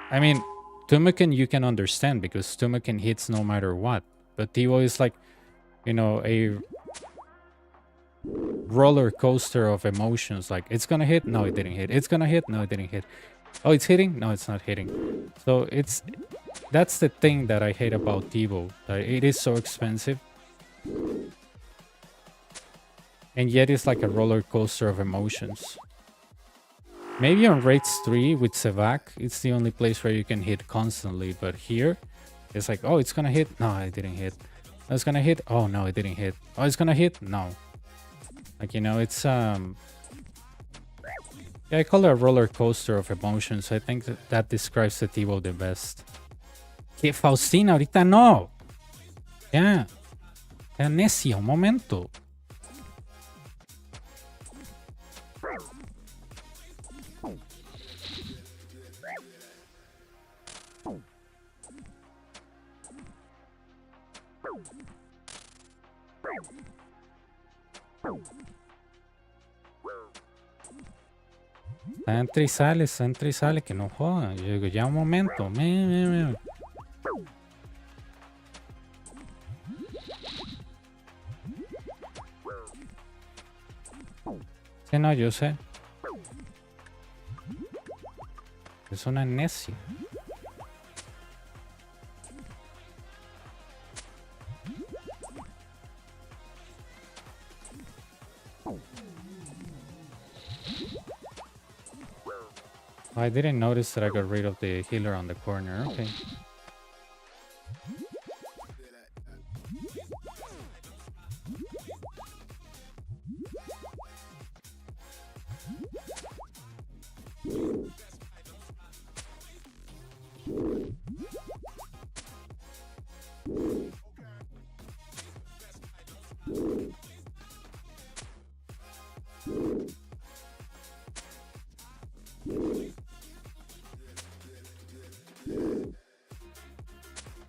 I mean, Tumakin you can understand because Tumakin hits no matter what. But Tivo is like, you know, a roller coaster of emotions. Like, it's gonna hit, no, it didn't hit. It's gonna hit, no, it didn't hit. Oh, it's hitting, no, it's not hitting. So that's the thing that I hate about Tivo. That it is so expensive. And yet it's like a roller coaster of emotions. Maybe on Raids 3 with Sevak, it's the only place where you can hit constantly. But here, it's like, oh, it's gonna hit. No, it didn't hit. Oh, it's gonna hit. Oh, no, it didn't hit. Oh, it's gonna hit. No. Like, you know, it's yeah, I call it a roller coaster of emotions. I think that describes the Tivo the best. Que Faustina, ahorita no. Ya. Ya necia, un momento. Entra y sale, que no joda. Yo digo, ya un momento. Sí, no, yo sé. Es una necia. I didn't notice that I got rid of the healer on the corner. Okay.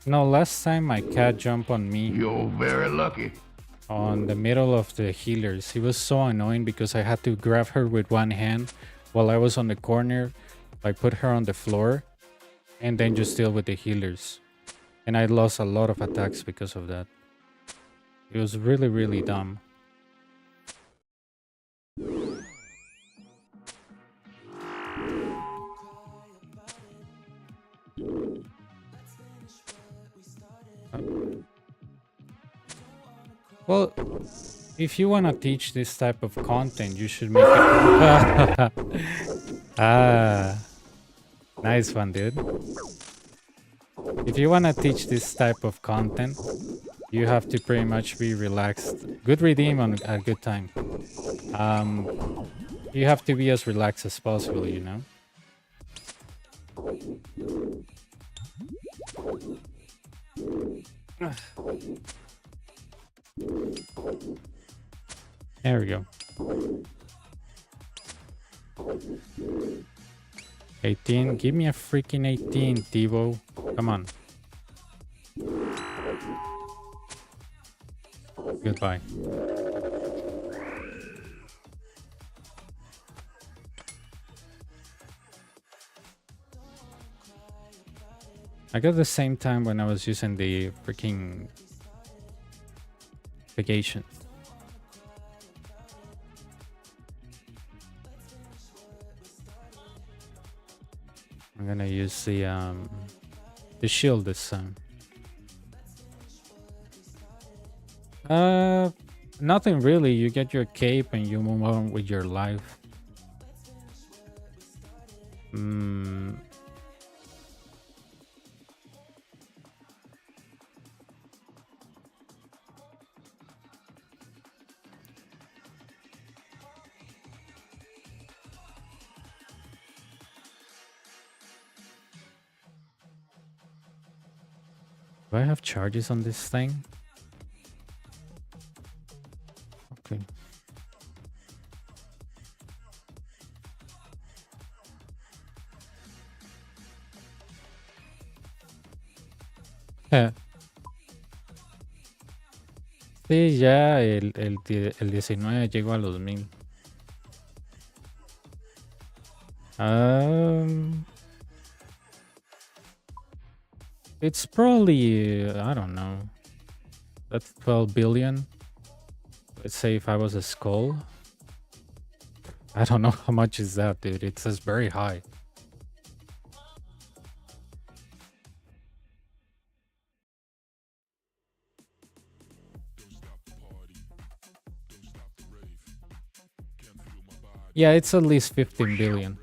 No, last time my cat jumped on me. You're very lucky. On the middle of the healers. It was so annoying because I had to grab her with one hand while I was on the corner. I put her on the floor and then just deal with the healers. And I lost a lot of attacks because of that. It was really, really dumb. Well, if you want to teach this type of content, you should make it... Ah, nice one, dude. If you want to teach this type of content, you have to pretty much be relaxed. Good redeem on a good time. You have to be as relaxed as possible, you know? There we go. 18. Give me a freaking 18, Tivo. Come on. Goodbye. I got the same time when I was using the freaking vacation. I'm gonna use the shield this time. Nothing really. You get your cape and you move on with your life. Do I have charges on this thing? Okay. Sí, ya el 19 llegó a los 1000. It's probably, I don't know. That's 12 billion. Let's say if I was a skull. I don't know how much is that, dude. It says very high. Yeah, it's at least 15 billion.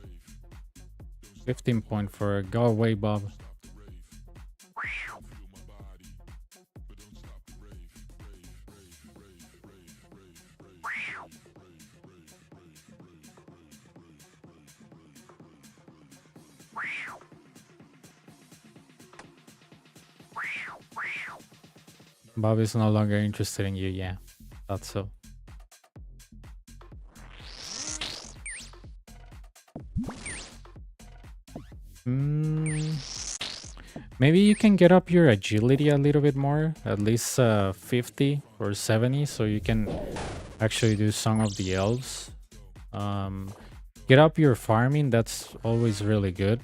15.4. Go away, Bob. Bob is no longer interested in you, yeah. That's so. Maybe you can get up your agility a little bit more, at least 50 or 70, so you can actually do Song of the Elves. Get up your farming, that's always really good.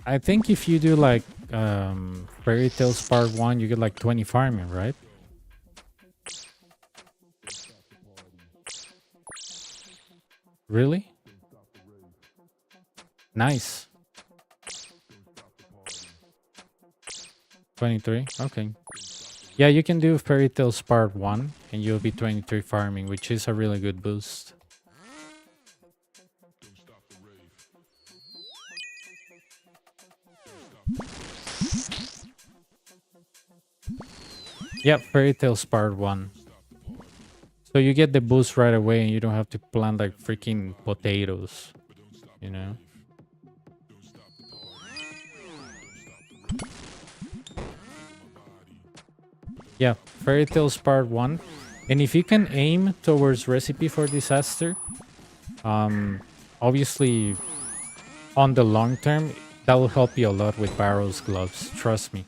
I think if you do like Fairy Tales Part 1, you get like 20 farming, right? Really? Nice. 23, okay. Yeah, you can do Fairy Tales Part 1 and you'll be 23 farming, which is a really good boost. Yep, Fairy Tales Part 1. So you get the boost right away and you don't have to plant like freaking potatoes, you know? Yeah, Fairy Tales Part 1. And if you can aim towards Recipe for Disaster, obviously on the long term, that will help you a lot with Barrow's gloves, trust me.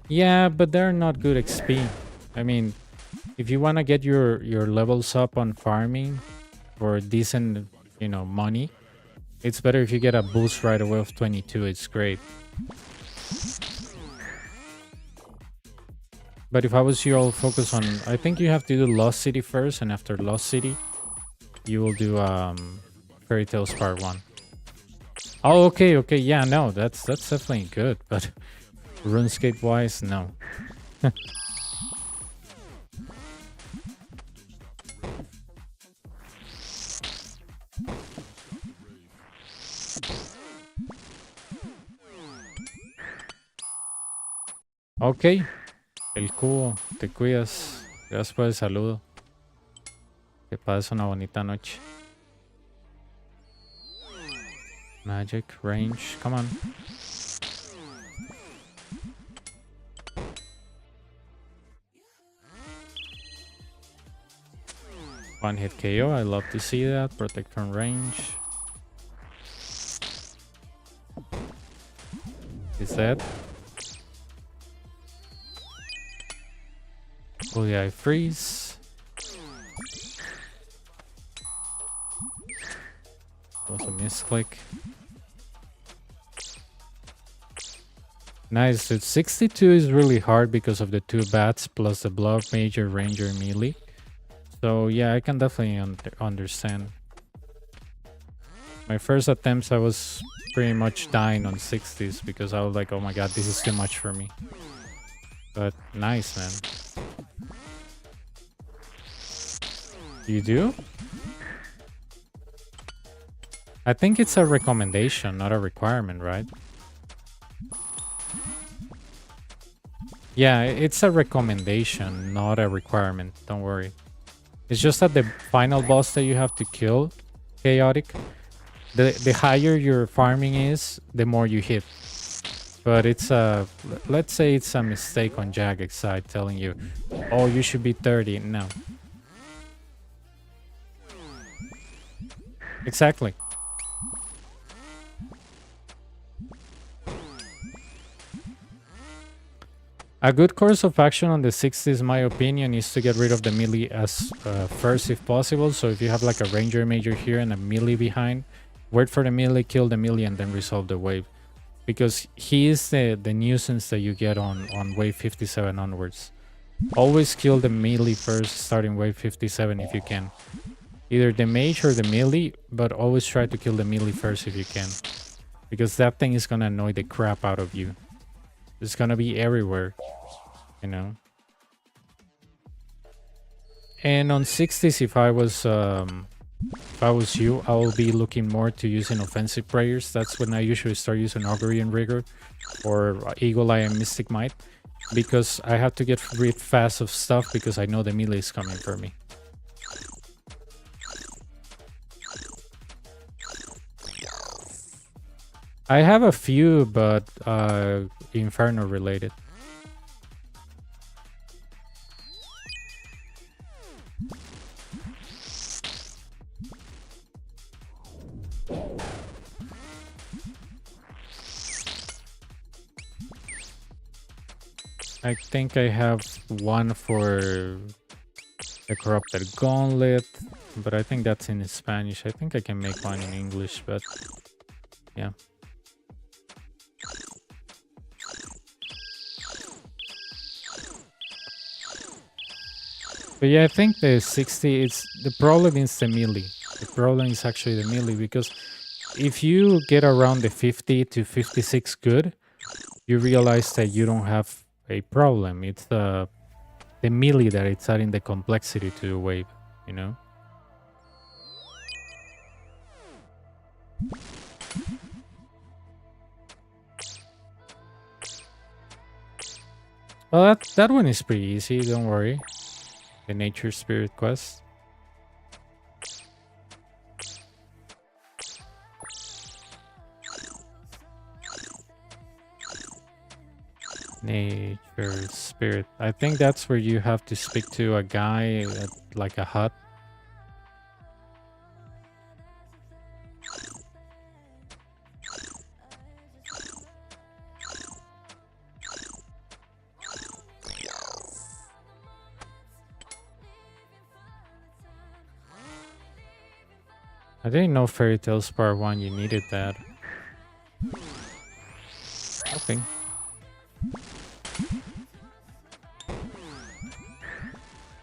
Yeah, but they're not good XP. I mean, if you want to get your levels up on farming for decent, you know, money, it's better if you get a boost right away of 22. It's great. But if I was you, I'll focus on... I think you have to do Lost City first, and after Lost City, you will do Fairy Tales Part 1. Oh, okay, yeah, no, that's definitely good, but RuneScape-wise, no. Ok, el cubo, te cuidas. Gracias por el saludo. Que pases una bonita noche. Magic, range, come on. One hit KO, I love to see that. Protect from range. Is that? Oh yeah, I freeze. Was a misclick. Nice, dude. 62 is really hard because of the 2 bats plus the bluff, major, ranger, melee. So yeah, I can definitely understand. My first attempts, I was pretty much dying on 60s because I was like, oh my god, this is too much for me. But nice, man. You do? I think it's a recommendation, not a requirement, right? Yeah, it's a recommendation, not a requirement. Don't worry. It's just that the final boss that you have to kill, chaotic, the higher your farming is, the more you hit. But it's a, let's say it's a mistake on Jagex side telling you, oh, you should be 30. No. Exactly. A good course of action on the 60s, in my opinion, is to get rid of the melee as first if possible. So if you have like a ranger major here and a melee behind, wait for the melee, kill the melee, and then resolve the wave. Because he is the nuisance that you get on wave 57 onwards. Always kill the melee first, starting wave 57 if you can. Either the mage or the melee, but always try to kill the melee first if you can. Because that thing is gonna annoy the crap out of you. It's gonna be everywhere, you know. And on 60s, if I was you, I will be looking more to using offensive prayers. That's when I usually start using Augury and Rigor, or Eagle Eye and Mystic Might, because I have to get rid fast of stuff because I know the melee is coming for me. I have a few, but Inferno related. I think I have one for the Corrupted Gauntlet, but I think that's in Spanish. I think I can make one in English, but yeah. But yeah, I think the 60, it's the problem is the melee. The problem is actually the melee, because if you get around the 50 to 56 good, you realize that you don't have a problem. It's the melee that it's adding the complexity to the wave, you know? Well, that one is pretty easy, don't worry. The Nature Spirit quest. Nature Spirit. I think that's where you have to speak to a guy at like a hut. I didn't know Fairy Tales Part 1 you needed that. Okay.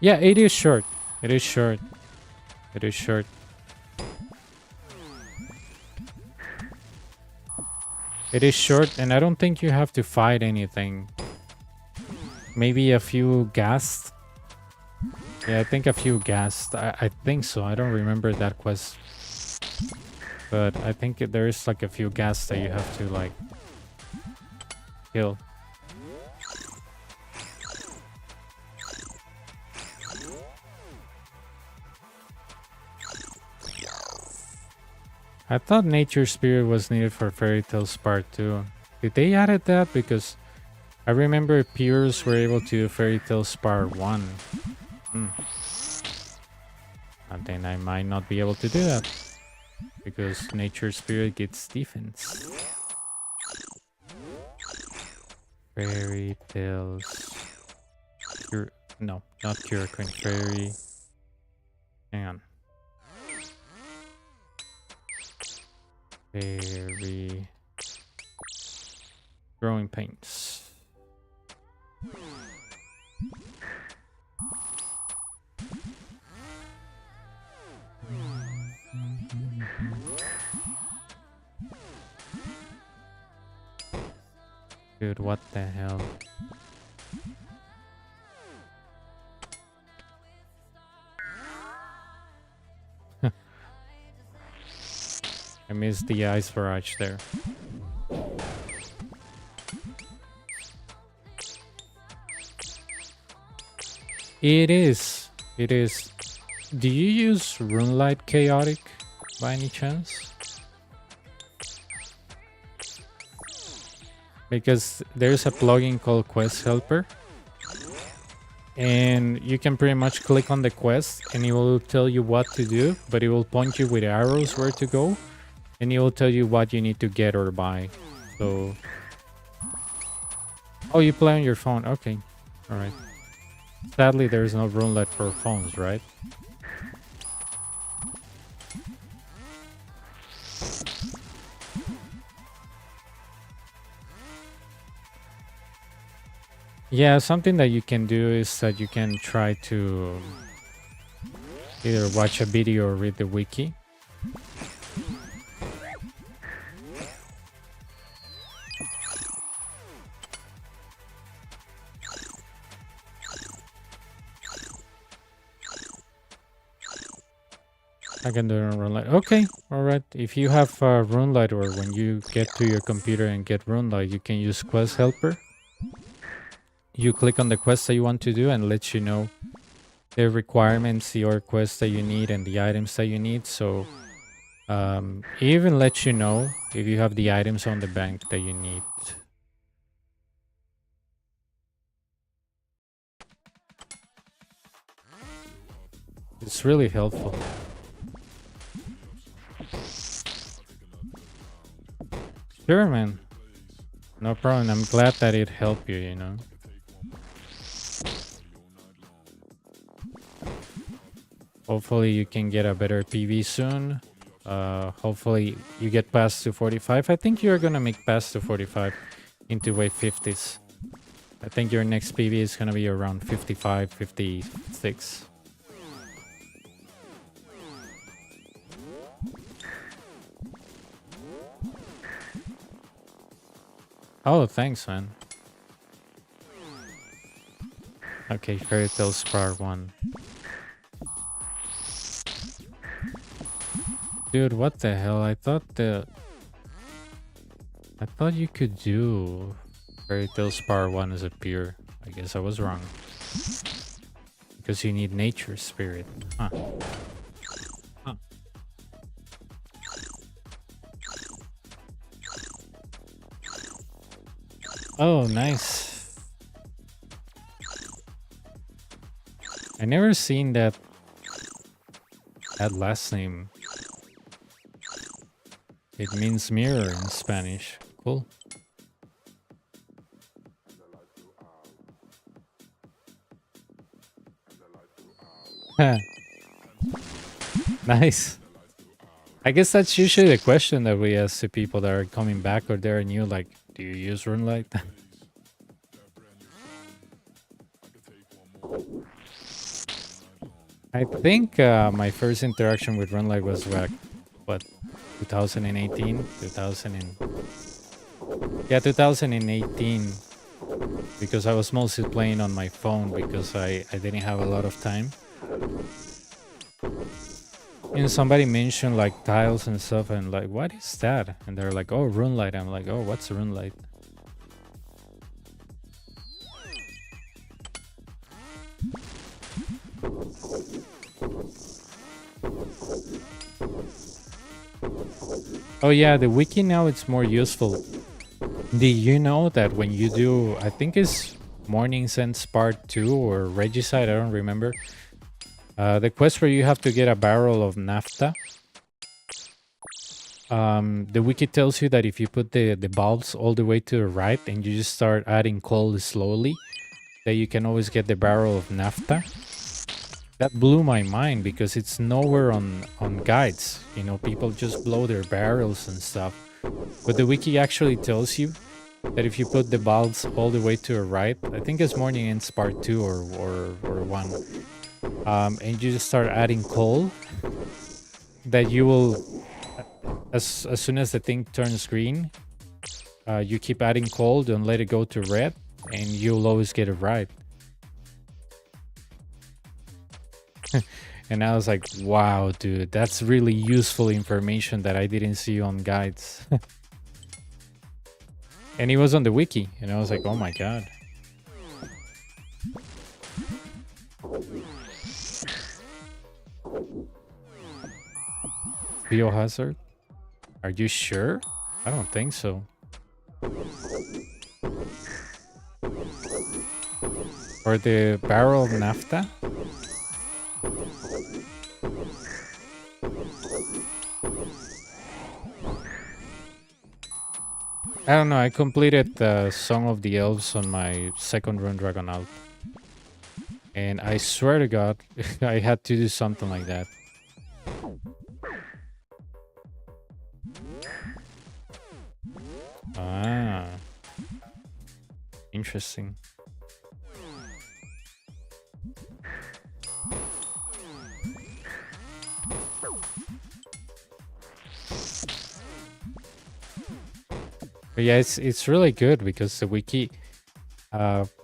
Yeah, it is short. It is short. It is short. It is short, and I don't think you have to fight anything. Maybe a few ghasts. Yeah, I think a few ghasts. I think so. I don't remember that quest. But I think there is like a few ghasts that you have to like kill. I thought Nature Spirit was needed for Fairy Tales Part 2. Did they added that? Because I remember peers were able to do Fairy Tales Part 1. And then I might not be able to do that. Because Nature Spirit gets defense. Fairy Tales... No, not Cure Queen. Fairy... Hang on. Fairy... Growing Pains. Dude, what the hell? I missed the ice barrage there. It is. It is. Do you use Runelight Chaotic by any chance? Because there's a plugin called Quest Helper. And you can pretty much click on the quest and it will tell you what to do, but it will point you with arrows where to go. And it will tell you what you need to get or buy. So... Oh, you play on your phone. Okay. Alright. Sadly, there is no Runelight for phones, right? Yeah, something that you can do is that you can try to either watch a video or read the wiki. I can do it on Runelight. Okay, alright. If you have Runelight, or when you get to your computer and get Runelight, you can use Quest Helper. You click on the quest that you want to do and let you know the requirements, the quests that you need, and the items that you need. So it even lets you know if you have the items on the bank that you need. It's really helpful. Sure, man. No problem. I'm glad that it helped you, you know. Hopefully you can get a better PV soon. Hopefully you get past 245. I think you're gonna make past 245 into wave 50s. I think your next PV is gonna be around 55, 56. Oh, thanks, man. Okay, Fairy Tales Part 1. Dude, what the hell? I thought you could do Fairy Tales Part 1 as a peer. I guess I was wrong. Because you need Nature Spirit. Huh. Huh. Oh, nice. I never seen that last name. It means mirror in Spanish. Cool. Nice. I guess that's usually the question that we ask to people that are coming back or they're new, like, do you use Runelight? I think my first interaction with Runelight was what 2018, 2018, because I was mostly playing on my phone because I didn't have a lot of time. And somebody mentioned like tiles and stuff, and like, what is that? And they're like, oh, Runelight. I'm like, oh, what's Runelight? Oh yeah, the wiki now it's more useful. Do you know that when you do, I think it's Morning Sense Part 2 or Regicide, I don't remember. The quest where you have to get a barrel of naphtha. The wiki tells you that if you put the bulbs all the way to the right and you just start adding coal slowly, that you can always get the barrel of naphtha. That blew my mind because it's nowhere on guides. You know, people just blow their barrels and stuff. But the wiki actually tells you that if you put the bulbs all the way to the right, I think it's Morning Ends Part 2 or 1, and you just start adding coal, that you will, as soon as the thing turns green, you keep adding coal, don't let it go to red, and you'll always get it right. And I was like, wow, dude, that's really useful information that I didn't see on guides. And it was on the wiki, and I was like, oh my god. Biohazard? Are you sure? I don't think so. Or the barrel of naphtha? I don't know, I completed the Song of the Elves on my second run Dragon out. And I swear to god, I had to do something like that. Ah. Interesting. But yeah, it's really good because the wiki,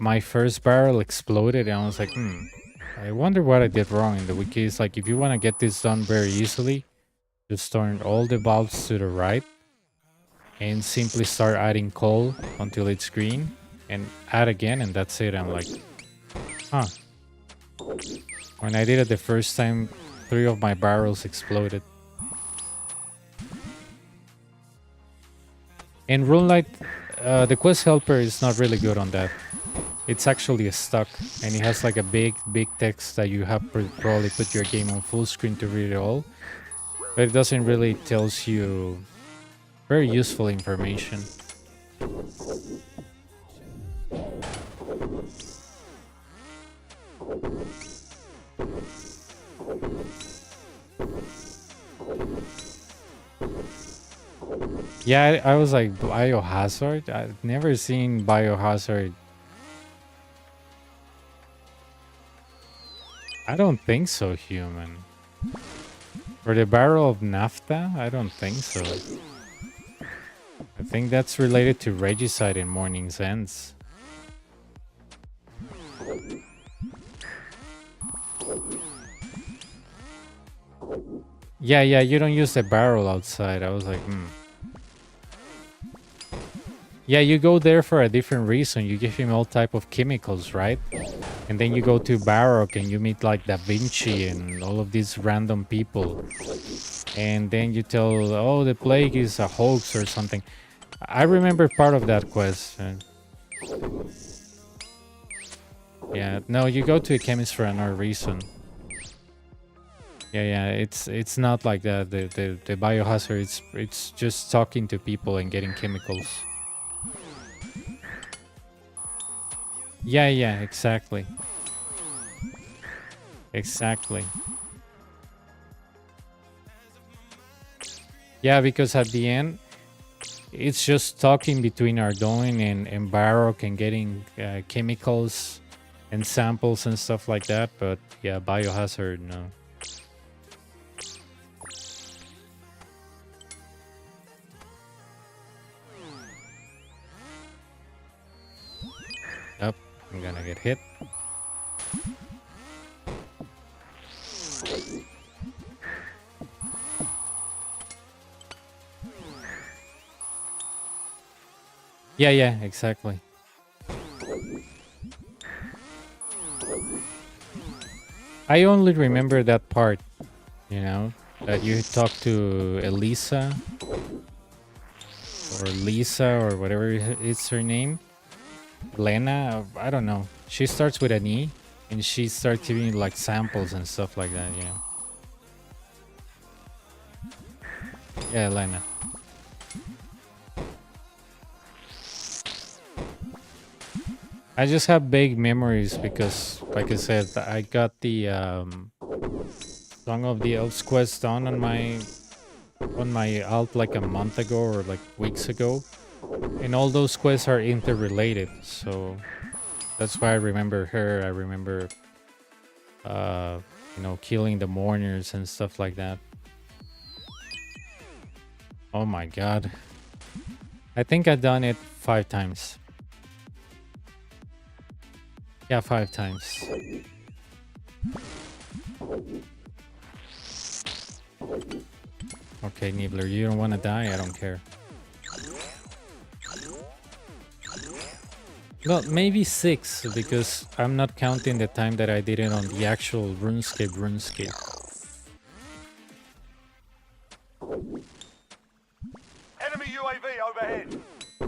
my first barrel exploded and I was like, I wonder what I did wrong. In the wiki is like, if you want to get this done very easily, just turn all the bulbs to the right and simply start adding coal until it's green and add again, and that's it. I'm like, huh. When I did it the first time, 3 of my barrels exploded. In Runelight, the quest helper is not really good on that. It's actually stuck, and it has like a big text that you have probably put your game on full screen to read it all. But it doesn't really tells you very useful information. Yeah, I was like, Biohazard? I've never seen Biohazard. I don't think so, human. For the barrel of naphtha? I don't think so. I think that's related to Regicide in Morning's Ends. Yeah, you don't use the barrel outside. I was like, Yeah, you go there for a different reason. You give him all type of chemicals, right? And then you go to Baroque and you meet like Da Vinci and all of these random people. And then you tell, oh, the plague is a hoax or something. I remember part of that quest. Yeah, no, you go to a chemist for another reason. Yeah, it's not like that. The biohazard, it's just talking to people and getting chemicals. Yeah, exactly. Exactly. Yeah, because at the end, it's just talking between Ardoin and Baroque and getting chemicals and samples and stuff like that. But yeah, biohazard, no. Yep, I'm gonna get hit. Yeah, exactly. I only remember that part, you know? that you talk to Elisa or Lisa or whatever is her name. Lena, I don't know. She starts with an E, and she starts giving you like samples and stuff like that. Yeah. Yeah, Lena. I just have vague memories because, like I said, I got the Song of the Elves quest done on my alt like a month ago or like weeks ago, and all those quests are interrelated. So that's why I remember her. I remember, killing the mourners and stuff like that. Oh my god! I think I've done it 5 times. Yeah, 5 times. Okay, Nibbler, you don't want to die? I don't care. Well, maybe 6, because I'm not counting the time that I did it on the actual RuneScape. Enemy UAV overhead.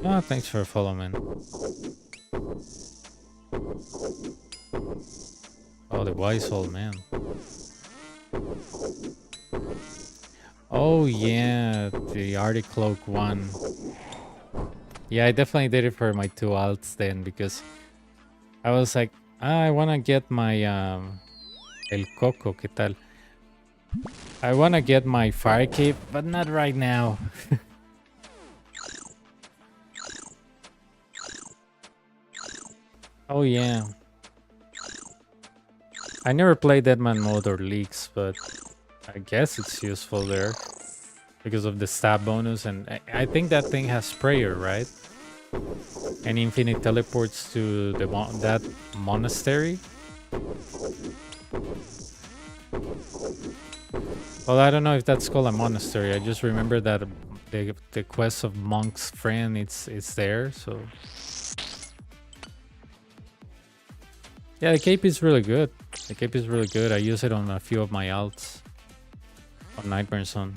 Oh, thanks for following. Oh, the wise old man. Oh yeah, the Arctic Cloak one. Yeah, I definitely did it for my 2 alts then, because I was like, I wanna get my El Coco, ¿qué tal? I wanna get my fire cape, but not right now. Oh yeah. I never played Deadman mode or leaks, but I guess it's useful there because of the stab bonus, and I think that thing has prayer, right? And infinite teleports to that monastery. Well, I don't know if that's called a monastery. I just remember that the quest of Monk's friend, it's there. So yeah, the cape is really good. The cape is really good. I use it on a few of my alts on Nightmare Zone.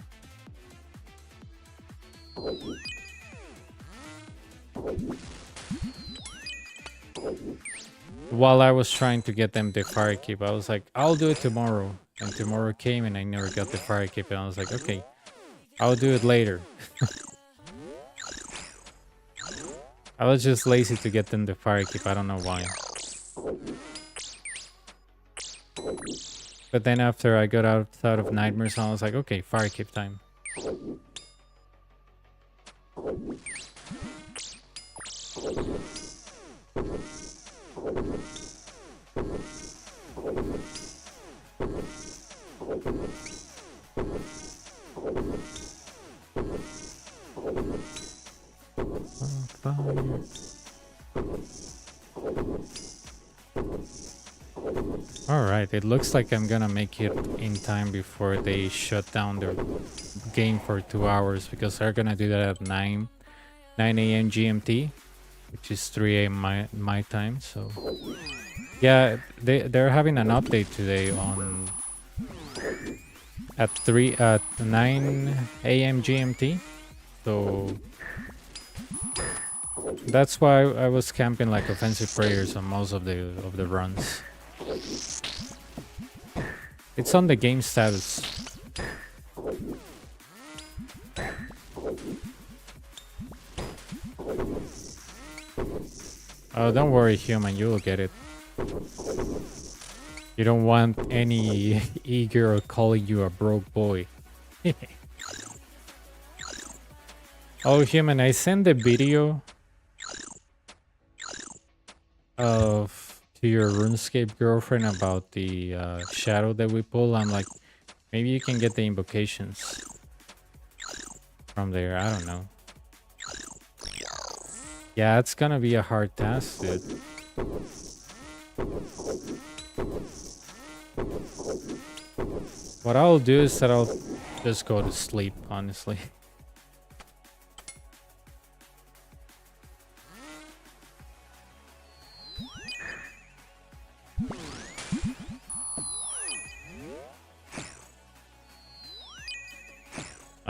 While I was trying to get them the fire cape, I was like, I'll do it tomorrow. And tomorrow came and I never got the fire cape, and I was like, okay, I'll do it later. I was just lazy to get them the fire cape. I don't know why. But then after I got out of Nightmare Zone, I was like, okay, fire cape time. Alright, it looks like I'm gonna make it in time before they shut down their game for 2 hours, because they're gonna do that at 9 a.m. GMT, which is 3 a.m. my time. So yeah, they're having an update today on at 9 a.m. GMT. So that's why I was camping like offensive prayers on most of the runs. It's on the game status. Oh, don't worry, human, you will get it. You don't want any e-girl calling you a broke boy. Oh, human, I sent the video to your RuneScape girlfriend about the shadow that we pull. I'm like, maybe you can get the invocations from there. I don't know. Yeah, it's gonna be a hard task, dude. What I'll do is that I'll just go to sleep, honestly.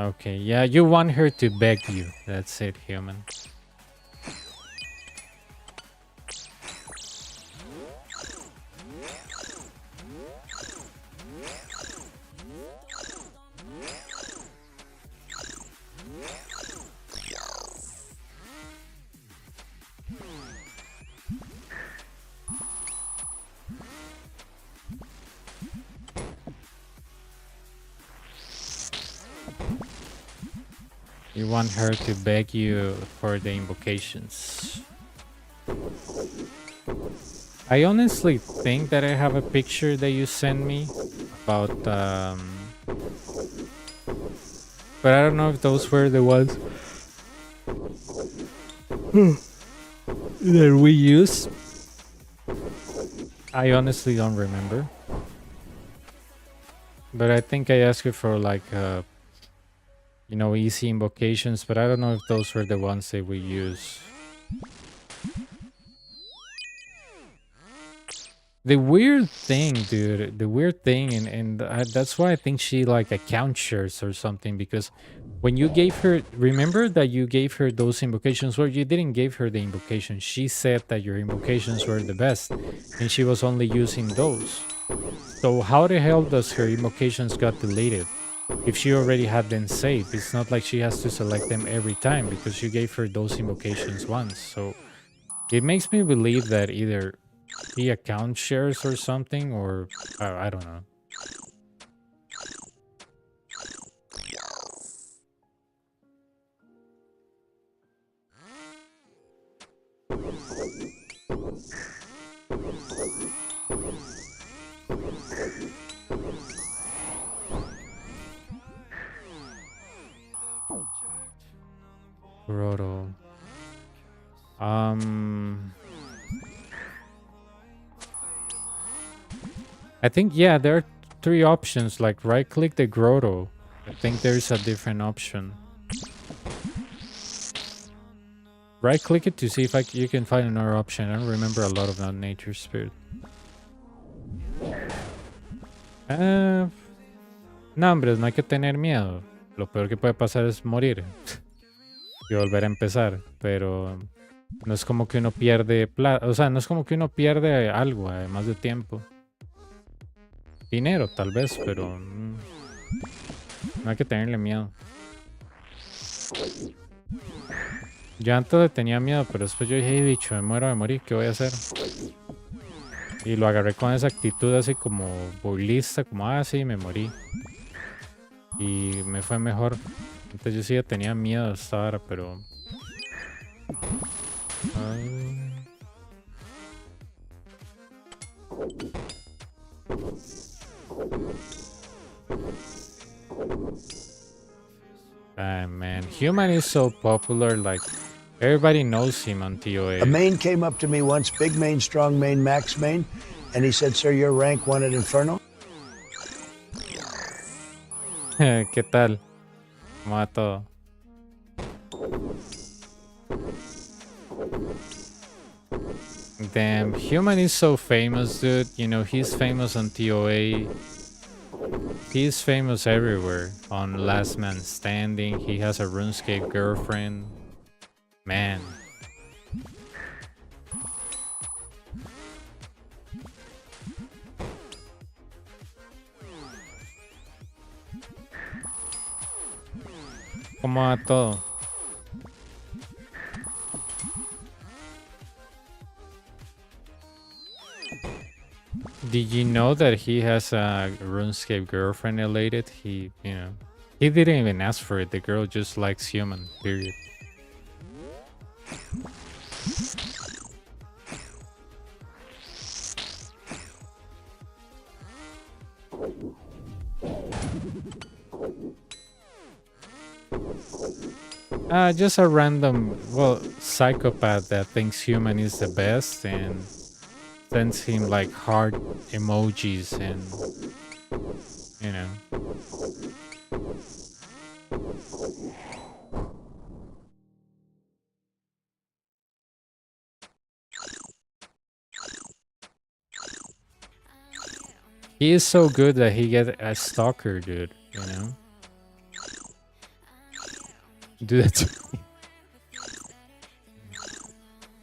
Okay, yeah, you want her to beg you. That's it, human. You want her to beg you for the invocations. I honestly think that I have a picture that you sent me about, but I don't know if those were the ones that we use. I honestly don't remember. But I think I asked you for like, you know, easy invocations, but I don't know if those were the ones that we use. The weird thing, dude, the weird thing, and that's why I think she like account shares or something, because when you gave her, remember that you gave her those invocations, well, you didn't give her the invocations. She said that your invocations were the best, and she was only using those. So how the hell does her invocations got deleted if she already had them saved? It's not like she has to select them every time because you gave her those invocations once. So it makes me believe that either he account shares or something, or I don't know. Grotto. I think, yeah, there are 3 options, like right click the grotto. I think there's a different option. Right click it to see if you can find another option. I don't remember a lot about nature spirit. No, hombre, no hay que tener miedo. Lo peor que puede pasar es morir y volver a empezar, pero no es como que uno pierde plata, o sea, no es como que uno pierde algo, además de tiempo. Dinero, tal vez, pero no hay que tenerle miedo. Yo antes le tenía miedo, pero después yo dije, "Hey, bicho, me muero de morir, ¿qué voy a hacer?" Y lo agarré con esa actitud así como burlista, como, ah, sí, me morí. Y me fue mejor. Antes yo sí ya tenía miedo hasta ahora, pero... Ah, man, Human is so popular, like, everybody knows him on TOA. A main came up to me once, big main, strong main, max main, and he said, "Sir, your rank one at Inferno." ¿Qué tal? ¿Cómo va todo? Damn, Human is so famous, dude. You know, he's famous on TOA. He's famous everywhere. On Last Man Standing, he has a RuneScape girlfriend. Man. ¿Cómo va todo? Did you know that he has a RuneScape girlfriend elated? He didn't even ask for it. The girl just likes Human, period. Just a random, well, psychopath that thinks Human is the best and sends him like heart emojis and, you know. He is so good that he get a stalker, dude, you know? do that to me.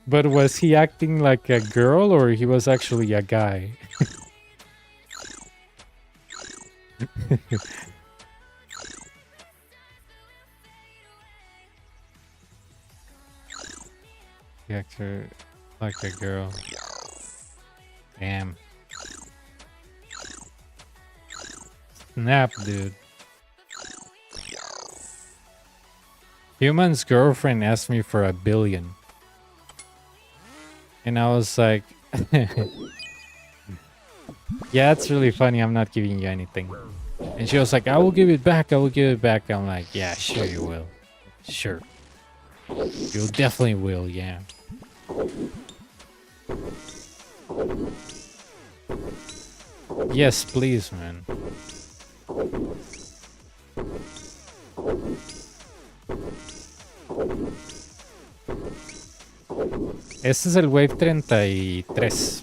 But was he acting like a girl or he was actually a guy? He acted like a girl. Damn. Snap, dude. Human's girlfriend asked me for $1 billion. And I was like, yeah, it's really funny. I'm not giving you anything. And she was like, I will give it back. I will give it back. I'm like, yeah, sure you will. Sure. You definitely will, yeah. Yes, please, man. Este es el Wave 33.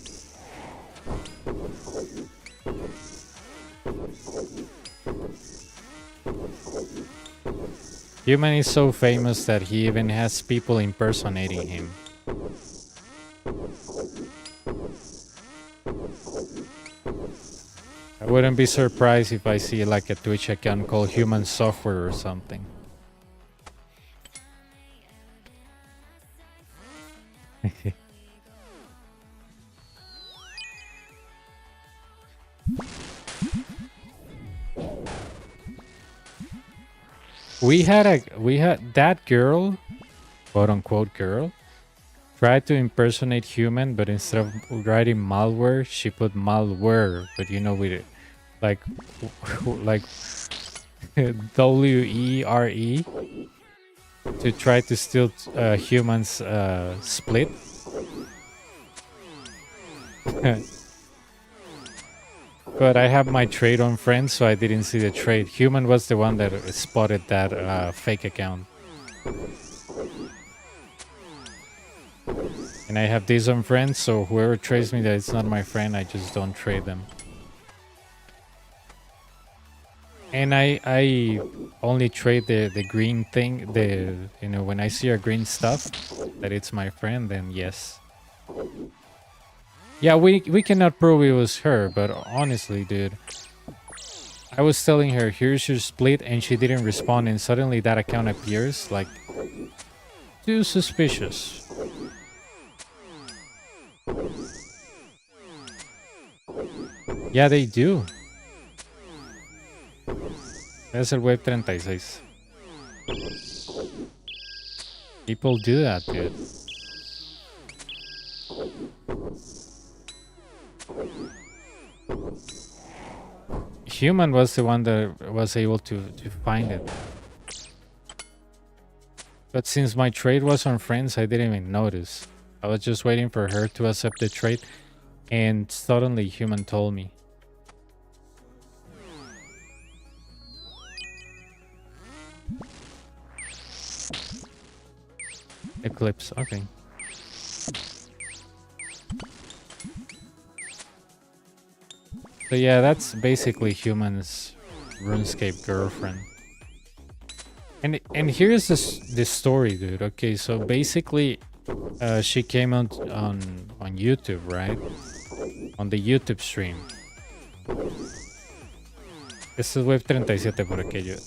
Human is so famous that he even has people impersonating him. I wouldn't be surprised if I see like a Twitch account called Human Software or something. we had that girl, quote unquote girl, tried to impersonate Human, but instead of writing malware, she put malware. But you know, with it, like WERE to try to steal Human's split. But I have my trade on friends, so I didn't see the trade. Human was the one that spotted that fake account. And I have these on friends, so whoever trades me that it's not my friend, I just don't trade them. And I only trade the green thing, when I see a green stuff that it's my friend, then yes. Yeah, we cannot prove it was her, but honestly, dude, I was telling her, here's your split, and she didn't respond, and suddenly that account appears, like, too suspicious. Yeah, they do. Es el Wave 36. People do that, dude. Human was the one that was able to find it. But since my trade was on friends, I didn't even notice. I was just waiting for her to accept the trade, and suddenly Human told me. Eclipse, okay. So yeah, that's basically Human's RuneScape girlfriend. And here's this story, dude. Okay, so basically, she came on YouTube, right? On the YouTube stream. This is Wave 37 por aquello.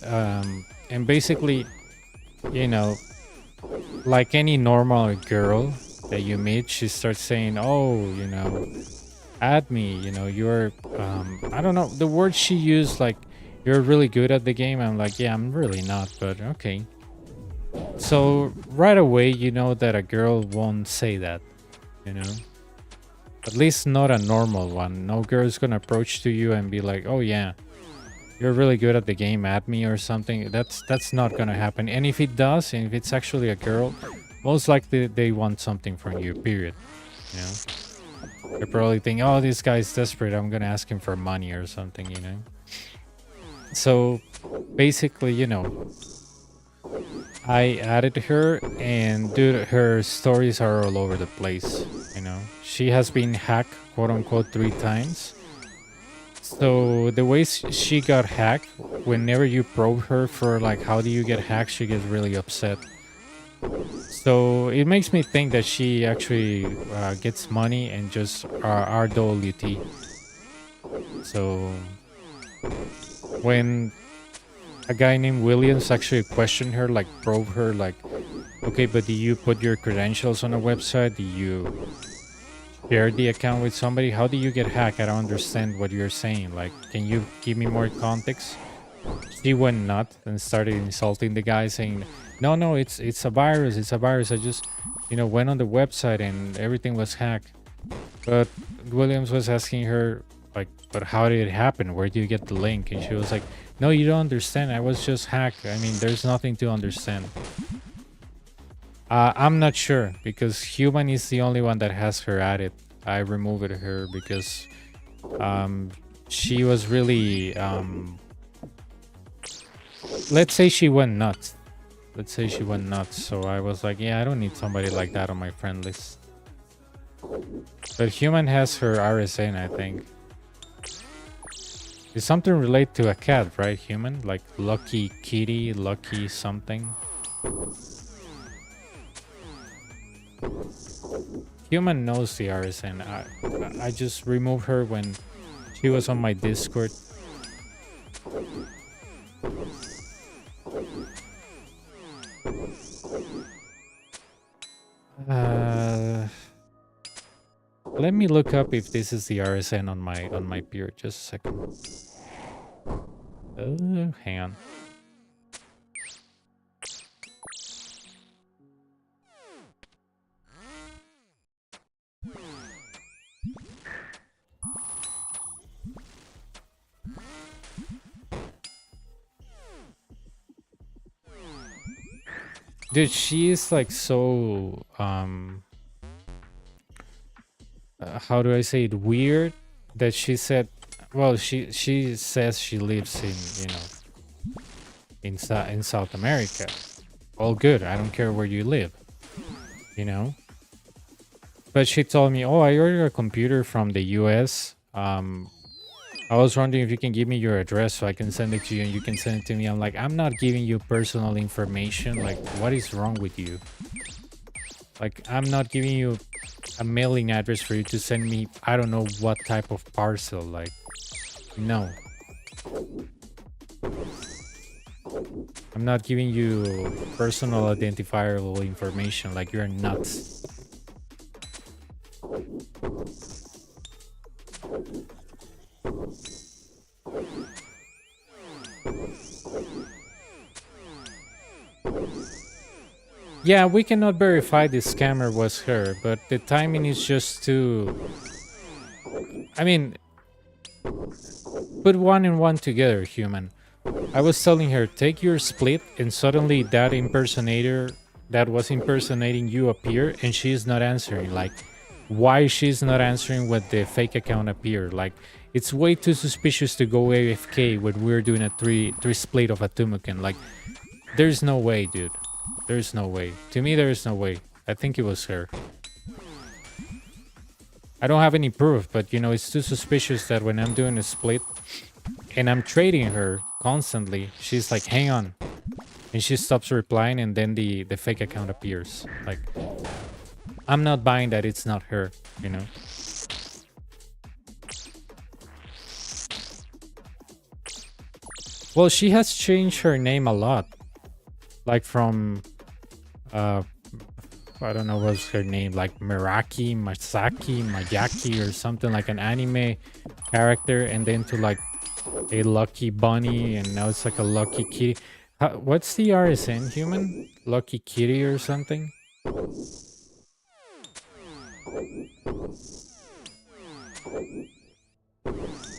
And basically, you know, like any normal girl that you meet, she starts saying, oh, you know, add me, you know, you're, I don't know, the word she used, like, you're really good at the game. I'm like, yeah, I'm really not, but okay. So right away, you know that a girl won't say that, you know, at least not a normal one. No girl's gonna approach to you and be like, oh yeah, you're really good at the game, add me or something. That's not gonna happen. And if it does, and if it's actually a girl, most likely they want something from you, period, you know. They probably think, oh, this guy's desperate, I'm gonna ask him for money or something, you know. So basically, you know, I added her, and dude, her stories are all over the place, you know. She has been hacked, quote unquote, 3 times. So the way she got hacked, whenever you probe her for like how do you get hacked, she gets really upset. So it makes me think that she actually gets money and just RWT. So when a guy named Williams actually questioned her, like probe her, like, okay, but do you put your credentials on a website? Do you share the account with somebody? How do you get hacked? I don't understand what you're saying. Like, can you give me more context? She went nuts and started insulting the guy, saying, no, it's a virus. It's a virus. I just, went on the website and everything was hacked. But Williams was asking her, like, but how did it happen? Where do you get the link? And she was like, no, you don't understand. I was just hacked. I mean, there's nothing to understand. I'm not sure because Human is the only one that has her at it. I removed her because she was really let's say she went nuts. So I was like, yeah, I don't need somebody like that on my friend list. But Human has her RSN, I think. It's something related to a cat, right? Human, like Lucky Kitty, Lucky something. Human knows the RSN. I just removed her when she was on my Discord. Let me look up if this is the RSN on my peer. Just a second. Hang on. Dude, she is like so how do I say it, weird that she said, well, she says she lives in South America. All good. I don't care where you live. But she told me, "Oh, I ordered a computer from the US. I was wondering if you can give me your address so I can send it to you and you can send it to me." I'm like, I'm not giving you personal information. Like, what is wrong with you? Like, I'm not giving you a mailing address for you to send me, I don't know what type of parcel. Like, no. I'm not giving you personal identifiable information. Like, you're nuts. Yeah, we cannot verify this scammer was her, but the timing is just too... I mean, put one and one together, Human. I was telling her, take your split, and suddenly that impersonator that was impersonating you appear, and she's not answering. Like, why she's not answering when the fake account appeared? Like, it's way too suspicious to go AFK when we're doing a three split of a Tumuken. Like, there's no way, dude. There's no way. To me, there is no way. I think it was her. I don't have any proof, but it's too suspicious that when I'm doing a split and I'm trading her constantly, she's like, hang on. And she stops replying and then the fake account appears. Like, I'm not buying that it's not her, Well, she has changed her name a lot. Like from, I don't know what's her name, like Masaki, Mayaki, or something like an anime character, and then to like a Lucky Bunny, and now it's like a Lucky Kitty. What's the RSN, Human? Lucky Kitty or something?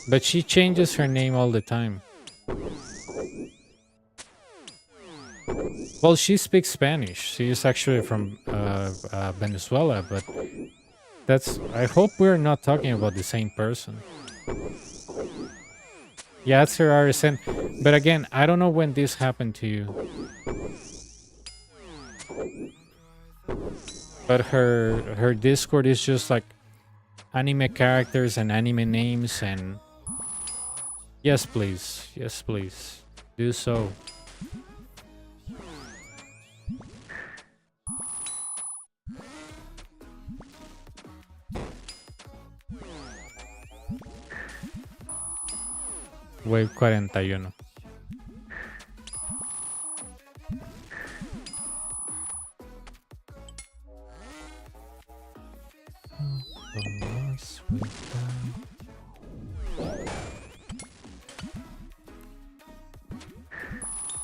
But she changes her name all the time. Well, she speaks Spanish. She is actually from Venezuela, but I hope we're not talking about the same person. Yeah, it's her RSN. But again, I don't know when this happened to you. But her Discord is just like anime characters and anime names, and Yes, please. Yes, please. Do so. Wave 41.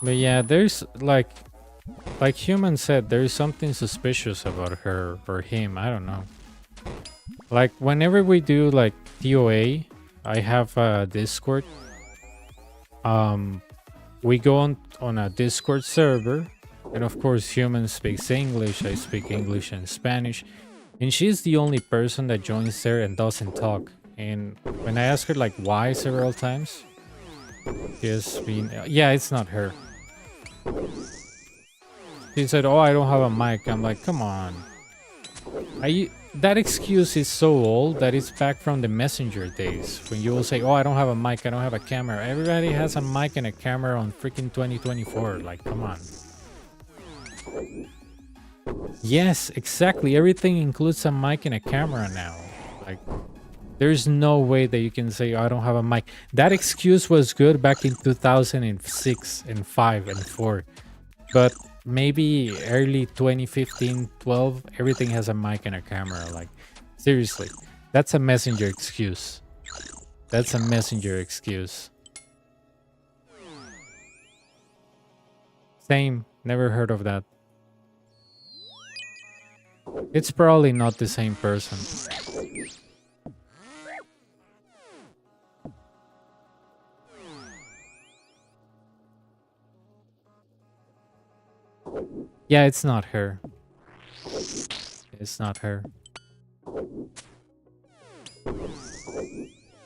But yeah, there's like Human said, there's something suspicious about her or him. I don't know. Like whenever we do like TOA, I have a Discord. We go on a Discord server, and of course, Human speaks English. I speak English and Spanish, and she's the only person that joins there and doesn't talk. And when I ask her like why several times, she has been, yeah, it's not her. She said, "Oh, I don't have a mic." I'm like, "Come on." That excuse is so old that it's back from the messenger days when you will say, "Oh, I don't have a mic, I don't have a camera." Everybody has a mic and a camera on freaking 2024. Like, come on. Yes, exactly. Everything includes a mic and a camera now. Like, there's no way that you can say, "Oh, I don't have a mic." That excuse was good back in 2006 and 5 and 4. But maybe early 2015, 12, everything has a mic and a camera. Like, seriously, that's a messenger excuse. That's a messenger excuse. Same, never heard of that. It's probably not the same person. Yeah, it's not her. It's not her.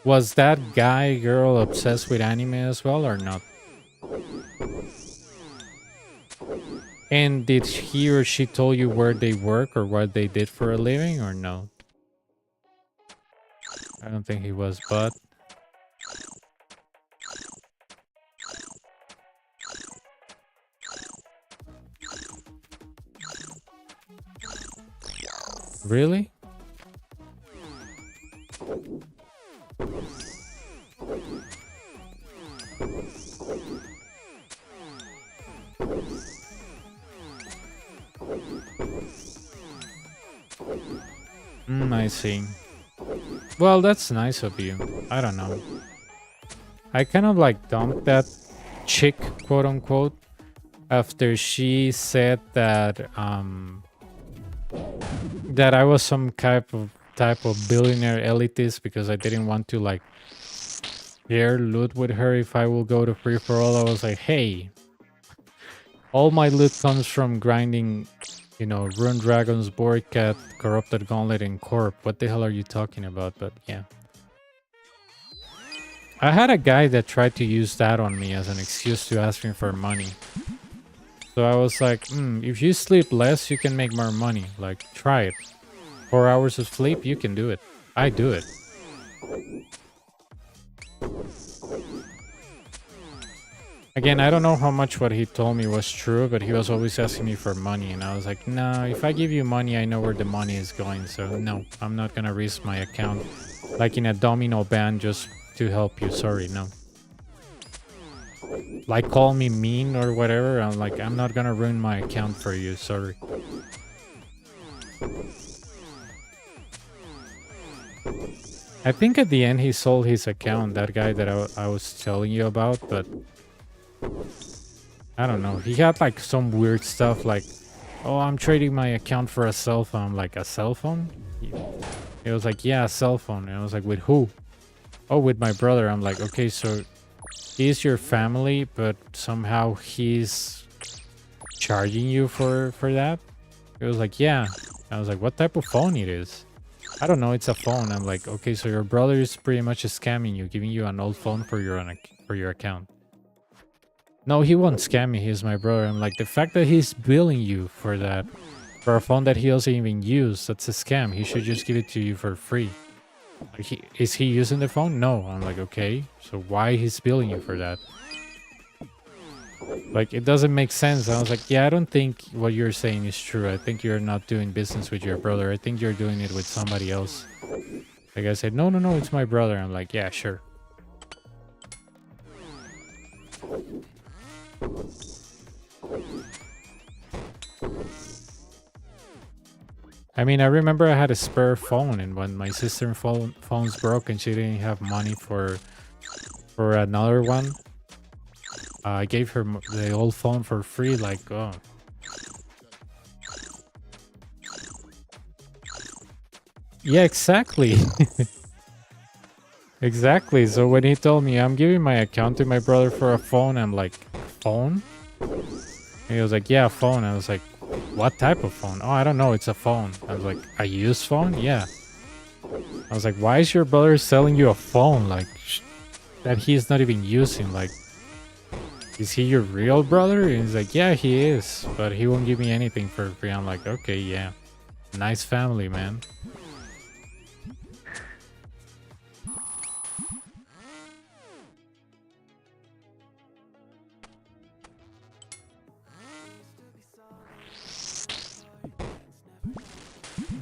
Was that guy girl obsessed with anime as well or not? And did he or she told you where they work or what they did for a living or no? I don't think he was, but... Really? I see. Well, that's nice of you. I don't know. I kind of like dumped that chick, quote unquote, after she said that that I was some type of billionaire elitist because I didn't want to like share loot with her if I will go to free for all. I was like, hey, all my loot comes from grinding, you know, Rune Dragons, Board Cat, Corrupted Gauntlet, and Corp. What the hell are you talking about? But yeah. I had a guy that tried to use that on me as an excuse to ask me for money. So I was like, if you sleep less, you can make more money. Like, try it. 4 hours of sleep, you can do it. I do it. Again, I don't know how much what he told me was true, but he was always asking me for money. And I was like, no, if I give you money, I know where the money is going. So no, I'm not going to risk my account like in a domino ban just to help you. Sorry, no. Like, call me mean or whatever. I'm like, I'm not gonna ruin my account for you. Sorry. I think at the end he sold his account, that guy that I was telling you about, but I don't know. He had like some weird stuff like, oh, I'm trading my account for a cell phone. I'm like, a cell phone? He was like, yeah, a cell phone. And I was like, with who? Oh, with my brother. I'm like, okay, so he's your family, but somehow he's charging you for that? It was like, yeah. I was like, what type of phone it is? I don't know, it's a phone. I'm like, okay, so your brother is pretty much scamming you, giving you an old phone for your account. No, he won't scam me, he's my brother. I'm like, the fact that he's billing you for that, for a phone that he doesn't even use, that's a scam. He should just give it to you for free. Like, is he using the phone? No. I'm like, okay, so why he's billing you for that? Like, it doesn't make sense. I was like, yeah, I don't think what you're saying is true. I think you're not doing business with your brother. I think you're doing it with somebody else. Like, I said, no, no, no, it's my brother. I'm like, yeah, sure. I mean, I remember I had a spare phone, and when my sister's phone's broke and she didn't have money for another one, I gave her the old phone for free. Like, oh, yeah, exactly. Exactly. So when he told me I'm giving my account to my brother for a phone, I'm like, phone? And he was like, yeah, phone. I was like, what type of phone? Oh, I don't know. It's a phone. I was like, a used phone? Yeah. I was like, why is your brother selling you a phone like that he's not even using? Like, is he your real brother? And he's like, yeah, he is, but he won't give me anything for free. I'm like, okay, yeah, nice family, man.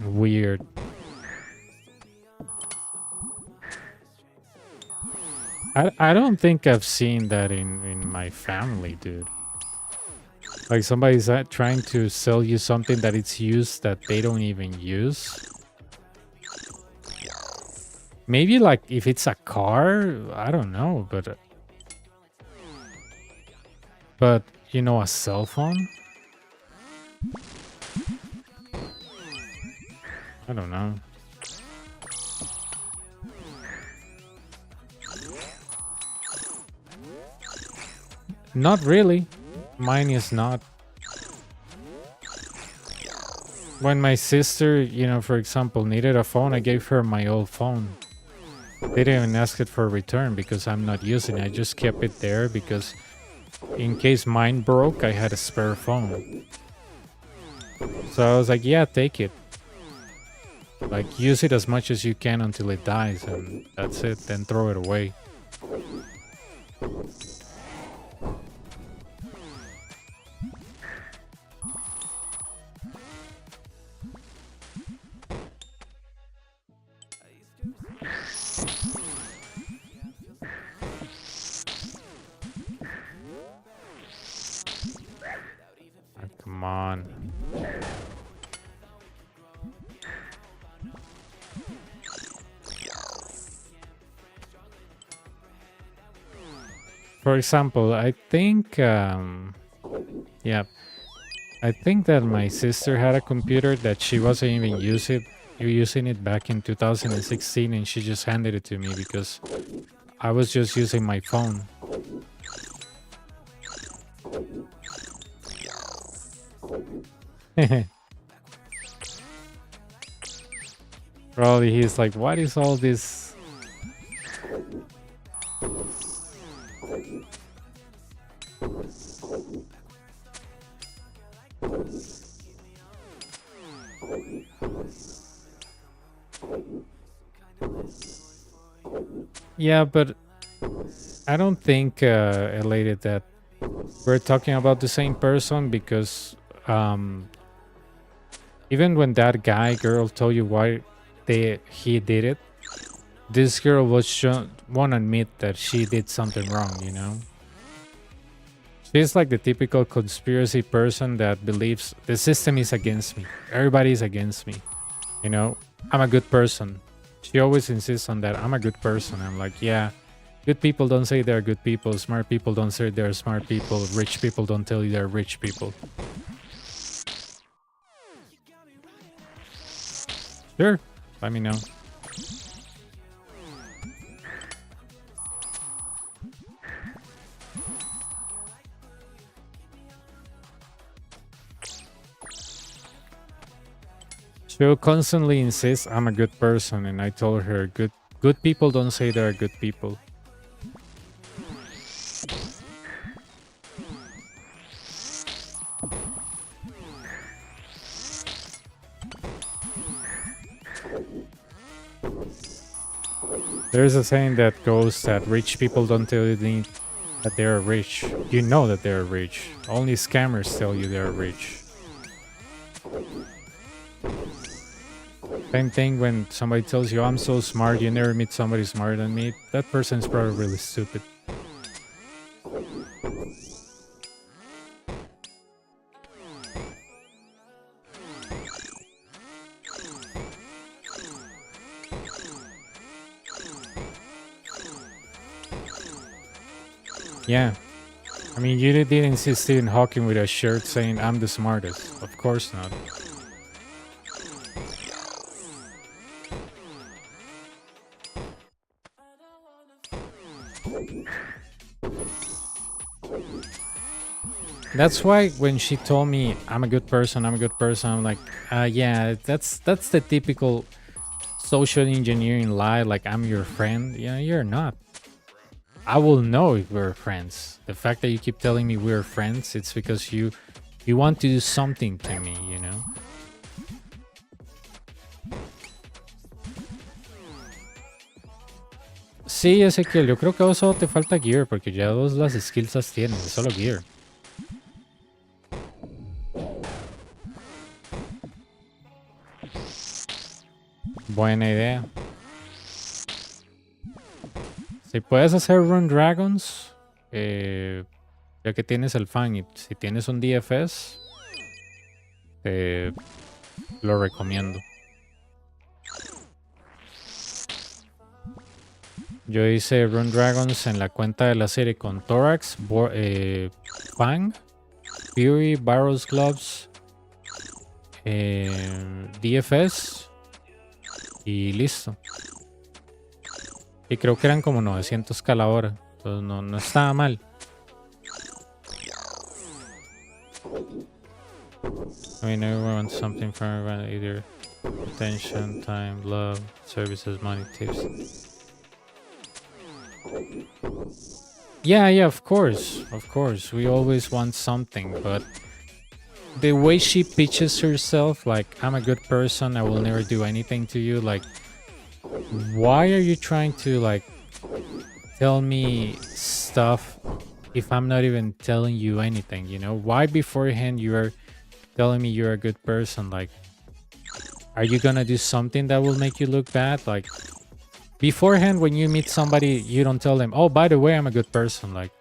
Weird. I don't think I've seen that in my family, dude. Like, somebody's trying to sell you something that it's used that they don't even use. Maybe like if it's a car, I don't know, but you know, a cell phone? I don't know. Not really. Mine is not. When my sister, you know, for example, needed a phone, I gave her my old phone. They didn't even ask it for a return because I'm not using it. I just kept it there because in case mine broke, I had a spare phone. So I was like, yeah, take it. Like, use it as much as you can until it dies, and that's it. Then throw it away. Come on. For example, I think, yeah, I think that my sister had a computer that she wasn't even using it back in 2016, and she just handed it to me because I was just using my phone. Probably he's like, what is all this? Yeah, but I don't think, elated, that we're talking about the same person because even when that girl told you why he did it, this girl won't admit that she did something wrong, you know? She's like the typical conspiracy person that believes the system is against me. Everybody is against me. You know, I'm a good person. She always insists on that. I'm a good person. I'm like, yeah, good people don't say they're good people. Smart people don't say they're smart people. Rich people don't tell you they're rich people. Sure, let me know. She'll constantly insist I'm a good person, and I told her good people don't say they're good people. There's a saying that goes that rich people don't tell you that they're rich. You know that they're rich. Only scammers tell you they're rich. Same thing when somebody tells you, I'm so smart, you never meet somebody smarter than me. That person's probably really stupid. Yeah. I mean, you didn't see Stephen Hawking with a shirt saying, I'm the smartest. Of course not. That's why when she told me I'm a good person, I'm like, yeah, that's the typical social engineering lie. Like, I'm your friend. Yeah, you're not. I will know if we're friends. The fact that you keep telling me we're friends, it's because you want to do something to me, you know? Sí, Ezequiel, yo creo que a vos solo te falta gear, porque ya vos las skills las tienes, es solo gear. Buena idea. Si puedes hacer Run Dragons, ya que tienes el fan y si tienes un DFS, lo recomiendo. Yo hice Run Dragons en la cuenta de la serie con Thorax, Fang, Fury, Barrows Gloves, DFS y listo. Y creo que eran como 900 cada hora. Entonces no estaba mal. I mean, everyone wants something from everyone, either attention, time, love, services, money, tips. Yeah, of course. Of course. We always want something, but the way she pitches herself, like, I'm a good person, I will never do anything to you, like, why are you trying to, like, tell me stuff if I'm not even telling you anything, you know? Why beforehand you're telling me you're a good person? Like, are you gonna do something that will make you look bad? Like, beforehand when you meet somebody, you don't tell them, oh, by the way, I'm a good person. Like,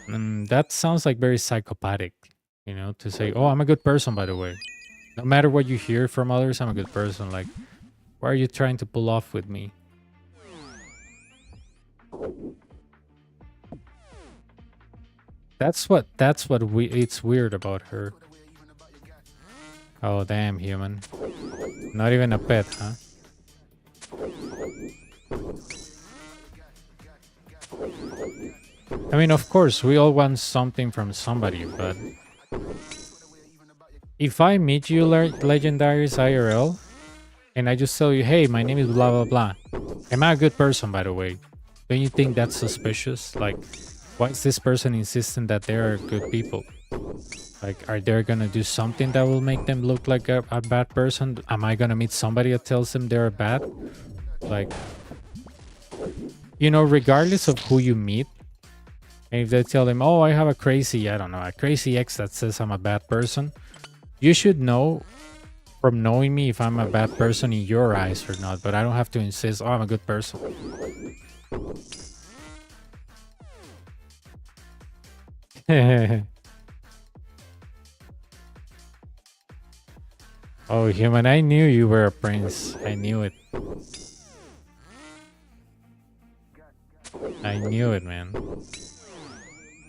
that sounds like very psychopathic, you know, to say, oh, I'm a good person, by the way. No matter what you hear from others, I'm a good person. Like, why are you trying to pull off with me? That's what it's weird about her. Oh, damn, human. Not even a pet, huh? I mean, of course, we all want something from somebody, but if I meet you, Legendaries IRL, and I just tell you, hey, my name is blah, blah, blah. Am I a good person, by the way? Don't you think that's suspicious? Like, why is this person insisting that they are good people? Like, are they gonna do something that will make them look like a bad person? Am I gonna meet somebody that tells them they're bad? Like, you know, regardless of who you meet, and if they tell them, oh, I have a crazy ex that says I'm a bad person, you should know from knowing me if I'm a bad person in your eyes or not, but I don't have to insist, oh, I'm a good person. Oh, human, I knew you were a prince. I knew it. I knew it, man.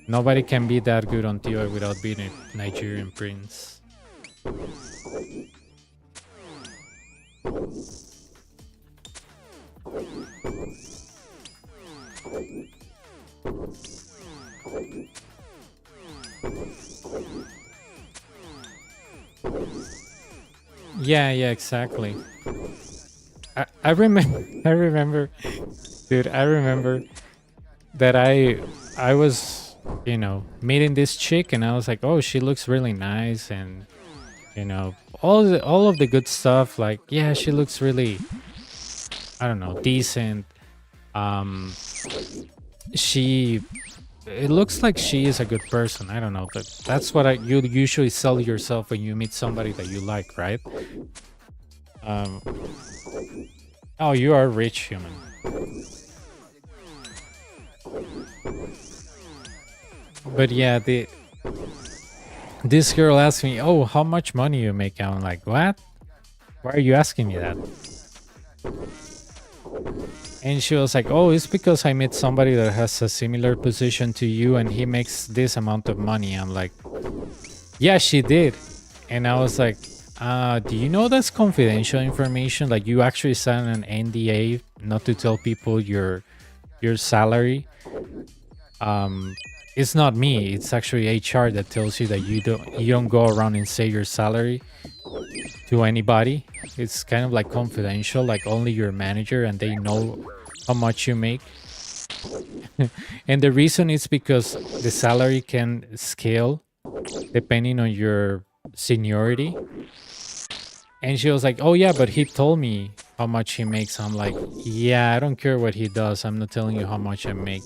Nobody can be that good on TI without being a Nigerian prince. Yeah, exactly. I remember I remember, dude, I remember that I was, you know, meeting this chick and I was like, oh, she looks really nice, and you know, all of the good stuff, like, yeah, she looks really, I don't know, decent. Um, she it looks like she is a good person. I don't know, but that's what you usually sell yourself when you meet somebody that you like, right? Um, oh, you are rich human. But yeah, this girl asked me, "Oh, how much money you make?" I'm like, "What? Why are you asking me that?" And she was like, "Oh, it's because I met somebody that has a similar position to you and he makes this amount of money." I'm like, "Yeah, she did." And I was like, do you know that's confidential information? Like you actually signed an NDA not to tell people your salary. It's not me, it's actually HR that tells you that you don't go around and say your salary to anybody. It's kind of like confidential, like only your manager and they know how much you make. And the reason is because the salary can scale depending on your seniority. And she was like, "Oh yeah, but he told me how much he makes." I'm like, "Yeah, I don't care what he does. I'm not telling you how much I make."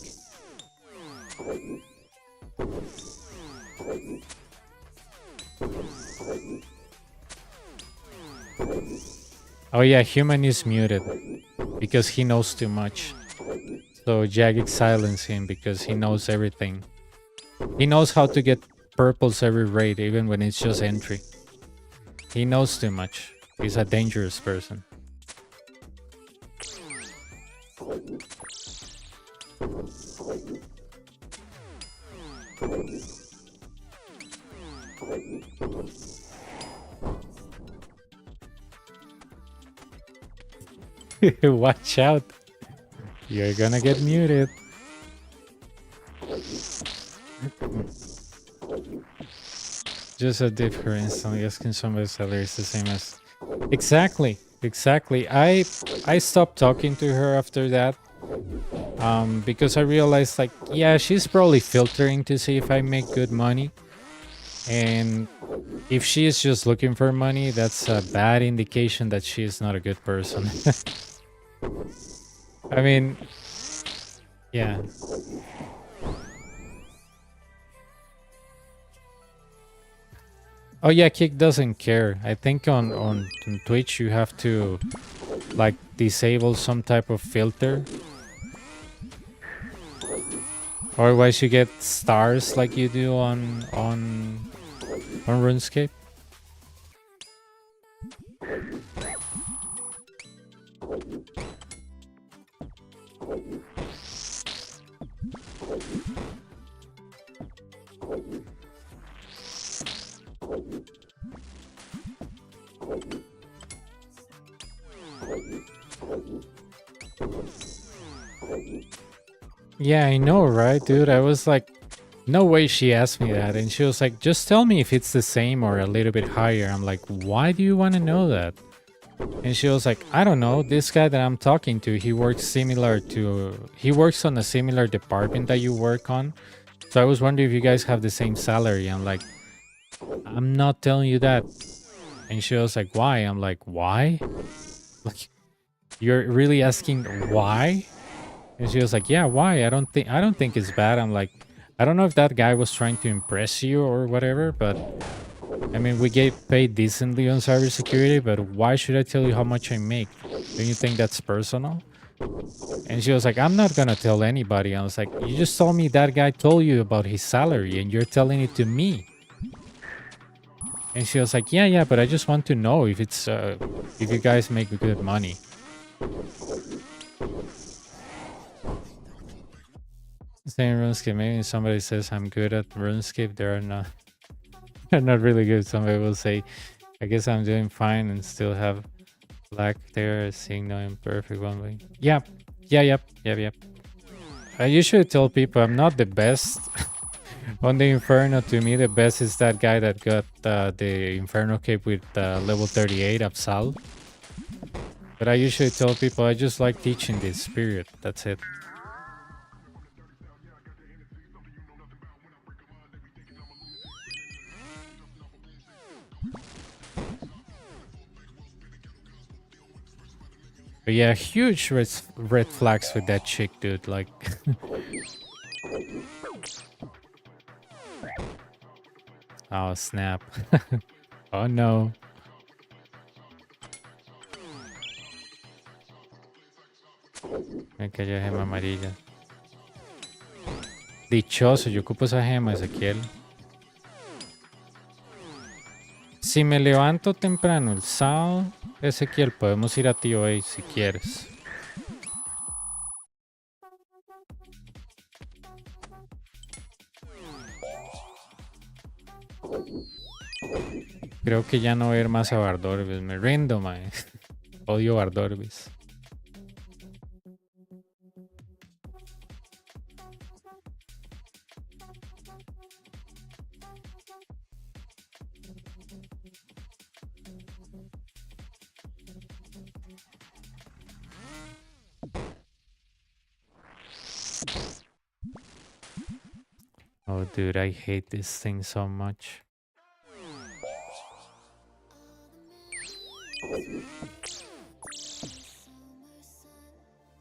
Oh yeah, human is muted because he knows too much. So Jagged silence him because he knows everything. He knows how to get purples every raid, even when it's just entry. He knows too much. He's a dangerous person. Watch out. You're gonna get muted. Just a difference. I guess can somebody's salary is the same as... Exactly. Exactly. I stopped talking to her after that. Because I realized like, yeah, she's probably filtering to see if I make good money. And if she is just looking for money, that's a bad indication that she is not a good person. I mean, yeah. Oh yeah, Kick doesn't care. I think on Twitch you have to like disable some type of filter. Otherwise you get stars like you do on RuneScape. Yeah, I know, right, dude? I was like, no way she asked me that. And she was like, just tell me if it's the same or a little bit higher. I'm like, why do you want to know that? And she was like, I don't know. This guy that I'm talking to, he works on a similar department that you work on. So I was wondering if you guys have the same salary. I'm like, I'm not telling you that. And she was like, why? I'm like, why? Like, you're really asking why? And she was like, yeah, why? I don't think it's bad. I'm like, I don't know if that guy was trying to impress you or whatever, but I mean, we get paid decently on cybersecurity, but why should I tell you how much I make? Don't you think that's personal? And she was like, I'm not gonna tell anybody. I was like, you just told me that guy told you about his salary and you're telling it to me. And she was like, yeah, but I just want to know if it's if you guys make good money. Same RuneScape. Maybe somebody says I'm good at RuneScape. They're not. They're not really good. Somebody will say, I guess I'm doing fine and still have black there, seeing no imperfect one way. Yep. I usually tell people I'm not the best on the Inferno. To me, the best is that guy that got the Inferno cape with level 38 Absal. But I usually tell people I just like teaching this spirit. That's it. But yeah, huge red flags with that chick, dude. Like, oh snap. Oh no. Me cayó gema amarilla. Dichoso, yo ocupo esa gema, Ezequiel. Si me levanto temprano el sábado, Ezequiel, podemos ir a TOA si quieres. Creo que ya no voy a ir más a Bardorbis. Me rindo, mae. Odio Bardorbis. Oh, dude, I hate this thing so much.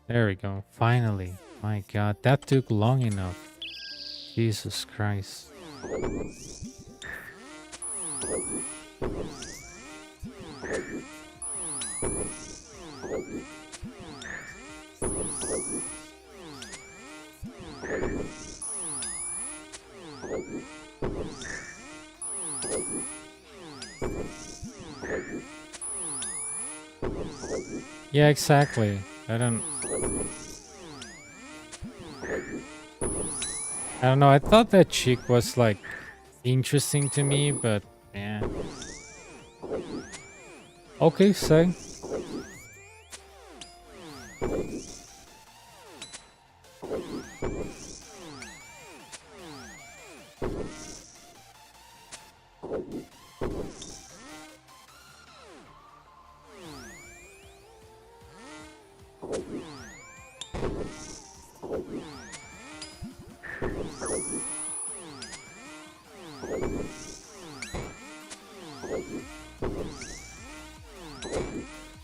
There we go. Finally. My god, that took long enough. Jesus Christ. Yeah, exactly. I don't know. I thought that chick was like interesting to me, but yeah. Okay, say.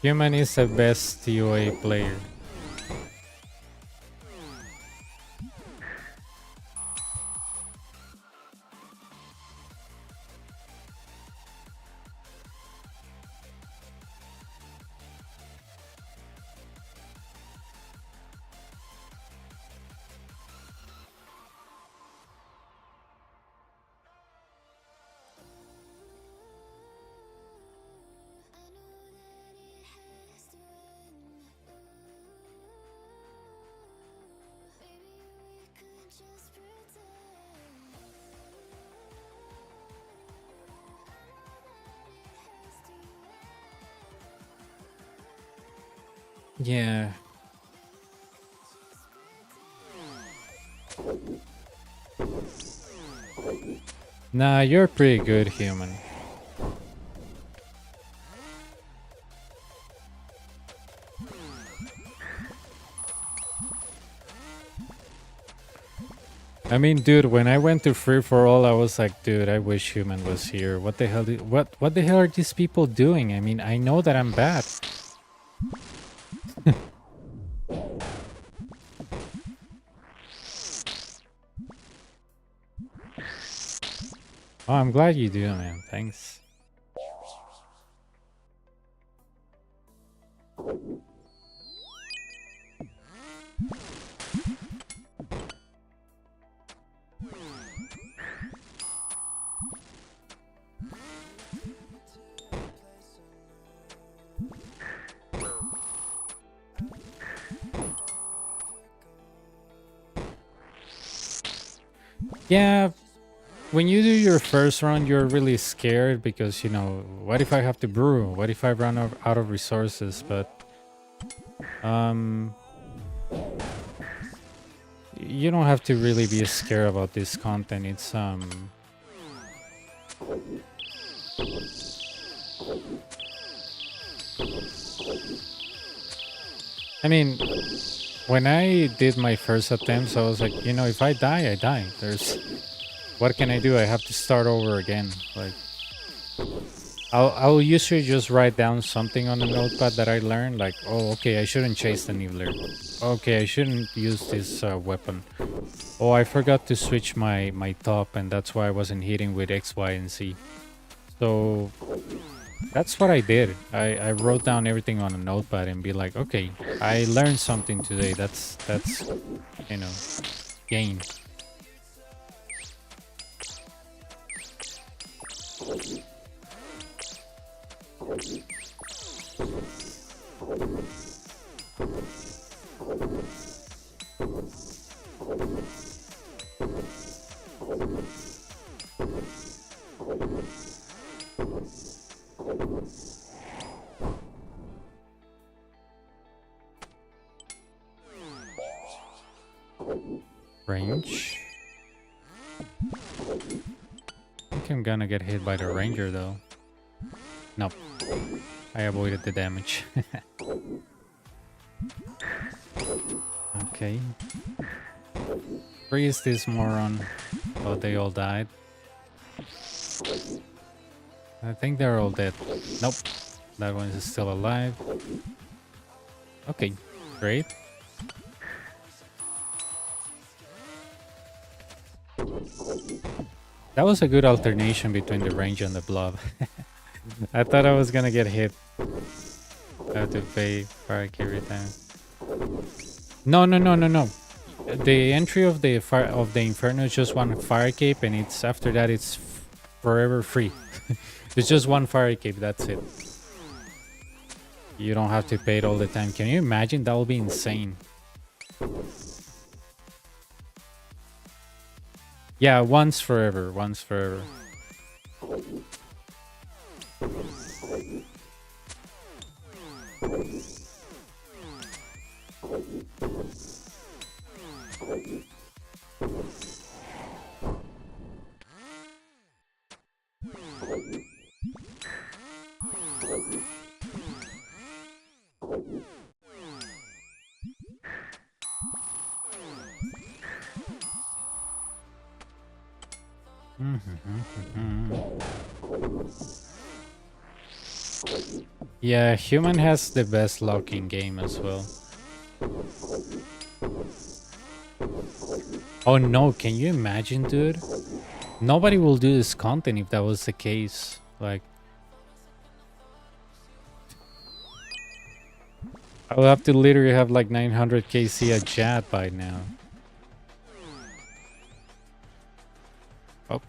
Human is the best TOA player. Yeah. Nah, you're pretty good, human. I mean, dude, when I went to free for all, I was like, dude, I wish human was here. What the hell? What the hell are these people doing? I mean, I know that I'm bad. Oh, I'm glad you do, man. Thanks. Yeah, when you do your first run, you're really scared because, you know, what if I have to brew? What if I run out of resources? But you don't have to really be scared about this content. It's I mean, when I did my first attempts, I was like, you know, if I die, I die. What can I do? I have to start over again. Like, I'll usually just write down something on the notepad that I learned, like, oh, okay, I shouldn't chase the nibbler. Okay, I shouldn't use this weapon. Oh, I forgot to switch my top, and that's why I wasn't hitting with X, Y, and Z. So that's what I did. I wrote down everything on a notepad and be like, okay, I learned something today. That's you know, gain. Range. I think I'm gonna get hit by the ranger though. Nope. I avoided the damage. Okay. Freeze this moron. Oh, they all died. I think they're all dead. Nope. That one is still alive. Okay, great. That was a good alternation between the range and the blob. I thought I was gonna get hit. I have to pay fire every time. No. The entry of the Inferno is just one fire cape, and it's after that it's forever free. It's just one fire cape. That's it. You don't have to pay it all the time. Can you imagine? That would be insane. Yeah, once forever. Once forever. Yeah, human has the best luck in game as well. Oh no, can you imagine, dude? Nobody will do this content if that was the case. Like, I would have to literally have like 900 KC a chat by now. Oh.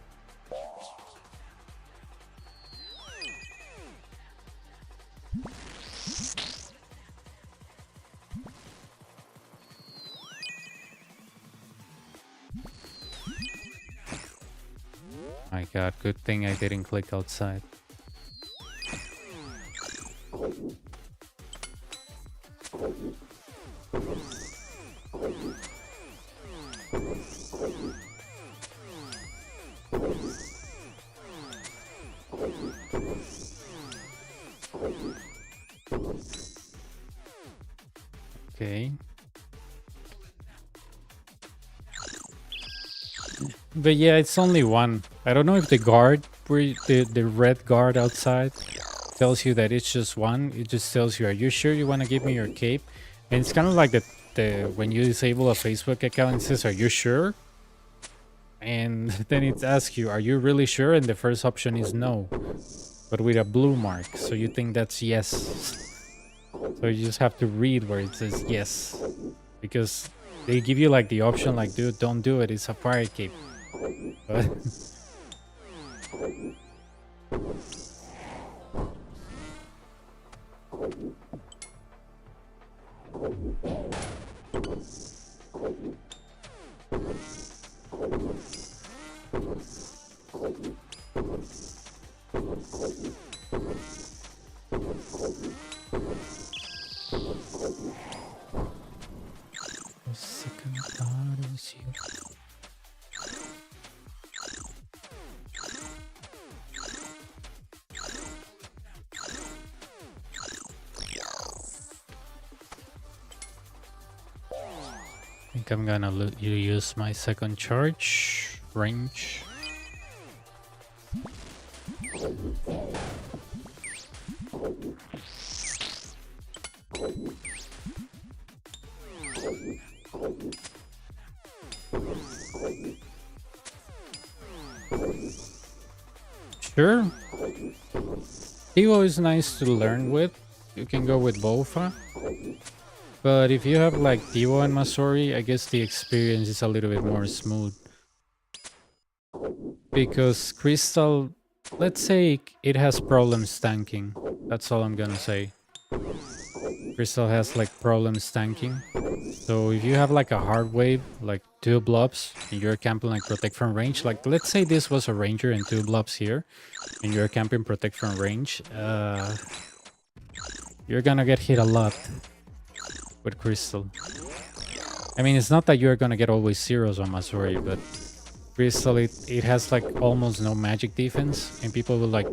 My god, good thing I didn't click outside. Okay. But yeah, it's only one. I don't know if the guard, the red guard outside, tells you that it's just one. It just tells you, are you sure you want to give me your cape? And it's kind of like the when you disable a Facebook account, it says, are you sure? And then it asks you, are you really sure? And the first option is no, but with a blue mark. So you think that's yes. So you just have to read where it says yes. Because they give you like the option like, dude, don't do it. It's a fire cape. But the second card is here. I think I'm gonna use my second charge range. Sure. Tivo is nice to learn with. You can go with Bofa. But if you have like Tivo and Masori, I guess the experience is a little bit more smooth. Because Crystal, let's say it has problems tanking. That's all I'm gonna say. Crystal has like problems tanking. So if you have like a hard wave, like 2 blobs, and you're camping like protect from range, like let's say this was a ranger and 2 blobs here, and you're camping protect from range, you're gonna get hit a lot with Crystal. I mean, it's not that you're gonna get always zeros on Masori, but Crystal, it has like almost no magic defense, and people will like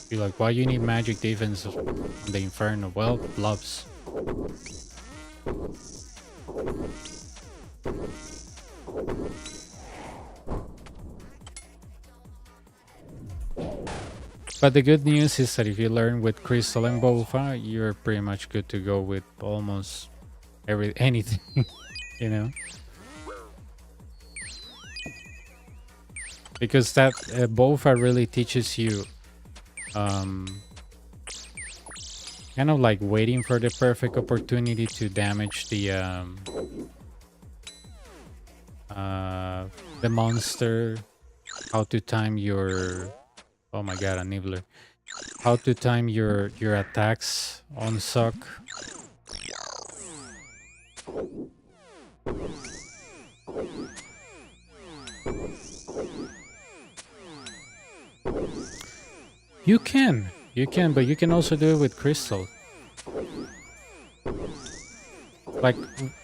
be like, why you need magic defense on the Inferno? Well, blobs. But the good news is that if you learn with Crystal and Bofa, you're pretty much good to go with almost anything, you know? Because that Bofa really teaches you kind of like waiting for the perfect opportunity to damage the monster, how to time your... Oh my god, a nibbler. How to time your attacks on suck. You can, but you can also do it with Crystal. Like,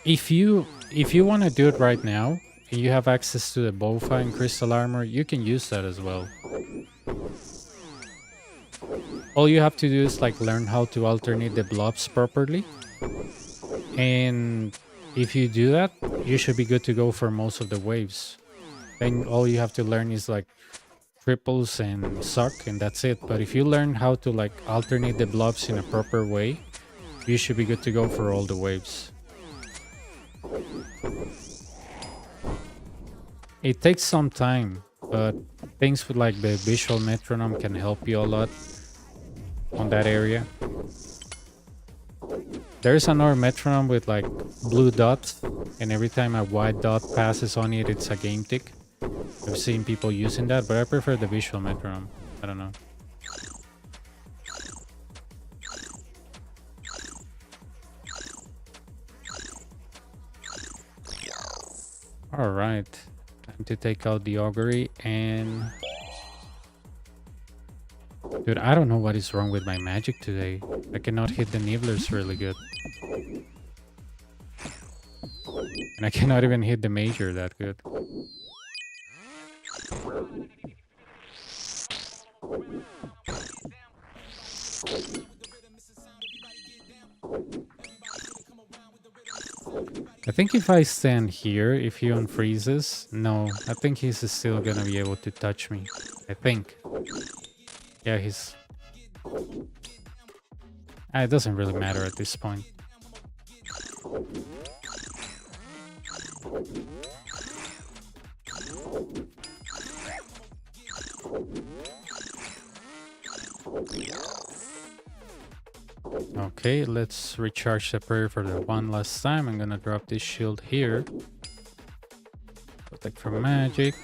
if you want to do it right now, and you have access to the Bofa and Crystal Armor, you can use that as well. All you have to do is like learn how to alternate the blobs properly. And if you do that, you should be good to go for most of the waves. Then all you have to learn is like triples and suck, and that's it. But if you learn how to like alternate the blobs in a proper way, you should be good to go for all the waves. It takes some time, but things with like the visual metronome can help you a lot on that area. There's another metronome with like blue dots, and every time a white dot passes on it, it's a game tick. I've seen people using that, but I prefer the visual metronome. I don't know. Alright, time to take out the augury and... Dude, I don't know what is wrong with my magic today. I cannot hit the nibblers really good. And I cannot even hit the major that good. I think if I stand here, if he unfreezes, no, I think he's still gonna be able to touch me. I think. Yeah, he's... it doesn't really matter at this point. Okay, let's recharge the prayer for the one last time. I'm gonna drop this shield here. Protect from magic.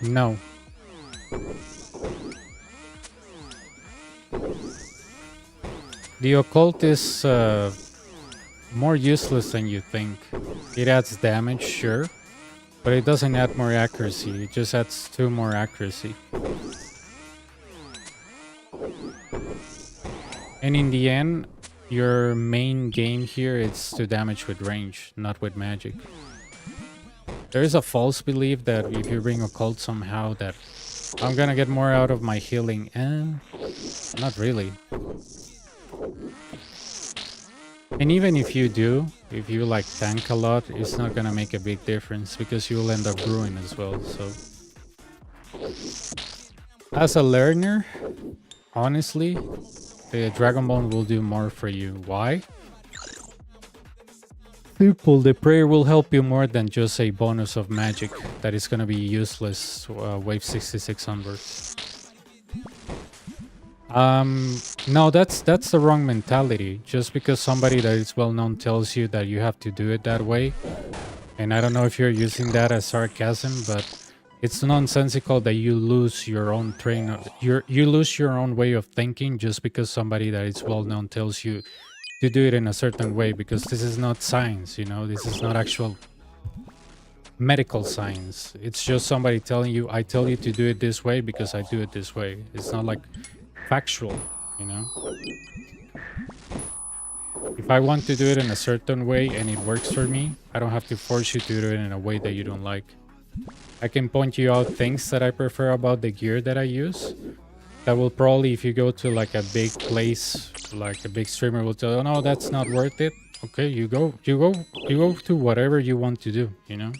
No. The occult is more useless than you think. It adds damage, sure, but it doesn't add more accuracy. It just adds 2 more accuracy. And in the end, your main game here is to damage with range, not with magic. There is a false belief that if you bring occult somehow that I'm gonna get more out of my healing. Not really. And even if you do, if you like tank a lot, it's not gonna make a big difference because you'll end up brewing as well, so. As a learner, honestly, the Dragon Bone will do more for you. Why? Simple, the prayer will help you more than just a bonus of magic that is gonna be useless wave 66 onwards. No, that's the wrong mentality. Just because somebody that is well known tells you that you have to do it that way, and I don't know if you're using that as sarcasm, but it's nonsensical that you lose your own you lose your own way of thinking just because somebody that is well known tells you to do it in a certain way, because this is not science, you know, this is not actual medical science. It's just somebody telling you, I tell you to do it this way because I do it this way. It's not like factual, you know. If I want to do it in a certain way and it works for me, I don't have to force you to do it in a way that you don't like. I can point you out things that I prefer about the gear that I use. That will probably, if you go to like a big place, like a big streamer will tell you, oh, no, that's not worth it. Okay, you go to whatever you want to do, you know.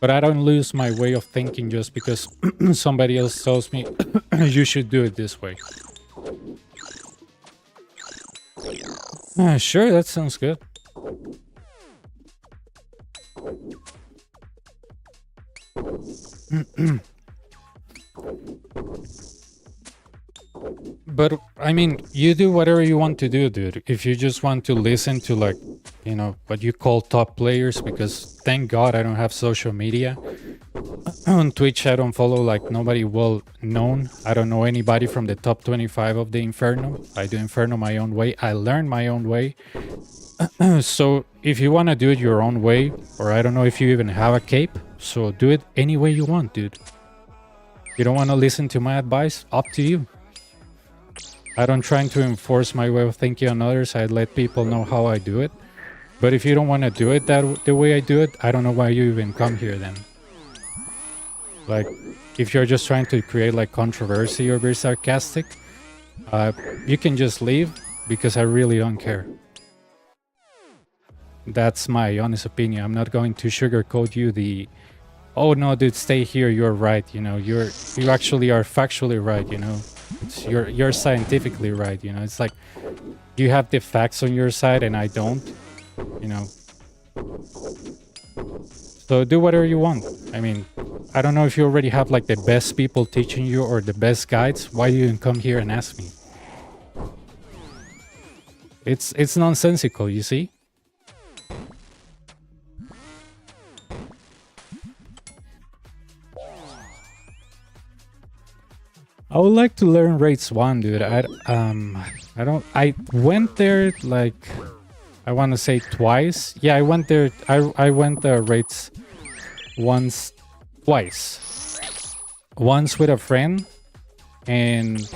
But I don't lose my way of thinking just because somebody else tells me you should do it this way. Sure, that sounds good. But I mean, you do whatever you want to do, dude. If you just want to listen to, like, you know, what you call top players, because thank God I don't have social media. On Twitch I don't follow like nobody well known. I don't know anybody from the top 25 of the Inferno. I do Inferno my own way. I learn my own way. So if you want to do it your own way, or I don't know if you even have a cape, so do it any way you want, dude. You don't want to listen to my advice? Up to you. I don't try to enforce my way of thinking on others. I let people know how I do it. But if you don't want to do it the way I do it, I don't know why you even come here then. Like, if you're just trying to create like controversy or be sarcastic, you can just leave, because I really don't care. That's my honest opinion. I'm not going to sugarcoat you oh no dude, stay here, you're right, you know, you actually are factually right, you know. You're scientifically right, you know. It's like you have the facts on your side and I don't, you know. So do whatever you want. I mean, I don't know if you already have like the best people teaching you or the best guides. Why do you even come here and ask me? It's nonsensical, you see? I would like to learn rates 1, dude. I went there like, I want to say twice. Yeah, I went there. I went the rates twice. Once with a friend, and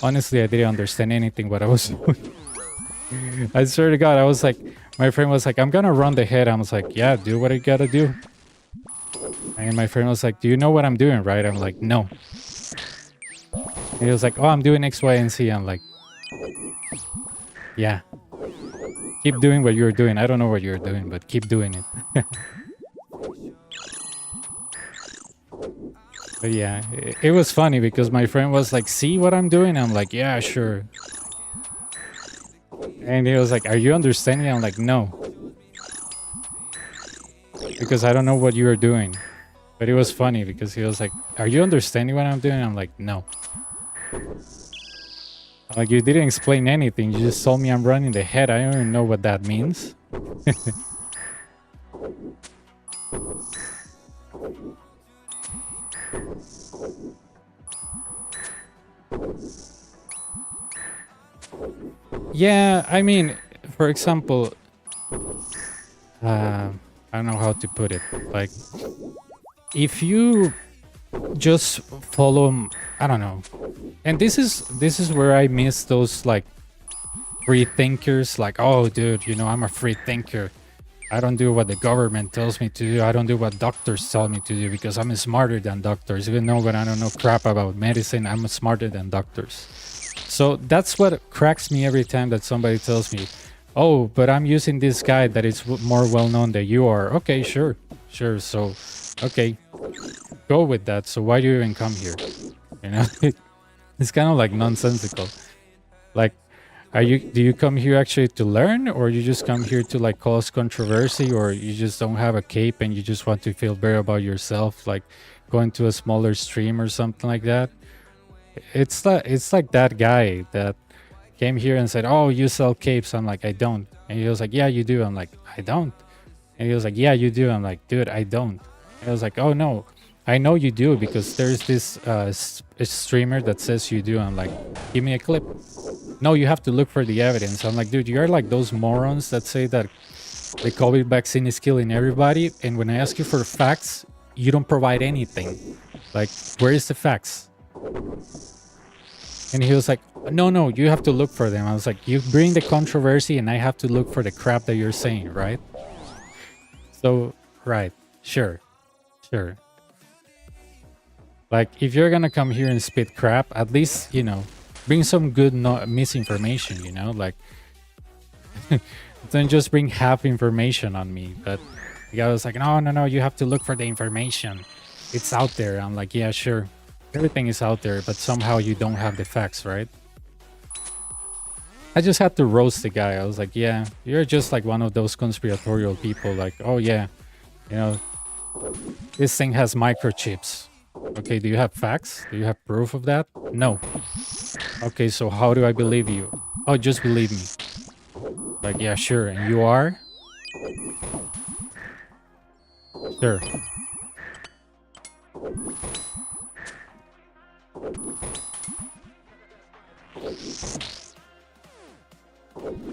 honestly, I didn't understand anything what I was doing. I swear to God, I was like, my friend was like, I'm gonna run the head. I was like, yeah, do what I gotta do. And my friend was like, do you know what I'm doing, right? I'm like, no. And he was like, oh, I'm doing X, Y, and Z. I'm like, yeah. Keep doing what you're doing. I don't know what you're doing, but keep doing it. But yeah, it was funny because my friend was like, see what I'm doing? I'm like, yeah, sure. And he was like, are you understanding? I'm like, no. Because I don't know what you are doing. But it was funny because he was like, are you understanding what I'm doing? I'm like, no. Like, you didn't explain anything. You just told me I'm running the head. I don't even know what that means. Yeah, I mean, for example, I don't know how to put it. Like, if you just follow, I don't know. And this is where I miss those like free thinkers. Like, oh, dude, you know, I'm a free thinker. I don't do what the government tells me to do. I don't do what doctors tell me to do because I'm smarter than doctors. Even though when I don't know crap about medicine, I'm smarter than doctors. So that's what cracks me every time that somebody tells me, oh, but I'm using this guy that is more well-known than you are. Okay, sure. So, okay, go with that. So why do you even come here? You know, it's kind of like nonsensical. Like, do you come here actually to learn, or you just come here to like cause controversy, or you just don't have a cape and you just want to feel better about yourself, like going to a smaller stream or something like that? It's like that guy that came here and said, "Oh, you sell capes." I'm like, "I don't." And he was like, "Yeah, you do." I'm like, "I don't." And he was like, "Yeah, you do." I'm like, "Dude, I don't." And I was like, "Oh no, I know you do because there's this streamer that says you do." I'm like, "Give me a clip." "No, you have to look for the evidence." I'm like, "Dude, you're like those morons that say that the COVID vaccine is killing everybody, and when I ask you for facts, you don't provide anything. Like, where is the facts?" And he was like, "No, no, you have to look for them." I was like, "You bring the controversy and I have to look for the crap that you're saying, right?" So, right, sure, sure. Like, if you're gonna come here and spit crap, at least, bring some good misinformation, like, don't just bring half information on me. But the guy was like, "No, no, no, you have to look for the information. It's out there." I'm like, "Yeah, sure. Everything is out there, but somehow you don't have the facts, right?" I just had to roast the guy. I was like, "Yeah, you're just like one of those conspiratorial people. Like, oh yeah, you know, this thing has microchips. Okay, do you have facts? Do you have proof of that? No. Okay, so how do I believe you? Oh, just believe me." Like, "Yeah, sure. And you are?" "Sure."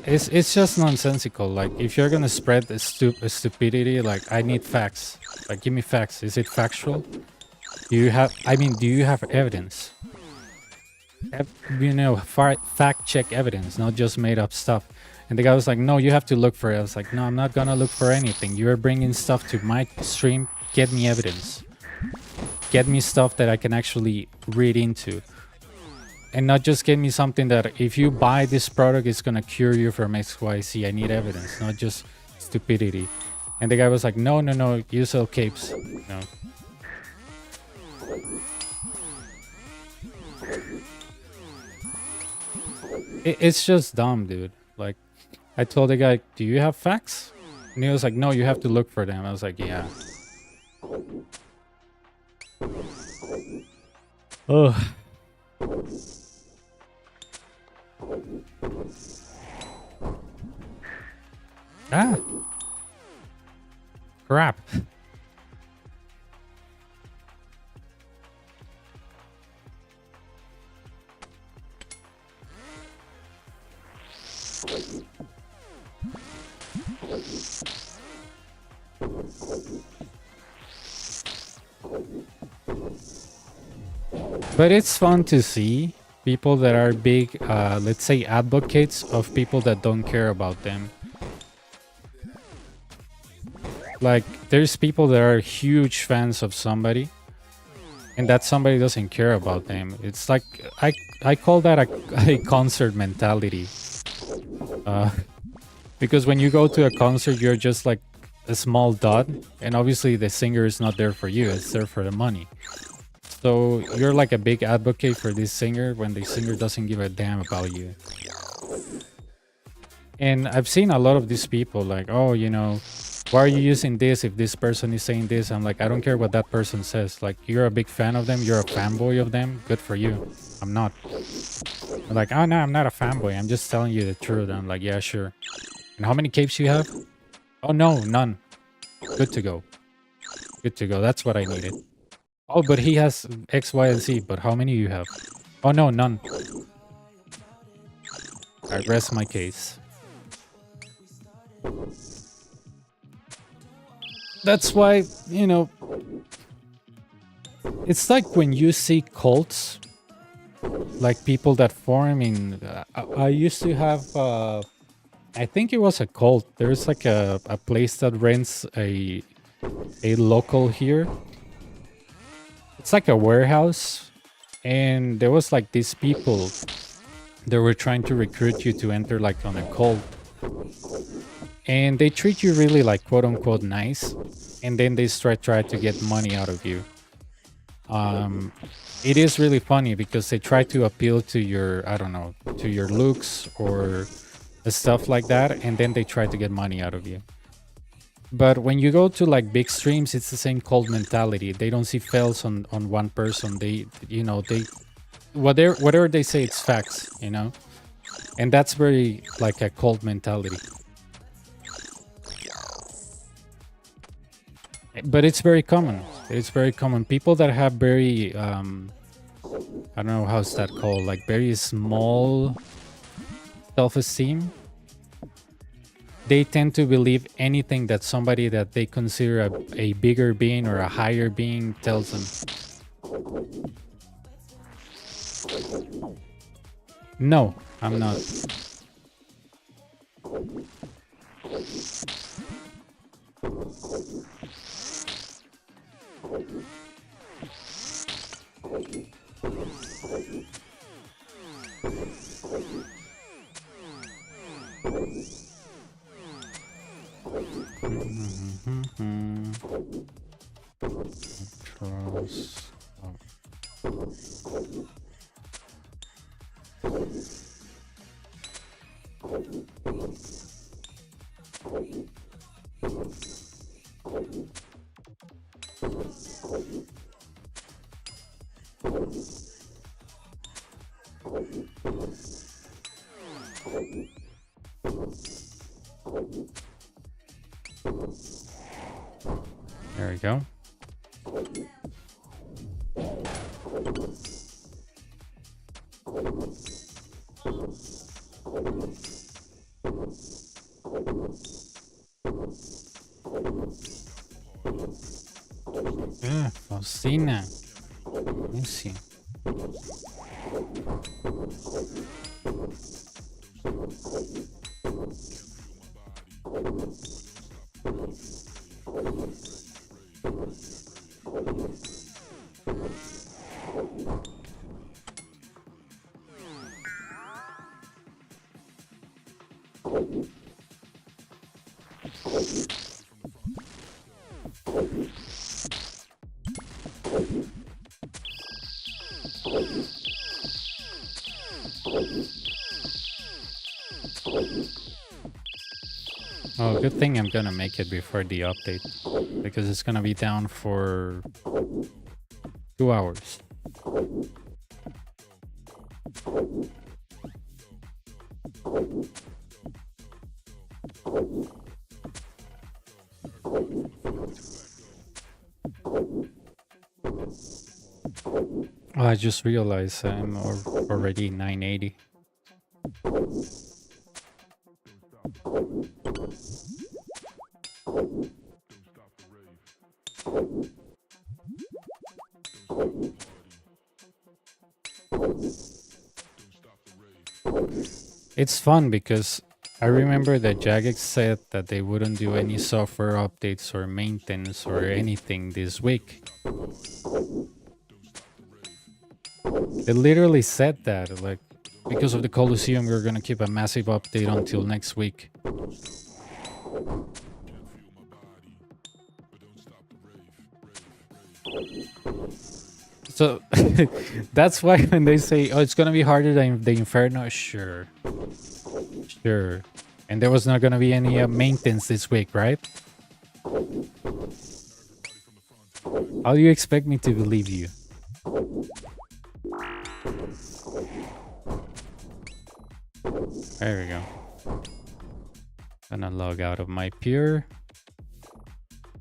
It's just nonsensical. Like, if you're gonna spread the stupidity, like, I need facts. Like, give me facts. Is it factual? Do you have evidence? Fact check evidence, not just made up stuff. And the guy was like, "No, you have to look for it." I was like, "No, I'm not gonna look for anything. You're bringing stuff to my stream. Get me evidence. Get me stuff that I can actually read into. And not just get me something that if you buy this product, it's gonna cure you from XYZ. I need evidence, not just stupidity." And the guy was like, "No, no, no, you sell capes." No. It's just dumb, dude. Like, I told the guy, "Do you have facts?" And he was like, "No, you have to look for them." I was like, "Yeah." Ugh. Ah. Crap. But it's fun to see people that are big, let's say, advocates of people that don't care about them. Like, there's people that are huge fans of somebody, and that somebody doesn't care about them. It's like, I call that a concert mentality. Because when you go to a concert, you're just like a small dot, and obviously the singer is not there for you, it's there for the money. So you're like a big advocate for this singer when the singer doesn't give a damn about you. And I've seen a lot of these people like, "Oh, why are you using this if this person is saying this?" I'm like, "I don't care what that person says. Like, you're a big fan of them, you're a fanboy of them, good for you. I'm not." They're like, "Oh no, I'm not a fanboy, I'm just telling you the truth." I'm like, "Yeah, sure. And how many capes you have?" "Oh no, none." Good to go. Good to go. That's what I needed. "Oh, but he has X, Y, and Z. But how many you have?" "Oh no, none." I rest my case. That's why, it's like when you see cults, like people that form in. I used to have, I think it was a cult. There's like a place that rents a local here. It's like a warehouse, and there was like these people that were trying to recruit you to enter like on a cult. And they treat you really like quote unquote nice, and then they try to get money out of you. it is really funny because they try to appeal to your, I don't know, to your looks or stuff like that, and then they try to get money out of you. But when you go to like big streams, it's the same cult mentality. They don't see fails on one person. They, you know, they whatever they say, it's facts, you know, and that's very like a cult mentality. But it's very common. It's very common. People that have very I don't know how's that called, like very small self-esteem, they tend to believe anything that somebody that they consider a bigger being or a higher being tells them. No, I'm not. Trust. There we go. Faustina. Let me see. Oh, good thing I'm gonna make it before the update, because it's gonna be down for 2 hours. Oh, I just realized I'm already 980. It's fun because I remember that Jagex said that they wouldn't do any software updates or maintenance or anything this week. They literally said that, like, because of the Colosseum, we're gonna keep a massive update until next week. So that's why when they say, "Oh, it's gonna be harder than the Inferno," sure, sure, and there was not gonna be any maintenance this week, right? How do you expect me to believe you? There we go. Gonna log out of my pure.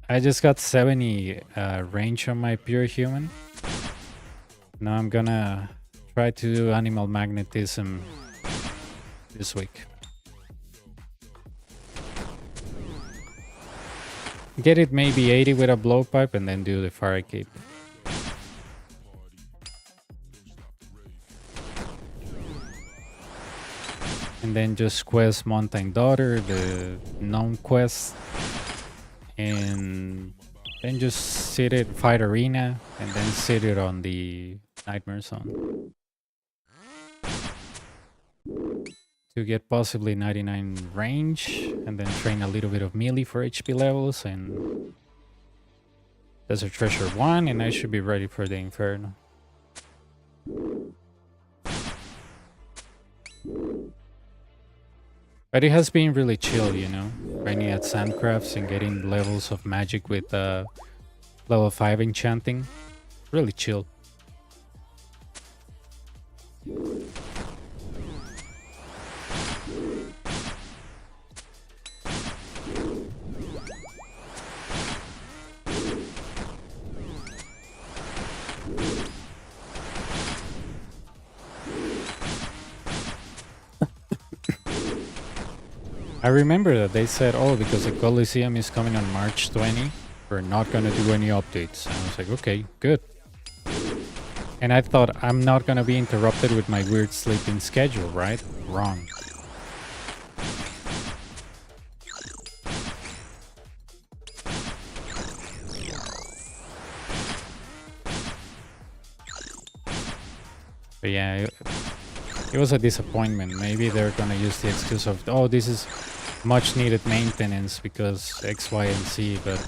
I just got 70 range on my pure human. Now I'm gonna try to do animal magnetism this week. Get it maybe 80 with a blowpipe and then do the fire cape. And then just quest Mountain Daughter, the known quest. And then just sit it, fight Arena, and then sit it on the Nightmare Zone. To get possibly 99 range, and then train a little bit of melee for HP levels, and Desert Treasure 1, and I should be ready for the Inferno. But it has been really chill, you know, grinding at sandcrafts and getting levels of magic with level 5 enchanting. Really chill. I remember that they said, oh, because the Coliseum is coming on March 20, we're not gonna do any updates. And I was like, okay, good. And I thought, I'm not gonna be interrupted with my weird sleeping schedule, right? Wrong. But yeah, it was a disappointment. Maybe they're gonna use the excuse of, oh, this is much needed maintenance because X, Y, and Z. But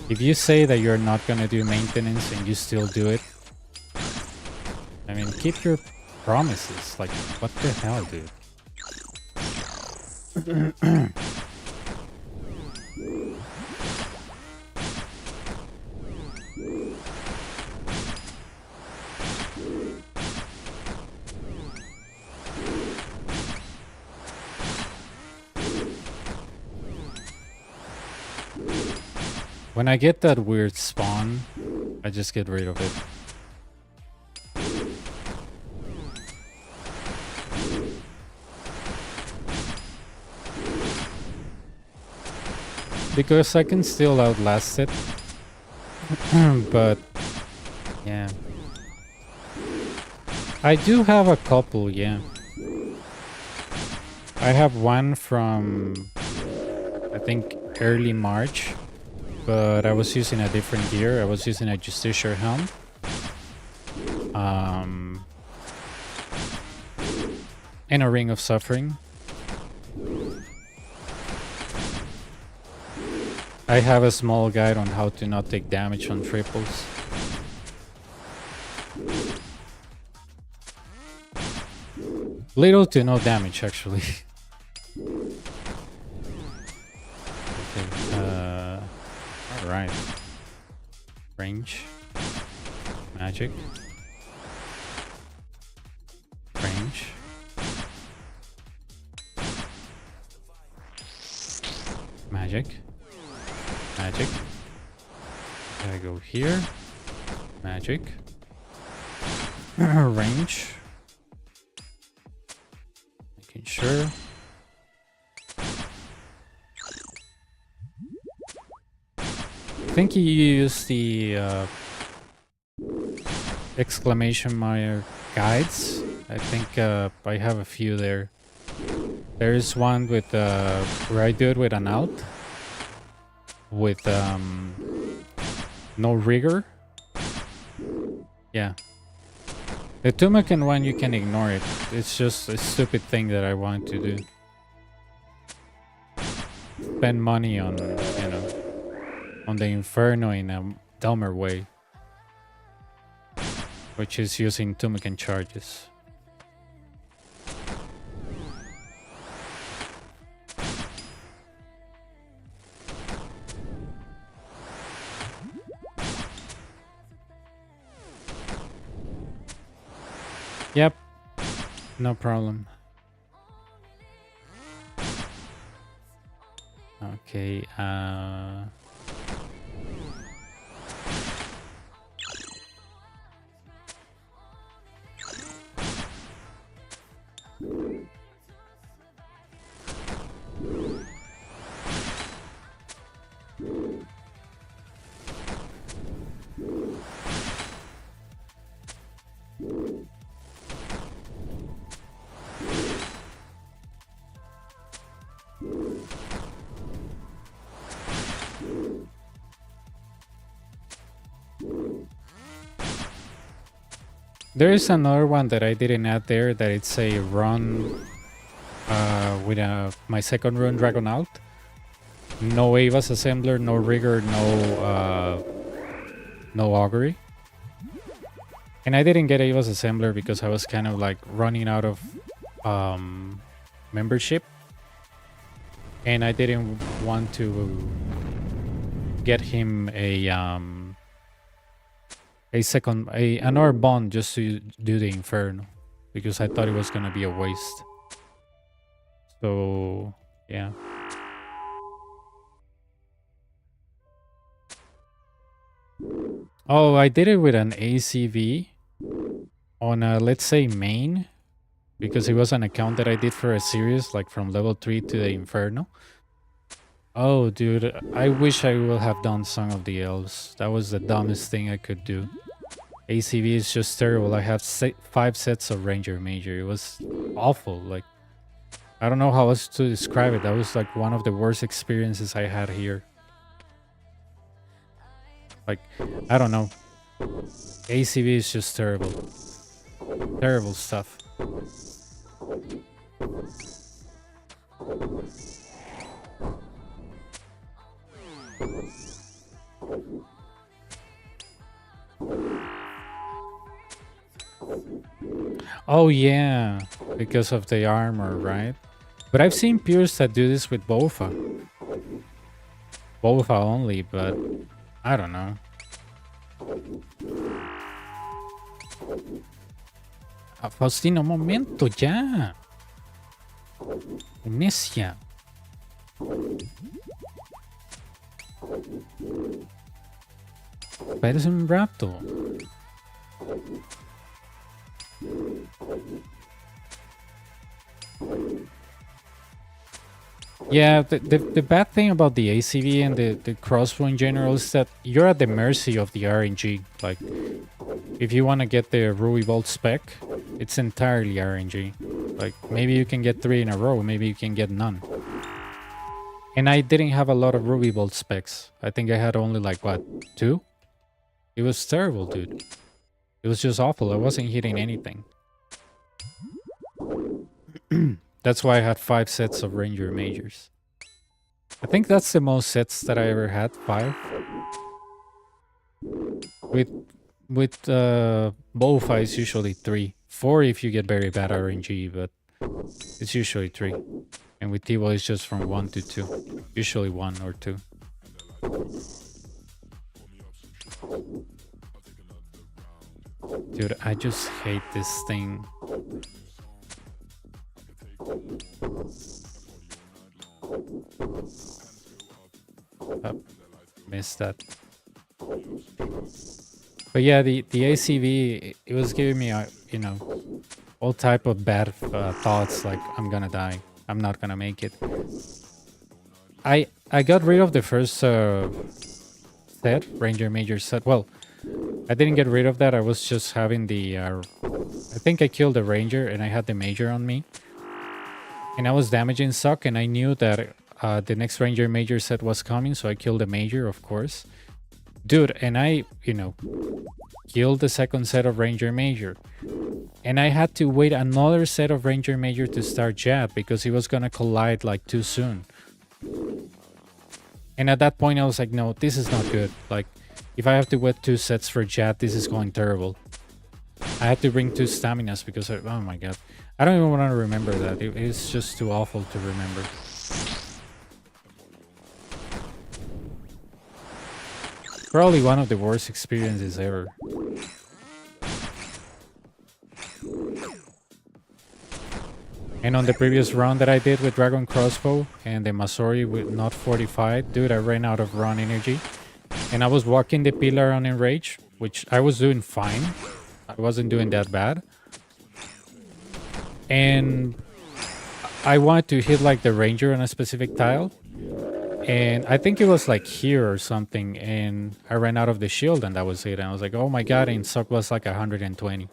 if you say that you're not gonna do maintenance and you still do it, I mean, keep your promises. Like, what the hell, dude? When I get that weird spawn, I just get rid of it. Because I can still outlast it. But yeah. I do have a couple, yeah. I have one from I think early March, but I was using a different gear. I was using a Justiciar helm. And a Ring of Suffering. I have a small guide on how to not take damage on triples. Little to no damage, actually. Okay, alright. Range. Magic. Range. Magic. Magic. I go here. Magic. Range. Making sure. I think you use the exclamation mark guides. I think I have a few there. There is one with where I do it with an out. With no rigor. Yeah. The Tumacan one you can ignore it. It's just a stupid thing that I want to do. Spend money on, you know, on the Inferno in a dumber way. Which is using Tumacan charges. Yep, no problem. Okay, there is another one that I didn't add there that it's a run with my second run Dragon out. No Ava's assembler, no rigor, no augury. And I didn't get Ava's assembler because I was kind of like running out of membership. and I didn't want to get him another bond just to do the Inferno, because I thought it was gonna be a waste. So yeah. Oh, I did it with an ACV on a, let's say, main, because it was an account that I did for a series, like from level 3 to the Inferno. Oh, dude, I wish I would have done Song of the Elves. That was the dumbest thing I could do. ACV is just terrible. I have 5 sets of Ranger Major. It was awful. Like, I don't know how else to describe it. That was like one of the worst experiences I had here. Like, I don't know. ACV is just terrible. Terrible stuff. Oh yeah, because of the armor, right? But I've seen peers that do this with Bofa. Bofa only, but I don't know. Faustino, un momento, ya. Necia. Espérese un rato. Yeah, the bad thing about the ACV and the crossbow in general is that you're at the mercy of the RNG. Like, if you want to get the Ruby Bolt spec, it's entirely RNG. Like, maybe you can get 3 in a row, maybe you can get none. And I didn't have a lot of Ruby Bolt specs. I think I had only like, what, 2? It was terrible, dude. It was just awful. I wasn't hitting anything. That's why I had 5 sets of Ranger Majors. I think that's the most sets that I ever had, 5. With Bofa it's usually 3. 4 if you get very bad RNG, but it's usually 3. And with Tivo it's just from 1 to 2. Usually 1 or 2. Dude, I just hate this thing. Missed that. But yeah, the ACV, it was giving me, you know, all type of bad thoughts, like I'm gonna die, I'm not gonna make it. I got rid of the first set, Ranger Major set. Well, I didn't get rid of that. I was just having the I think I killed the Ranger and I had the Major on me. And I was damaging Suck, and I knew that the next Ranger Major set was coming, so I killed the Major, of course. Dude, and I, you know, killed the second set of Ranger Major. And I had to wait another set of Ranger Major to start Jab, because he was gonna collide like too soon. And at that point I was like, no, this is not good. Like, if I have to wait 2 sets for Jab, this is going terrible. I had to bring 2 staminas because oh my god. I don't even want to remember that. It's just too awful to remember. Probably one of the worst experiences ever. And on the previous round that I did with Dragon Crossbow and the Masori with not fortified, dude, I ran out of run energy. And I was walking the pillar on Enrage, which I was doing fine. I wasn't doing that bad. And I wanted to hit like the Ranger on a specific tile. And I think it was like here or something. And I ran out of the shield and that was it. And I was like, oh my god, and Suck was like 120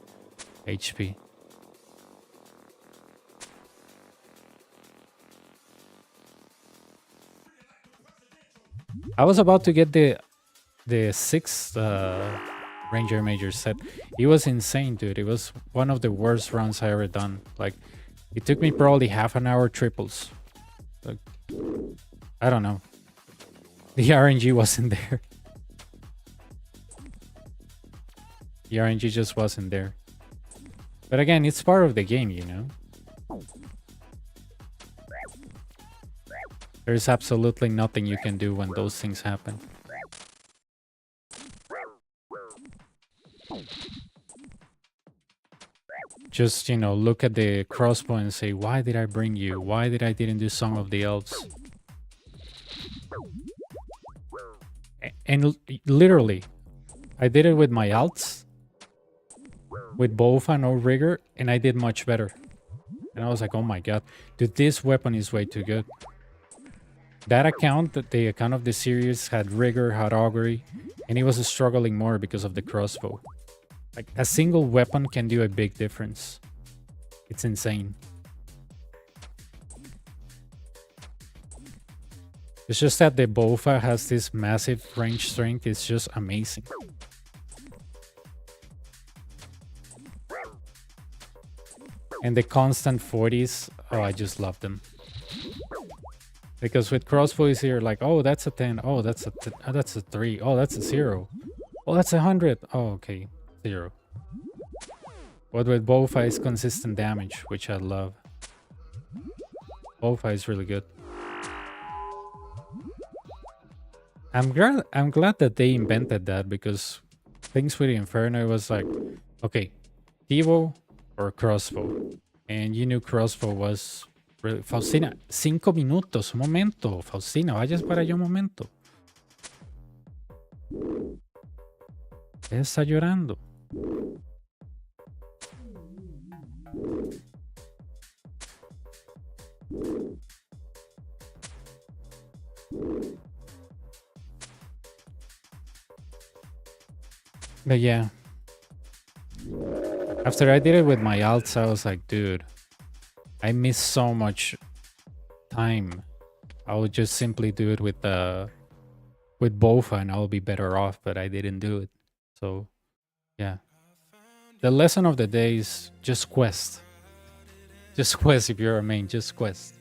HP. I was about to get the 6th Ranger Major set. It was insane, dude. It was one of the worst rounds I ever done. Like, it took me probably half an hour triples. Like, I don't know. The RNG wasn't there. The RNG just wasn't there. But again, it's part of the game, you know? There's absolutely nothing you can do when those things happen. Just, you know, look at the crossbow and say, why did I bring you? Why did I didn't do Song of the Elves? And literally, I did it with my alts, with both and no rigor, and I did much better. And I was like, oh my god, dude, this weapon is way too good. That account, the account of the series, had rigor, had augury, and he was struggling more because of the crossbow. Like, a single weapon can do a big difference. It's insane. It's just that the Bofa has this massive range strength. It's just amazing. And the constant 40s, oh, I just love them. Because with crossbows here, like, oh, that's a 10. Oh, that's a 3. Oh, that's a 0. Oh, that's 100. Oh, okay, 0. But with Bofa is consistent damage, which I love. Bofa is really good. I'm glad that they invented that, because things with Inferno was like, okay, Tivo or crossbow. And you knew crossbow was really... Faustina, 5 minutos, un momento. Faustina, vayas para allá un momento. Ella está llorando. But yeah, after I did it with my alts, I was like, dude, I miss so much time. I would just simply do it with Bofa and I'll be better off, but I didn't do it. So yeah, the lesson of the day is just quest. Just quest if you're a main, just quest.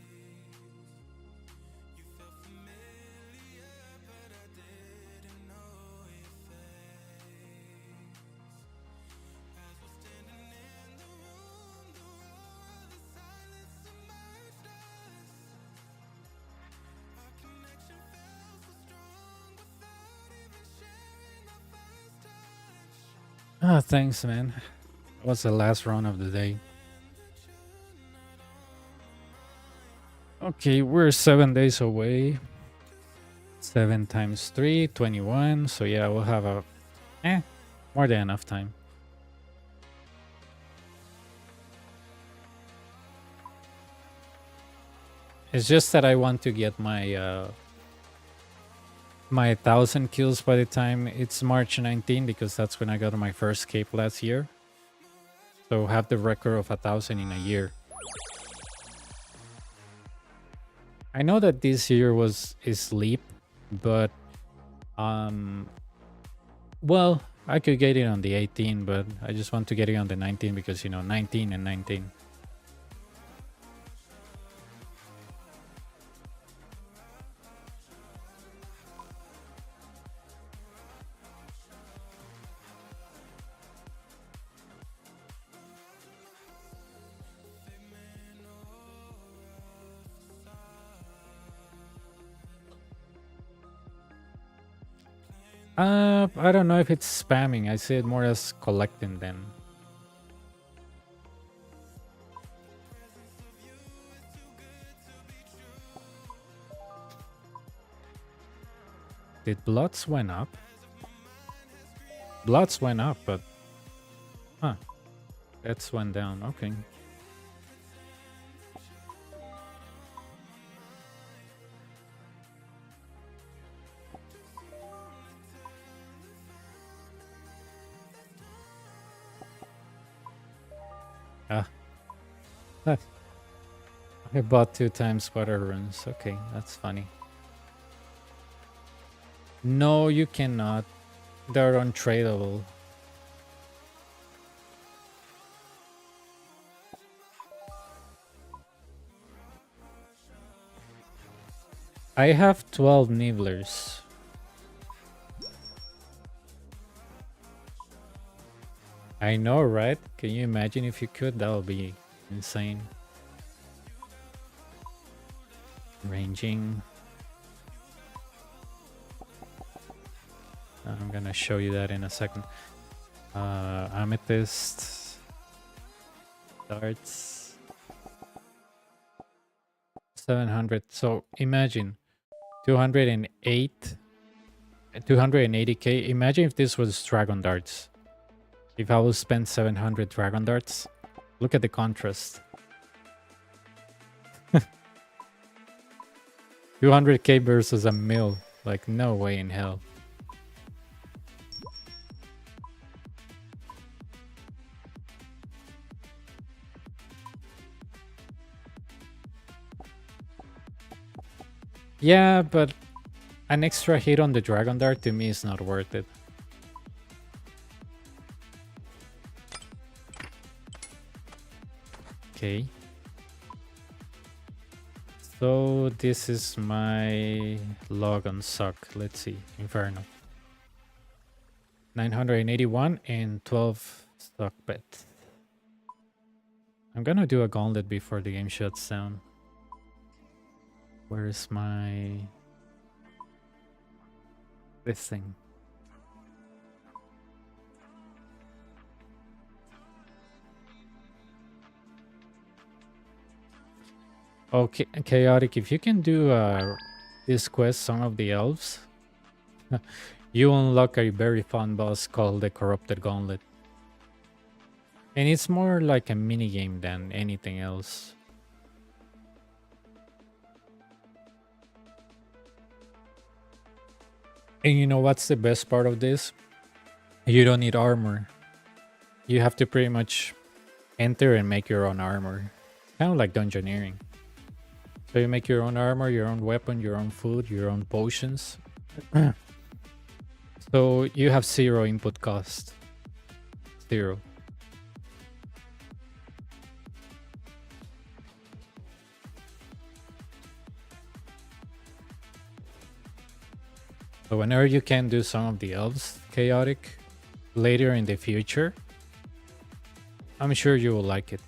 Ah, thanks, man. That was the last run of the day. Okay, we're 7 days away. 7 times 3, 21. So yeah, we'll have more than enough time. It's just that I want to get my my 1,000 kills by the time it's March 19, because that's when I got my first cape last year. So have the record of 1,000 in a year. I know that this year is leap, but well, I could get it on the 18, but I just want to get it on the 19 because, you know, 19 and 19. I don't know if it's spamming. I see it more as collecting them. Did Bloods went up? Bloods went up, but... Huh. That's went down. Okay. I bought 2 times water runes. Okay, that's funny. No, you cannot. They're untradeable. I have 12 nibblers. I know, right? Can you imagine if you could? That would be insane. Ranging. I'm gonna show you that in a second. Amethyst. Darts. 700. So imagine 208. 280k. Imagine if this was Dragon Darts. If I would spend 700 Dragon Darts. Look at the contrast. 200k versus a mil. Like, no way in hell. Yeah, but an extra hit on the Dragon Dart to me is not worth it. Okay. So this is my log on suck. Let's see. Inferno. 981 and 12 stock bet. I'm gonna do a gauntlet before the game shuts down. Where's my... this thing? Okay, Chaotic, if you can do this quest, Song of the Elves, you unlock a very fun boss called the Corrupted Gauntlet. And it's more like a mini game than anything else. And you know what's the best part of this? You don't need armor. You have to pretty much enter and make your own armor. Kind of like dungeoneering. So you make your own armor, your own weapon, your own food, your own potions. So you have zero input cost. Zero. So whenever you can do some of the elves, Chaotic, later in the future, I'm sure you will like it.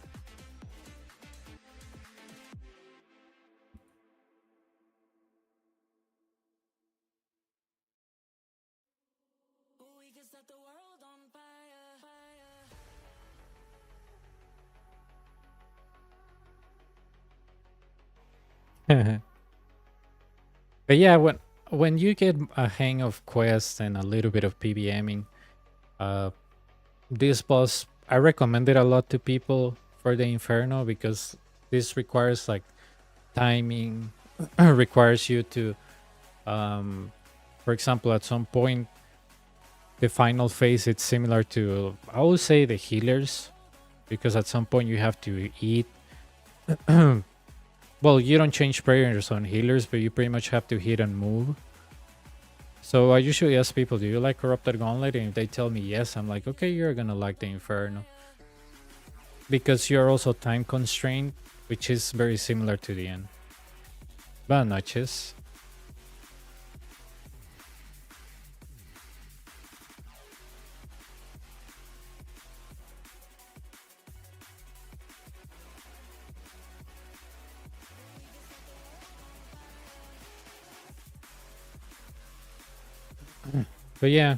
We can set the world on fire, But yeah, when you get a hang of quests and a little bit of PBMing, this boss, I recommend it a lot to people for the Inferno because this requires like timing, requires you to, for example, at some point, the final phase, it's similar to, I would say, the healers, because at some point you have to eat. Well, you don't change prayers on healers, but you pretty much have to hit and move. So I usually ask people, do you like Corrupted Gauntlet? And if they tell me yes, I'm like, okay, you're gonna like the Inferno. Because you're also time constrained, which is very similar to the end. Buenas noches. But yeah,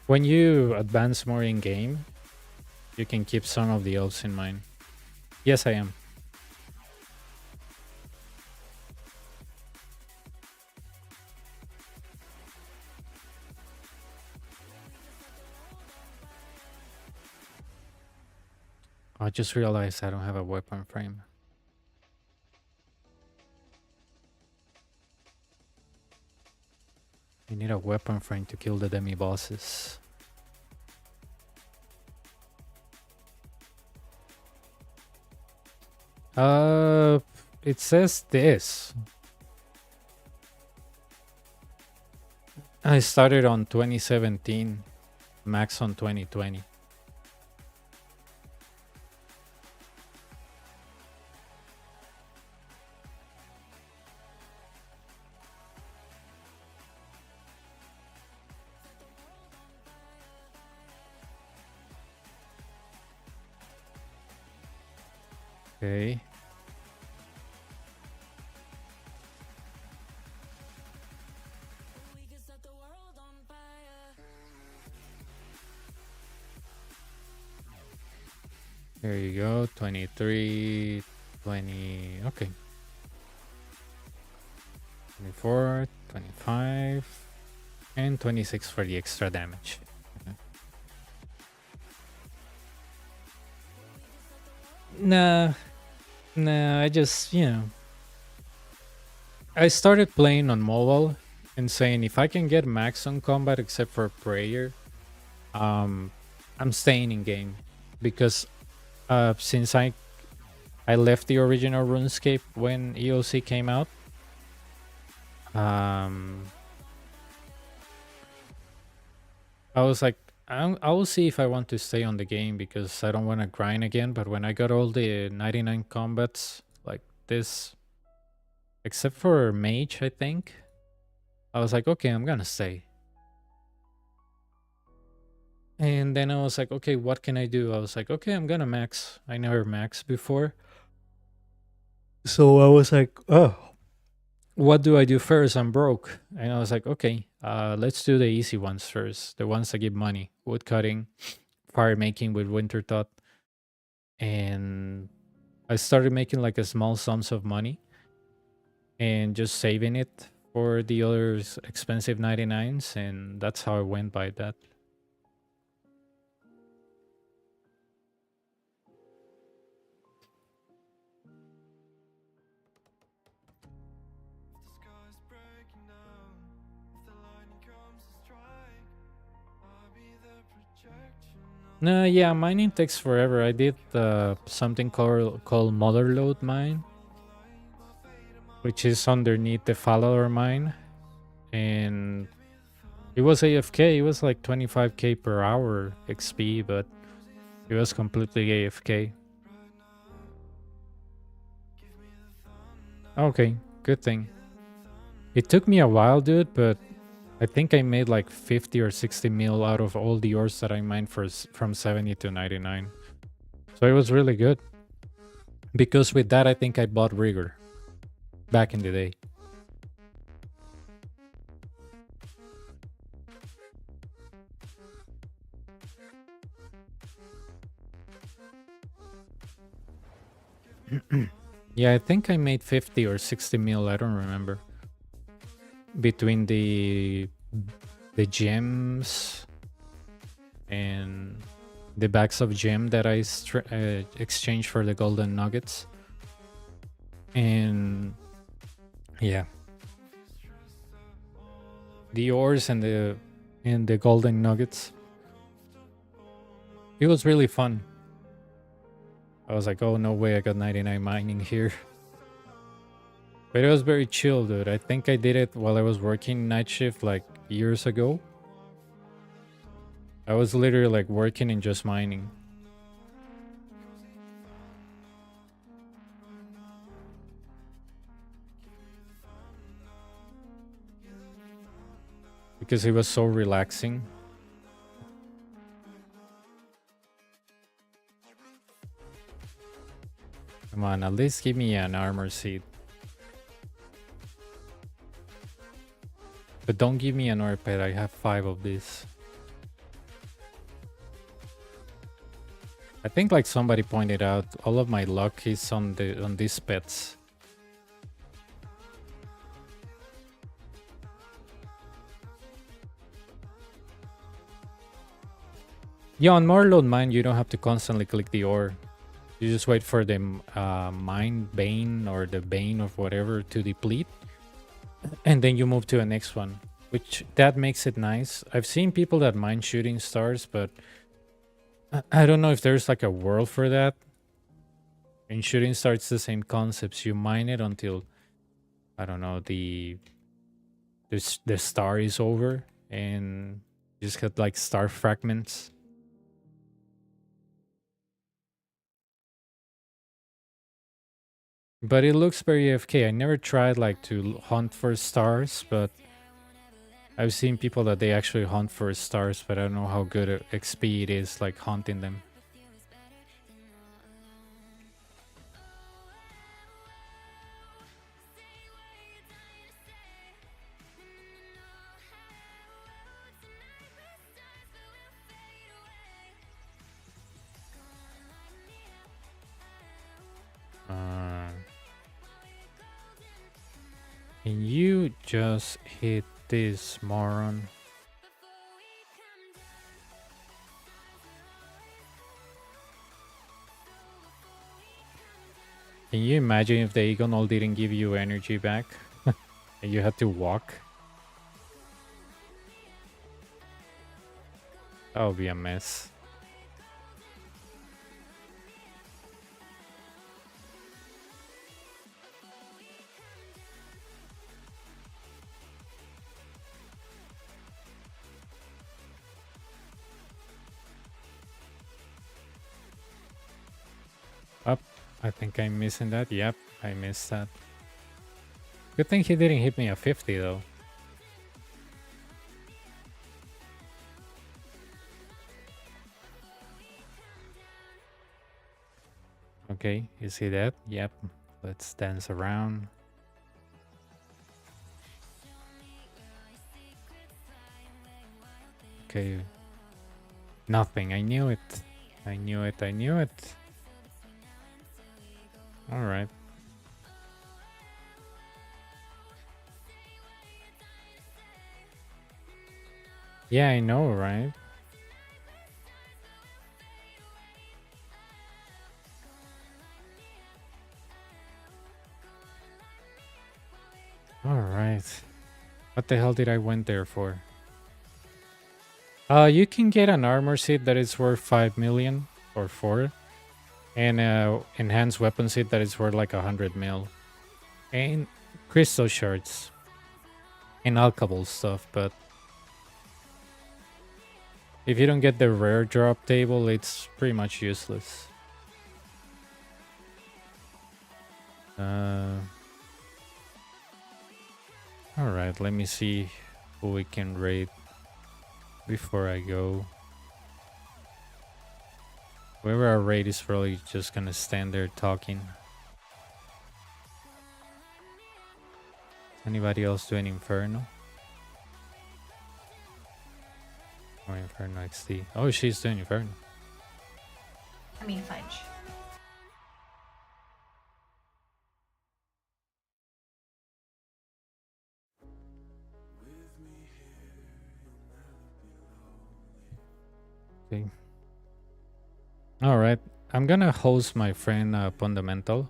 when you advance more in game, you can keep some of the elves in mind. Yes, I am. I just realized I don't have a weapon frame. You need a weapon frame to kill the demi-bosses. It says this. I started on 2017, max on 2020. Okay. we can set the world on fire. Here you go, 23, 20, okay. 24, 25, and 26 for the extra damage. Nah, I just, I started playing on mobile and saying if I can get max on combat except for prayer, I'm staying in game because since I left the original RuneScape when EOC came out, I was like, I will see if I want to stay on the game because I don't want to grind again. But when I got all the 99 combats like this, except for Mage, I think, I was like, okay, I'm gonna stay. And then I was like, okay, what can I do? I was like, okay, I'm gonna max. I never maxed before. So I was like, oh, what do I do first? I'm broke. And I was like, okay, let's do the easy ones first. The ones that give money. Wood cutting, fire making with Winter Thought. And I started making like a small sums of money and just saving it for the other expensive 99s. And that's how I went by that. No, yeah, mining takes forever. I did something called Motherlode mine, which is underneath the Falador mine, and it was AFK. It was like 25k per hour XP, but it was completely AFK. Okay, good thing. It took me a while, dude, but I think I made like 50 or 60 mil out of all the ores that I mined from 70 to 99. So it was really good. Because with that, I think I bought Rigor back in the day. Yeah, I think I made 50 or 60 mil, I don't remember. Between the gems and the bags of gem that I exchanged for the golden nuggets. And yeah, the ores and the golden nuggets. It was really fun. I was like, oh, no way, I got 99 mining here. But it was very chill, dude. I think I did it while I was working night shift like years ago. I was literally like working and just mining. Because it was so relaxing. Come on, at least give me an armor seat. But don't give me an ore pet, I have 5 of these. I think like somebody pointed out, all of my luck is on these pets. Yeah, on Marload Mine, you don't have to constantly click the ore. You just wait for the Mine Bane or the Bane of whatever to deplete. And then you move to the next one, which that makes it nice. I've seen people that mine shooting stars, but I don't know if there's like a world for that. In shooting stars, it's the same concepts. You mine it until, I don't know, the star is over and you just get like star fragments. But it looks very AFK. I never tried like to hunt for stars, but I've seen people that they actually hunt for stars, but I don't know how good XP it is like hunting them. Can you just hit this moron? Can you imagine if the Egonol didn't give you energy back? And you had to walk? That would be a mess. Up. I think I'm missing that. Yep, I missed that. Good thing he didn't hit me at 50 though. Okay, you see that? Yep. Let's dance around. Okay. Nothing. I knew it. I knew it. I knew it. Alright. Yeah, I know, right? Alright. What the hell did I went there for? You can get an armor set that is worth 5 million or 4. And enhanced weapon set that is worth like 100 mil. And crystal shards. And alchable stuff, but if you don't get the rare drop table, it's pretty much useless. Alright, let me see who we can raid before I go. Whoever our raid is probably just gonna stand there talking. Anybody else doing Inferno? Or Inferno XD? Oh, she's doing Inferno. I mean, fudge. Okay. Alright, I'm gonna host my friend Fundamental.